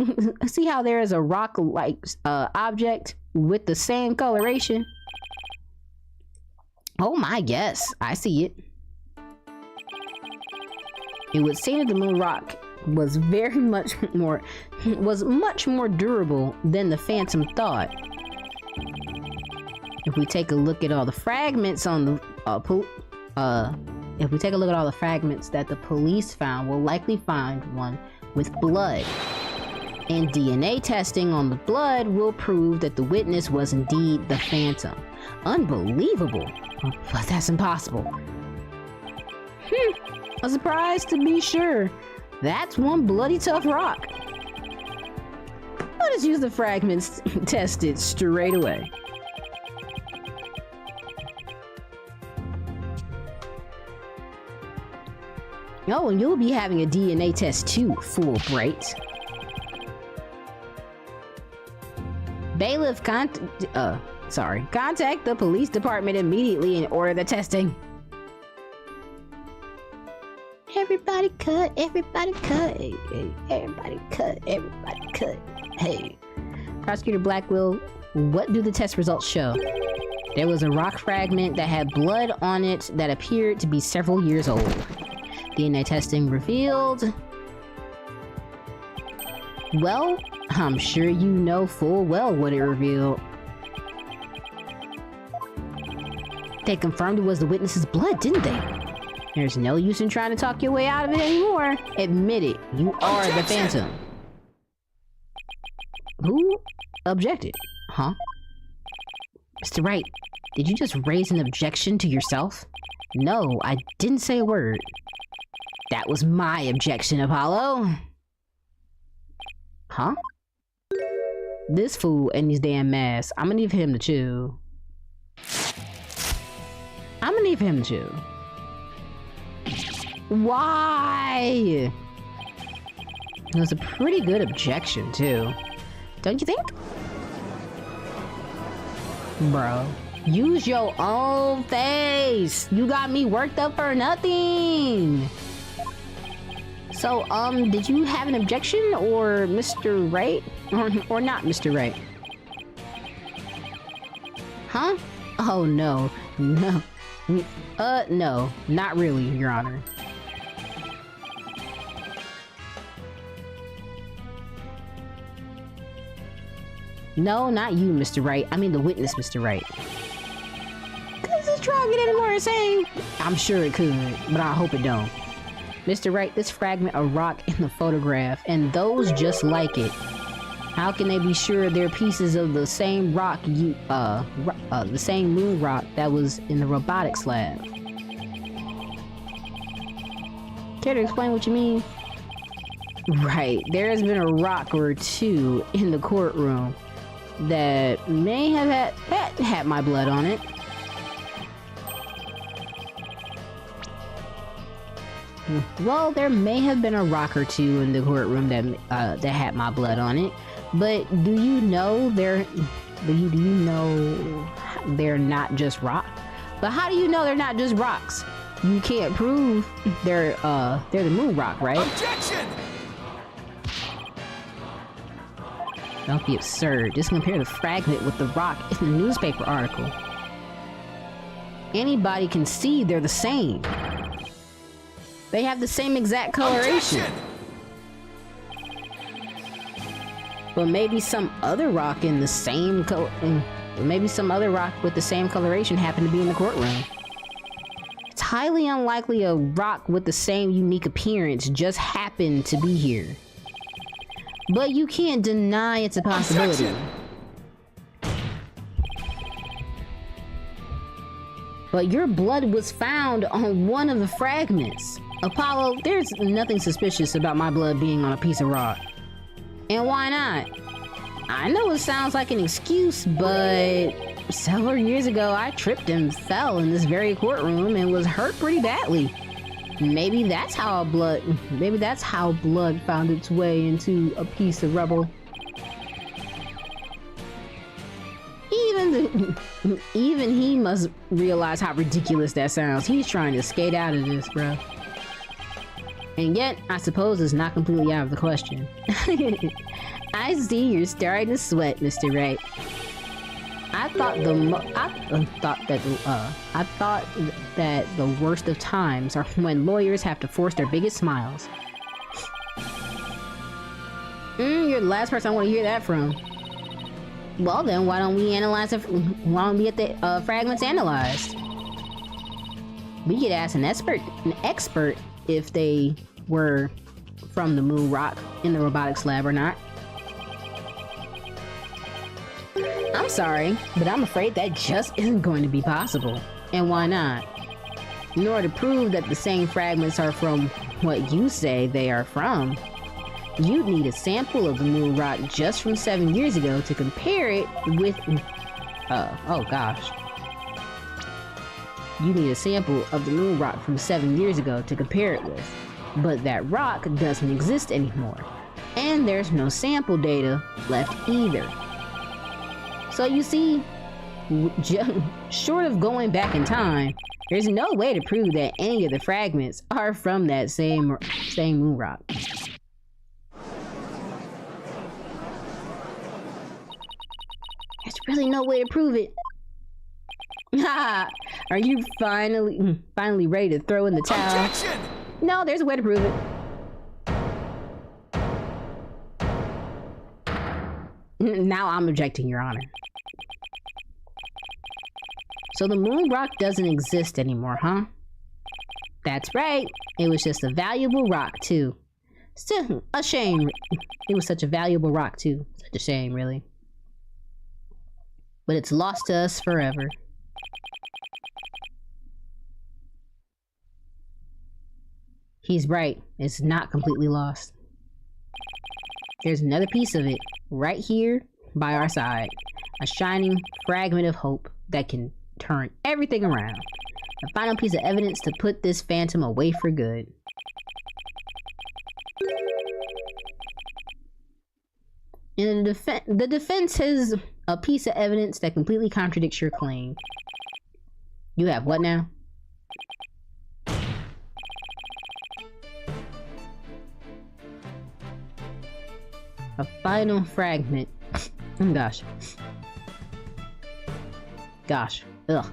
there is a rock-like object with the same coloration? Oh my, yes, I see it. It would seem that the moon rock was much more durable than the Phantom thought. If we take a look at all the fragments on the if we take a look at all the fragments that the police found, we'll likely find one with blood. And DNA testing on the blood will prove that the witness was indeed the Phantom. Unbelievable, but that's impossible. A surprise to be sure. That's one bloody tough rock. Let us use the fragments tested straight away. Oh, and you'll be having a DNA test too, Fulbright. Bailiff, contact the police department immediately and order the testing. Everybody cut, everybody cut, hey, everybody cut, everybody cut, hey. Prosecutor Blackwell, what do the test results show? There was a rock fragment that had blood on it that appeared to be several years old. DNA testing revealed... Well, I'm sure you know full well what it revealed. They confirmed it was the witness's blood, didn't they? There's no use in trying to talk your way out of it anymore. Admit it, you are the Phantom. Who objected? Huh? Mr. Wright, did you just raise an objection to yourself? No, I didn't say a word. That was my objection, Apollo. Huh? This fool and his damn masks. I'm gonna need him to chill. I'm gonna need him to chill. Why? It was a pretty good objection, too. Don't you think? Bro, use your own face. You got me worked up for nothing. So, did you have an objection, or Mr. Wright? Or not Mr. Wright? Huh? Oh, no. No. No. Not really, Your Honor. No, not you, Mr. Wright. I mean the witness, Mr. Wright. Could this trial get any more insane? I'm sure it could, but I hope it don't. Mr. Wright, this fragment of rock in the photograph, and those just like it. How can they be sure they're pieces of the same rock the same moon rock that was in the robotics lab? Care to explain what you mean? Right, there has been a rock or two in the courtroom that may have had my blood on it. Well, there may have been a rock or two in the courtroom that had my blood on it, but do you know they're not just rock? But how do you know they're not just rocks? you can't prove they're the moon rock, right? Objection! Don't be absurd. Just compare the fragment with the rock in the newspaper article. Anybody can see they're the same. They have the same exact coloration. Objection! But maybe some other rock in the same color. Maybe some other rock with the same coloration happened to be in the courtroom. It's highly unlikely a rock with the same unique appearance just happened to be here. But you can't deny it's a possibility. Objection! But your blood was found on one of the fragments. Apollo, there's nothing suspicious about my blood being on a piece of rock. And why not? I know it sounds like an excuse, but several years ago I tripped and fell in this very courtroom and was hurt pretty badly. Maybe that's how blood found its way into a piece of rubble. Even he must realize how ridiculous that sounds. He's trying to skate out of this, bro. And yet, I suppose it's not completely out of the question. I see you're starting to sweat, Mr. Wright. I thought that the worst of times are when lawyers have to force their biggest smiles. You're the last person I want to hear that from. Well then, why don't we analyze it? Why don't we get the fragments analyzed? We could ask an expert if they were from the moon rock in the robotics lab or not. I'm sorry, but I'm afraid that just isn't going to be possible. And why not? In order to prove that the same fragments are from what you say they are from, you'd need a sample of the moon rock just from 7 years ago to compare it with... oh gosh. You need a sample of the moon rock from 7 years ago to compare it with. But that rock doesn't exist anymore. And there's no sample data left either. So you see, short of going back in time, there's no way to prove that any of the fragments are from that same moon rock. There's really no way to prove it. Are you finally ready to throw in the towel? Objection! No, there's a way to prove it. Now I'm objecting, Your Honor. So the moon rock doesn't exist anymore, huh? That's right. It was just a valuable rock, too. Still, a shame. It was such a valuable rock, too. Such a shame, really. But it's lost to us forever. He's right. It's not completely lost. There's another piece of it right here by our side. A shining fragment of hope that can turn everything around. A final piece of evidence to put this phantom away for good. And the defense has a piece of evidence that completely contradicts your claim. You have what now? A final fragment. Gosh. Ugh.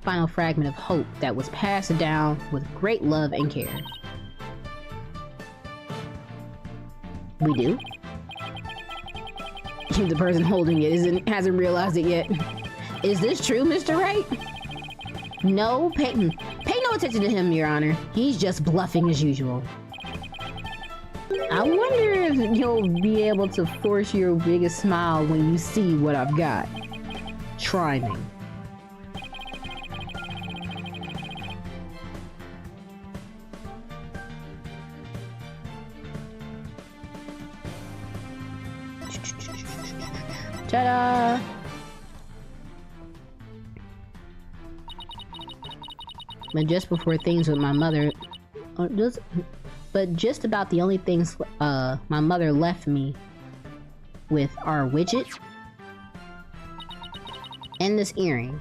Final fragment of hope that was passed down with great love and care. We do? The person holding it hasn't realized it yet. Is this true, Mr. Wright? No, pay no attention to him, Your Honor. He's just bluffing as usual. I wonder if you'll be able to force your biggest smile when you see what I've got. Try me. Ta-da! But just before things with my mother... But just about the only things my mother left me with are a widget and this earring.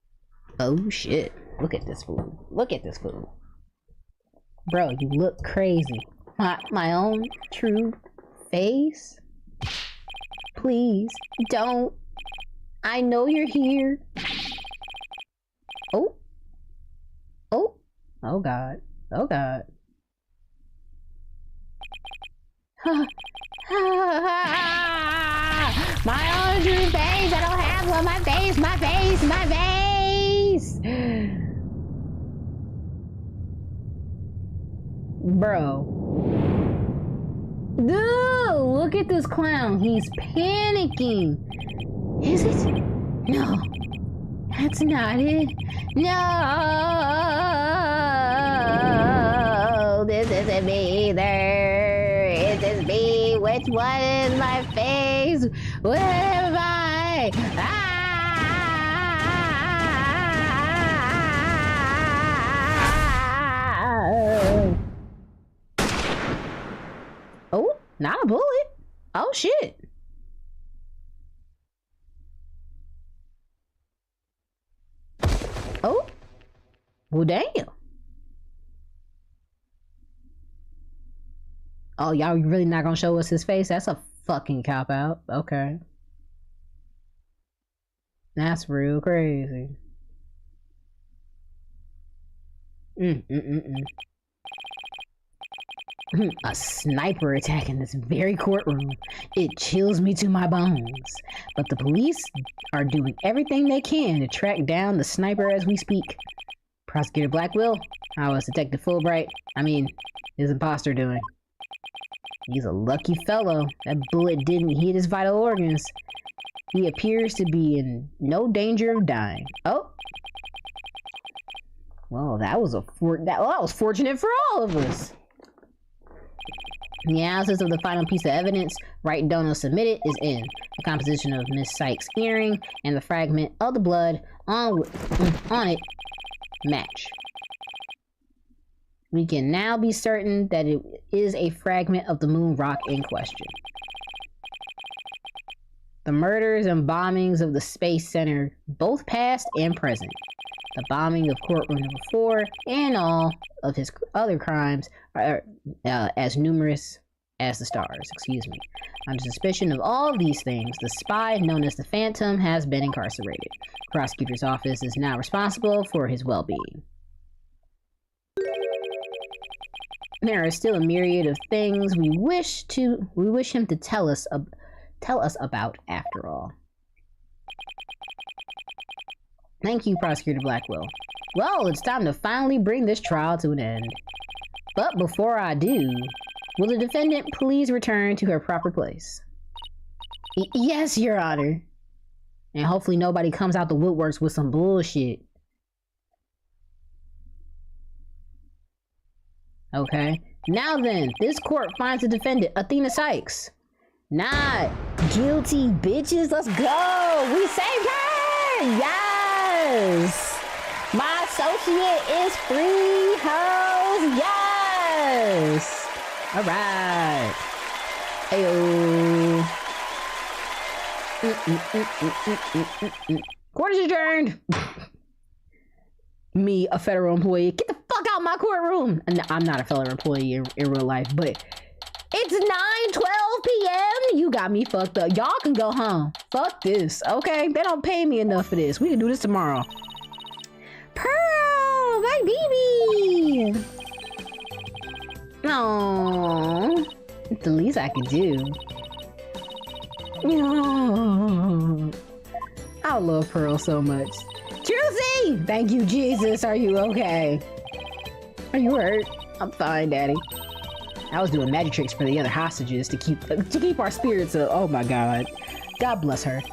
Oh shit. Look at this fool. Look at this fool. Bro, you look crazy. My own true face? Please, don't. I know you're here. Oh. Oh. Oh god. Oh god. My own true face! I don't have one! My face! My face! My face! Bro. Dude, look at this clown. He's panicking. Is it? No. That's not it. No. This isn't me either. It is me. Which one is my face? Where am I? Oh, not a bullet. Oh shit. Oh. Well, damn. Oh, y'all really not gonna show us his face? That's a fucking cop out. Okay. That's real crazy. A sniper attack in this very courtroom. It chills me to my bones. But the police are doing everything they can to track down the sniper as we speak. Prosecutor Blackwell, how is Detective Fulbright? I mean, his imposter doing? He's a lucky fellow. That bullet didn't hit his vital organs. He appears to be in no danger of dying. Oh. Well, that was fortunate for all of us. The analysis of the final piece of evidence Wright Dono submitted is in. The composition of Miss Sykes' earring and the fragment of the blood on it match. We can now be certain that it is a fragment of the moon rock in question. The murders and bombings of the Space Center, both past and present. The bombing of courtroom number 4 and all of his other crimes are as numerous as the stars. Excuse me. Under suspicion of all of these things, the spy known as the Phantom has been incarcerated. The prosecutor's office is now responsible for his well-being. There are still a myriad of things we wish him to tell us about after all. Thank you, Prosecutor Blackwell. Well, it's time to finally bring this trial to an end. But before I do, will the defendant please return to her proper place? Yes, Your Honor. And hopefully nobody comes out the woodworks with some bullshit. Okay. Now then, this court finds the defendant, Athena Sykes, not guilty, bitches. Let's go. We saved her. Yes. My associate is free, hoes. Yes. All right. Ayo. Court is adjourned. Me, a federal employee. Get the fuck out of my courtroom. No, I'm not a federal employee in real life, but it's 9:12 p.m. You got me fucked up. Y'all can go home. Fuck this, okay? They don't pay me enough for this. We can do this tomorrow. Pearl, my baby. No, it's the least I can do. No. I love Pearl so much. Juicy! Thank you, Jesus. Are you okay? Are you hurt? I'm fine, Daddy. I was doing magic tricks for the other hostages to keep our spirits up. Oh my God. God bless her.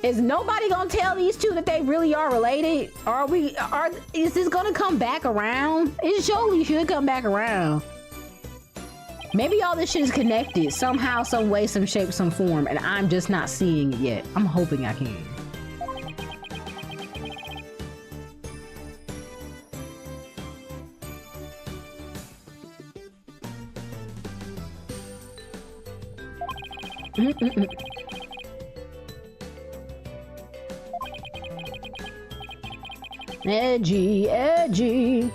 Is nobody gonna tell these two that they really are related? Is this gonna come back around? It surely should come back around. Maybe all this shit is connected somehow, some way, some shape, some form, and I'm just not seeing it yet. I'm hoping I can. Edgy, edgy.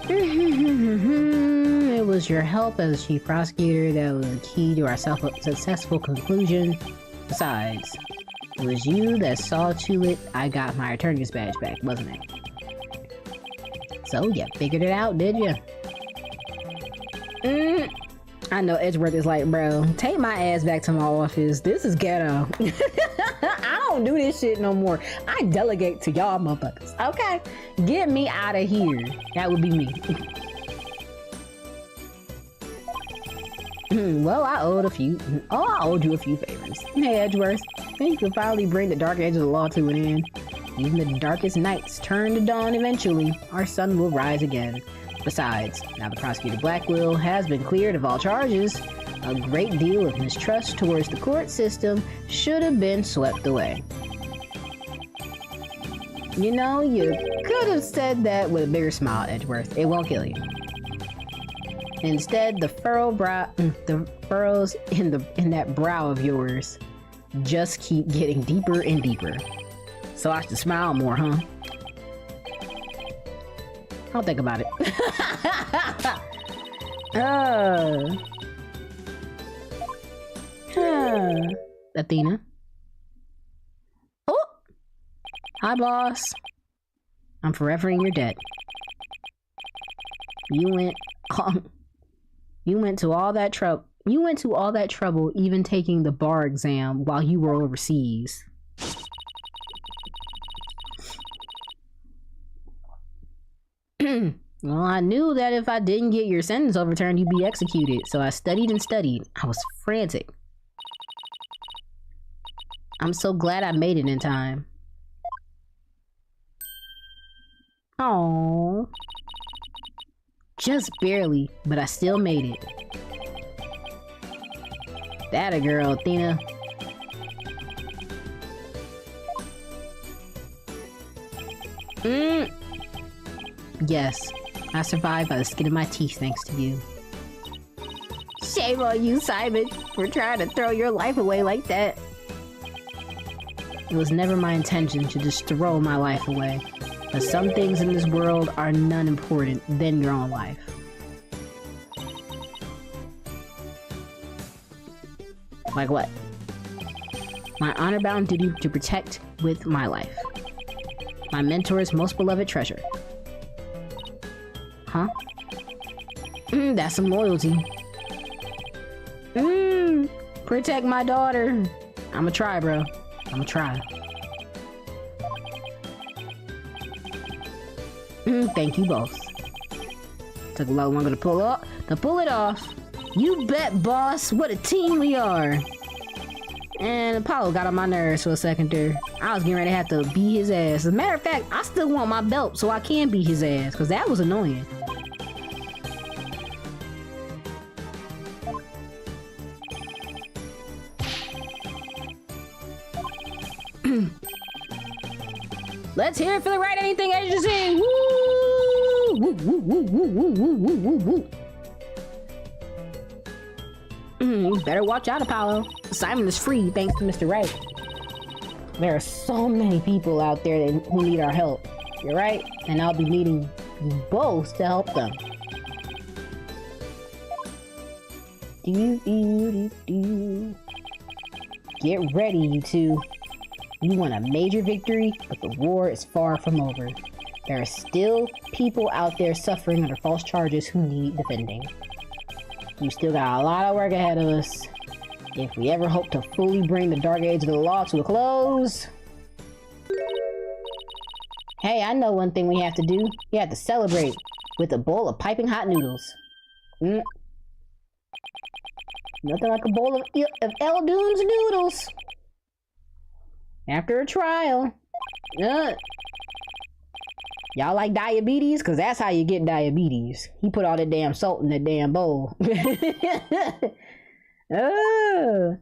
It was your help as chief prosecutor that was the key to our successful conclusion. Besides, it was you that saw to it I got my attorney's badge back, wasn't it? So you figured it out, did you? I know Edgeworth is like, bro, take my ass back to my office. This is ghetto. I don't do this shit no more. I delegate to y'all motherfuckers. Okay? Get me out of here. That would be me. Well, I owed you a few favors. Hey, Edgeworth, I think you can finally bring the dark edge of the law to an end. Even the darkest nights turn to dawn eventually. Our sun will rise again. Besides, now the prosecutor Blackwell has been cleared of all charges, a great deal of mistrust towards the court system should have been swept away. You know, you could have said that with a bigger smile, Edgeworth. It won't kill you. Instead, the furrows in that brow of yours just keep getting deeper and deeper. So I should smile more, huh? I'll think about it. Athena. Oh! Hi, boss. I'm forever in your debt. You went to all that trouble even taking the bar exam while you were overseas. Well, I knew that if I didn't get your sentence overturned, you'd be executed, so I studied and studied. I was frantic. I'm so glad I made it in time. Aww. Just barely, but I still made it. That a girl, Athena. Yes, I survived by the skin of my teeth thanks to you. Shame on you, Simon, for trying to throw your life away like that. It was never my intention to just throw my life away, but some things in this world are none important than your own life. Like what? My honor-bound duty to protect with my life. My mentor's most beloved treasure. Huh? That's some loyalty. Protect my daughter. I'ma try, bro. I'ma try. Thank you both. Took a lot longer to pull it off. You bet, boss. What a team we are. And Apollo got on my nerves for a second there. I was getting ready to have to beat his ass. As a matter of fact, I still want my belt so I can beat his ass, because that was annoying. Let's hear it for the right anything agency! Woo! Woo, woo, woo, woo, woo, woo, woo, woo. You better watch out, Apollo. Simon is free thanks to Mr. Right. There are so many people out there who need our help. You're right, and I'll be needing you both to help them. Get ready, you two. You won a major victory, but the war is far from over. There are still people out there suffering under false charges who need defending. We still got a lot of work ahead of us. If we ever hope to fully bring the dark age of the law to a close... Hey, I know one thing we have to do. We have to celebrate with a bowl of piping hot noodles. Nothing like a bowl of Eldoon's noodles. After a trial. Y'all like diabetes? Cause that's how you get diabetes. He put all that damn salt in that damn bowl. Oh.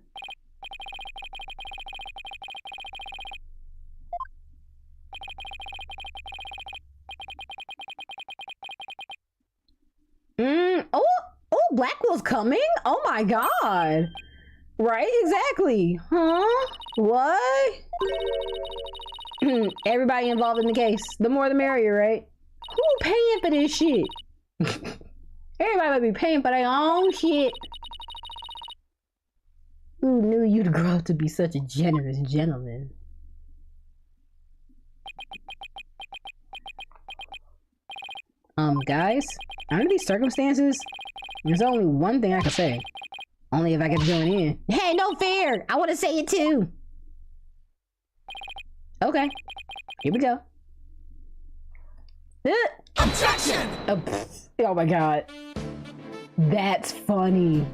Oh, Blackwell's coming? Oh my god. Right, exactly. Huh? What? Everybody involved in the case. The more the merrier, right? Who paying for this shit? Everybody might be paying for their own shit. Who knew you'd grow up to be such a generous gentleman? Guys, under these circumstances, there's only one thing I can say. Only if I get to join in. Hey, no fair! I want to say it too! Okay, here we go. Objection! Oh my god. That's funny.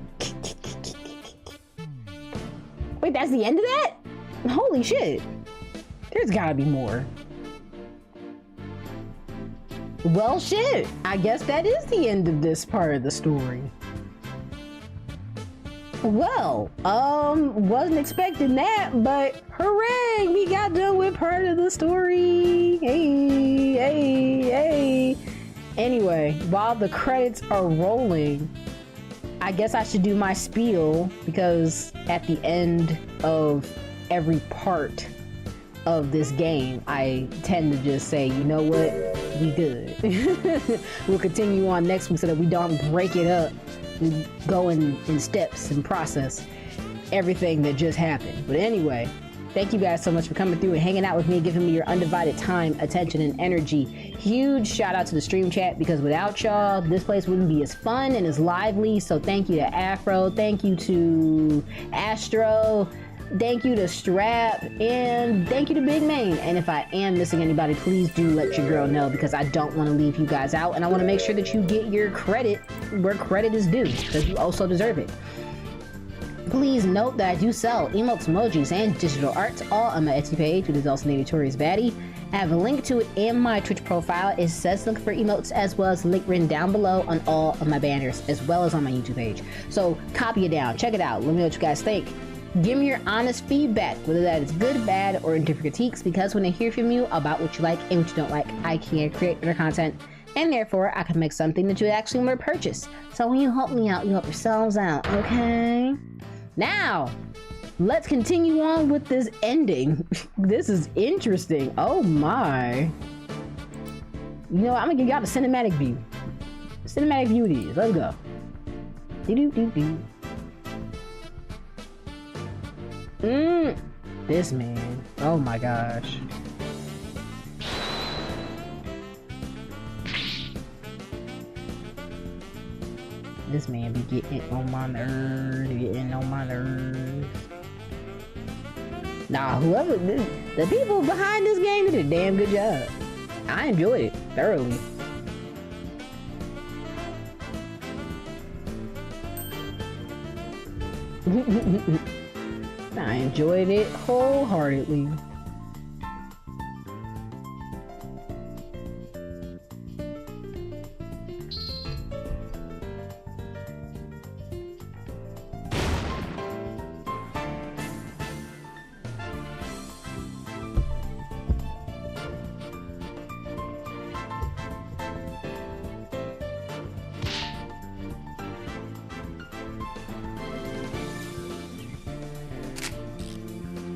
Wait, that's the end of that? Holy shit. There's gotta be more. Well, shit. I guess that is the end of this part of the story. Well, wasn't expecting that, but hooray, we got done with part of the story. Hey, hey, hey. Anyway, while the credits are rolling, I guess I should do my spiel, because at the end of every part of this game, I tend to just say, you know what, we good. We'll continue on next week so that we don't break it up. We go in steps and process everything that just happened. But anyway, thank you guys so much for coming through and hanging out with me, giving me your undivided time, attention, and energy. Huge shout out to the stream chat, because without y'all, this place wouldn't be as fun and as lively. So thank you to Afro, thank you to Astro, thank you to Strap, and thank you to Big Main. And if I am missing anybody, please do let your girl know, because I don't want to leave you guys out, and I want to make sure that you get your credit where credit is due, because you also deserve it. Please note that I do sell emotes, emojis, and digital art, all on my Etsy page, which is also Notorious Baddie. I have a link to it in my Twitch profile. It says look for emotes, as well as a link written down below on all of my banners, as well as on my YouTube page. So copy it down, check it out, let me know what you guys think. Give me your honest feedback, whether that is good, bad, or indifferent critiques, because when I hear from you about what you like and what you don't like, I can create better content, and therefore I can make something that you actually want to purchase. So when you help me out, you help yourselves out, okay? Now, let's continue on with this ending. This is interesting. Oh my. You know what? I'm gonna give y'all the cinematic view. Cinematic view it is. Let's go. Do-do-do-do. This man. Oh my gosh. This man be getting on my nerves, Nah, whoever, the people behind this game did a damn good job. I enjoyed it thoroughly. I enjoyed it wholeheartedly.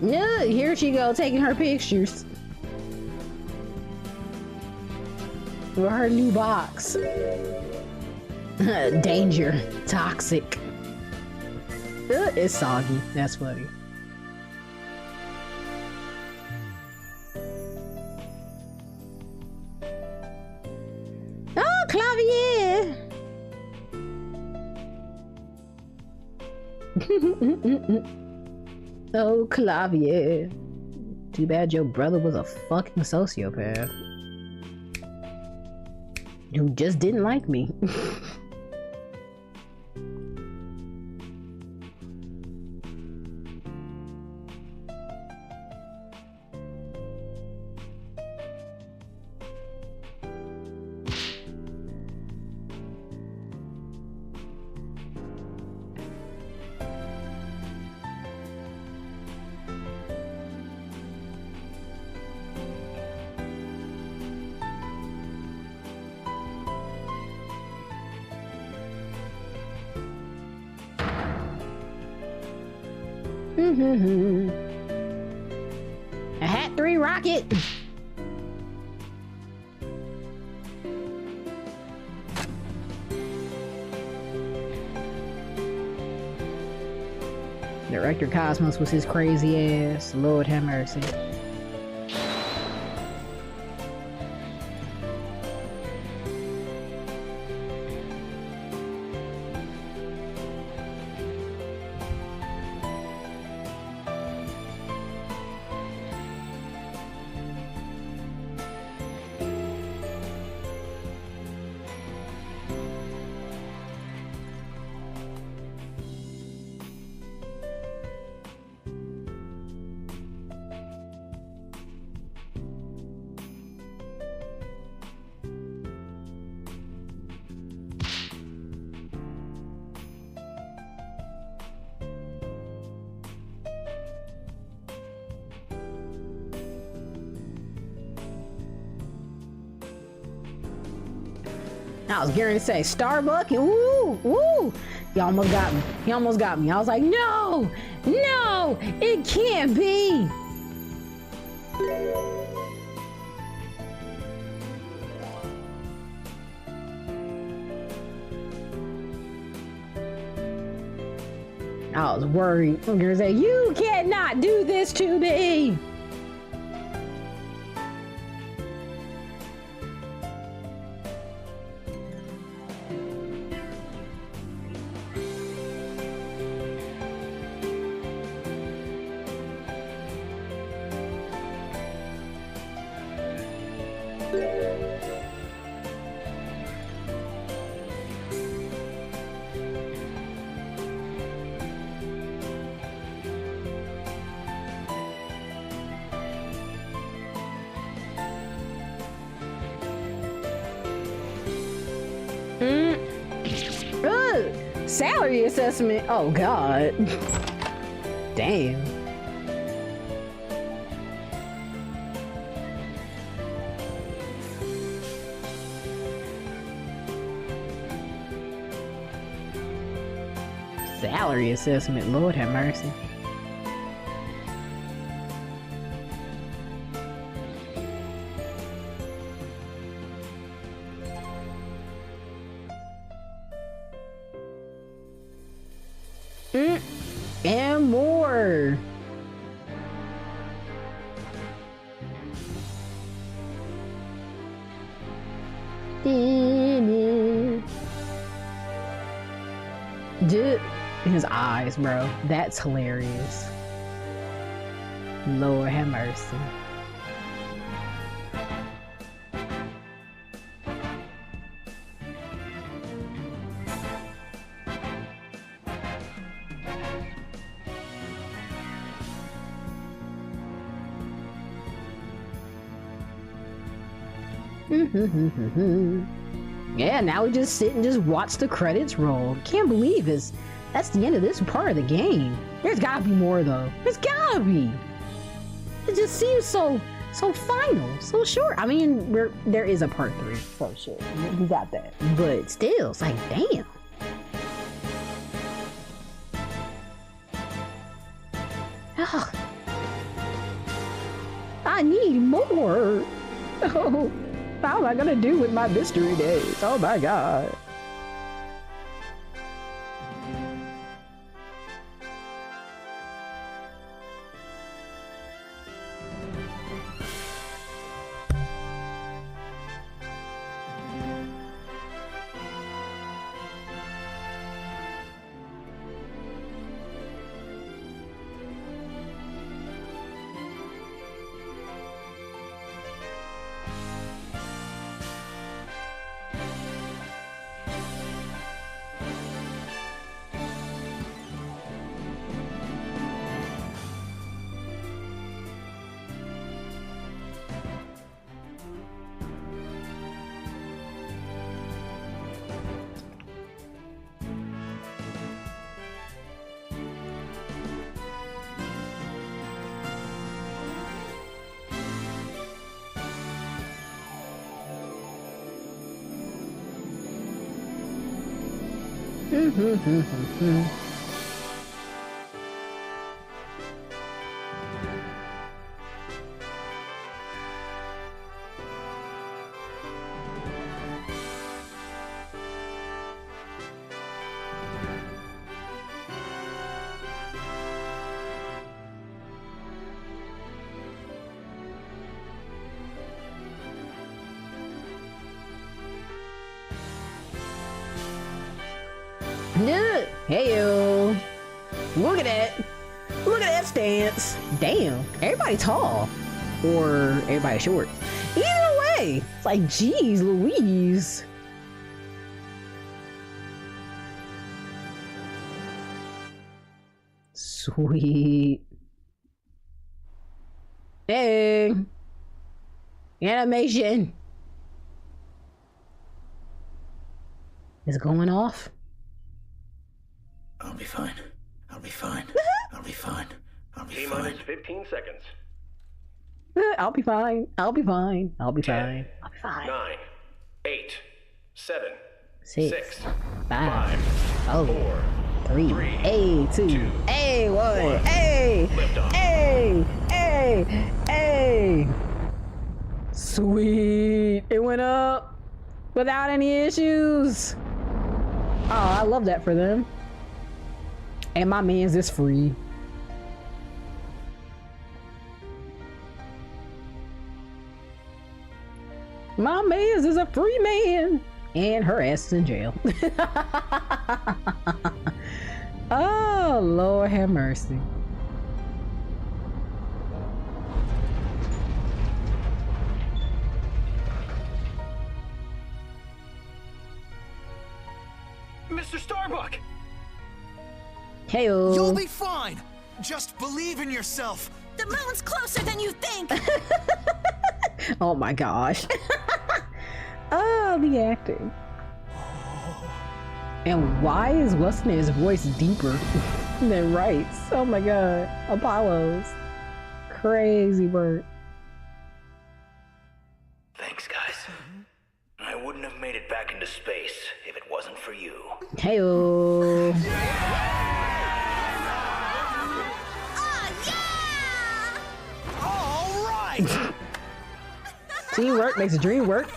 Yeah, here she go, taking her pictures. For her new box. Danger. Toxic. It's soggy. That's funny. Oh, Clavier! Oh, Clavier. Too bad your brother was a fucking sociopath. Who just didn't like me. A hat 3 rocket. Director Cosmos was his crazy ass. Lord have mercy. I was going to say Starbuck. Ooh, ooh. He almost got me. He almost got me. I was like, no, no, it can't be. I was worried. I'm going to say, you cannot do this to me. Salary assessment. Oh God. Damn. Salary assessment. Lord have mercy. And more. Dude, his eyes, bro. That's hilarious. Lord have mercy. Yeah, now we just sit and just watch the credits roll. Can't believe that's the end of this part of the game. There's gotta be more though. There's gotta be. It just seems so final, so short. I mean, there is a part 3 for sure. We got that, but still, it's like damn. Ugh. I need more. Oh. How am I gonna do with my mystery days? Oh my God. Hey yo. Look at that. Look at that stance. Damn. Everybody tall. Or everybody short. Either way. It's like, geez, Louise. Sweet. Hey. Animation. Is it going off? I'll be fine. I'll be fine. I'll be fine. I'll be fine. T-minus 15 seconds. I'll be fine. I'll be fine. I'll be fine. I'll be fine. 9, 8, 7, 6, 6, 5, 4, 3, 3, A, 2, 2, A, 1, 1. A, Liftoff. A. Sweet. It went up without any issues. Oh, I love that for them. And my man's is free. My man's is a free man. And her ass is in jail. Oh, Lord have mercy. Mr. Starbuck! Heyo. You'll be fine. Just believe in yourself. The moon's closer than you think! Oh my gosh. Oh, the acting. And why is what's-his voice deeper than Wright's? Oh my god. Apollo's. Crazy work. Thanks, guys. I wouldn't have made it back into space if it wasn't for you. Heyo. All right. Teamwork makes the dream work.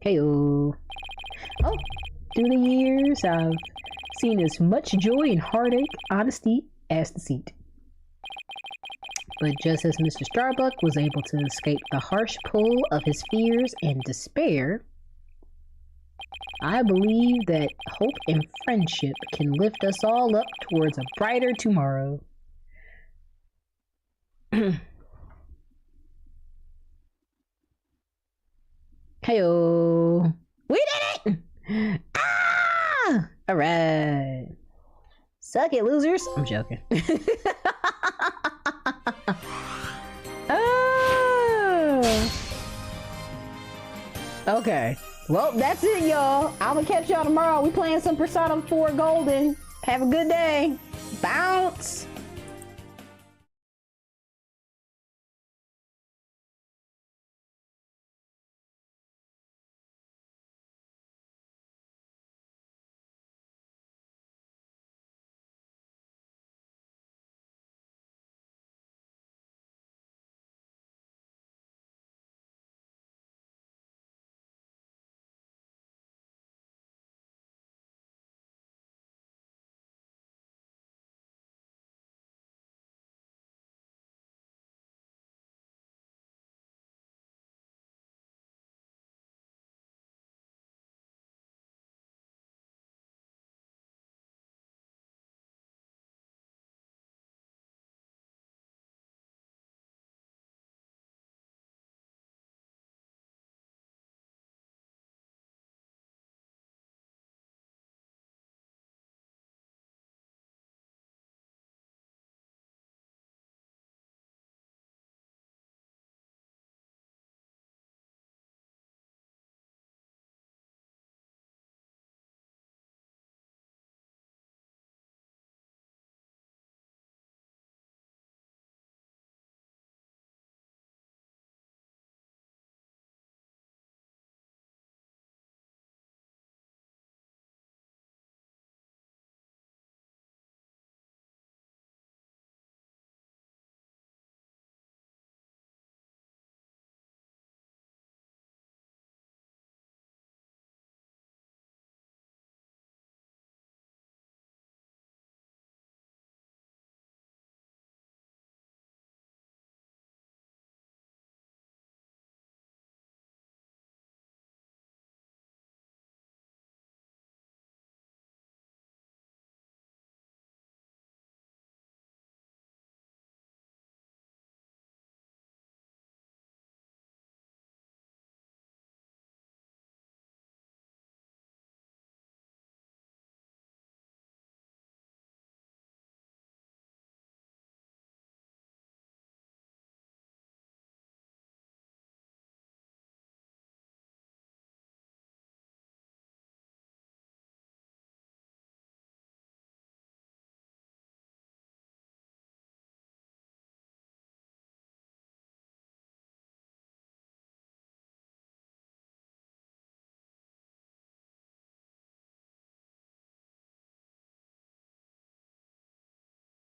Heyo. Oh, through the years, I've seen as much joy and heartache, honesty as deceit. But just as Mr. Starbuck was able to escape the harsh pull of his fears and despair, I believe that hope and friendship can lift us all up towards a brighter tomorrow. Heyo. We did it! Ah! Alright. Suck it, losers. I'm joking. Oh. Okay. Well, that's it, y'all. I'm gonna catch y'all tomorrow. We playing some Persona 4 Golden. Have a good day. Bounce.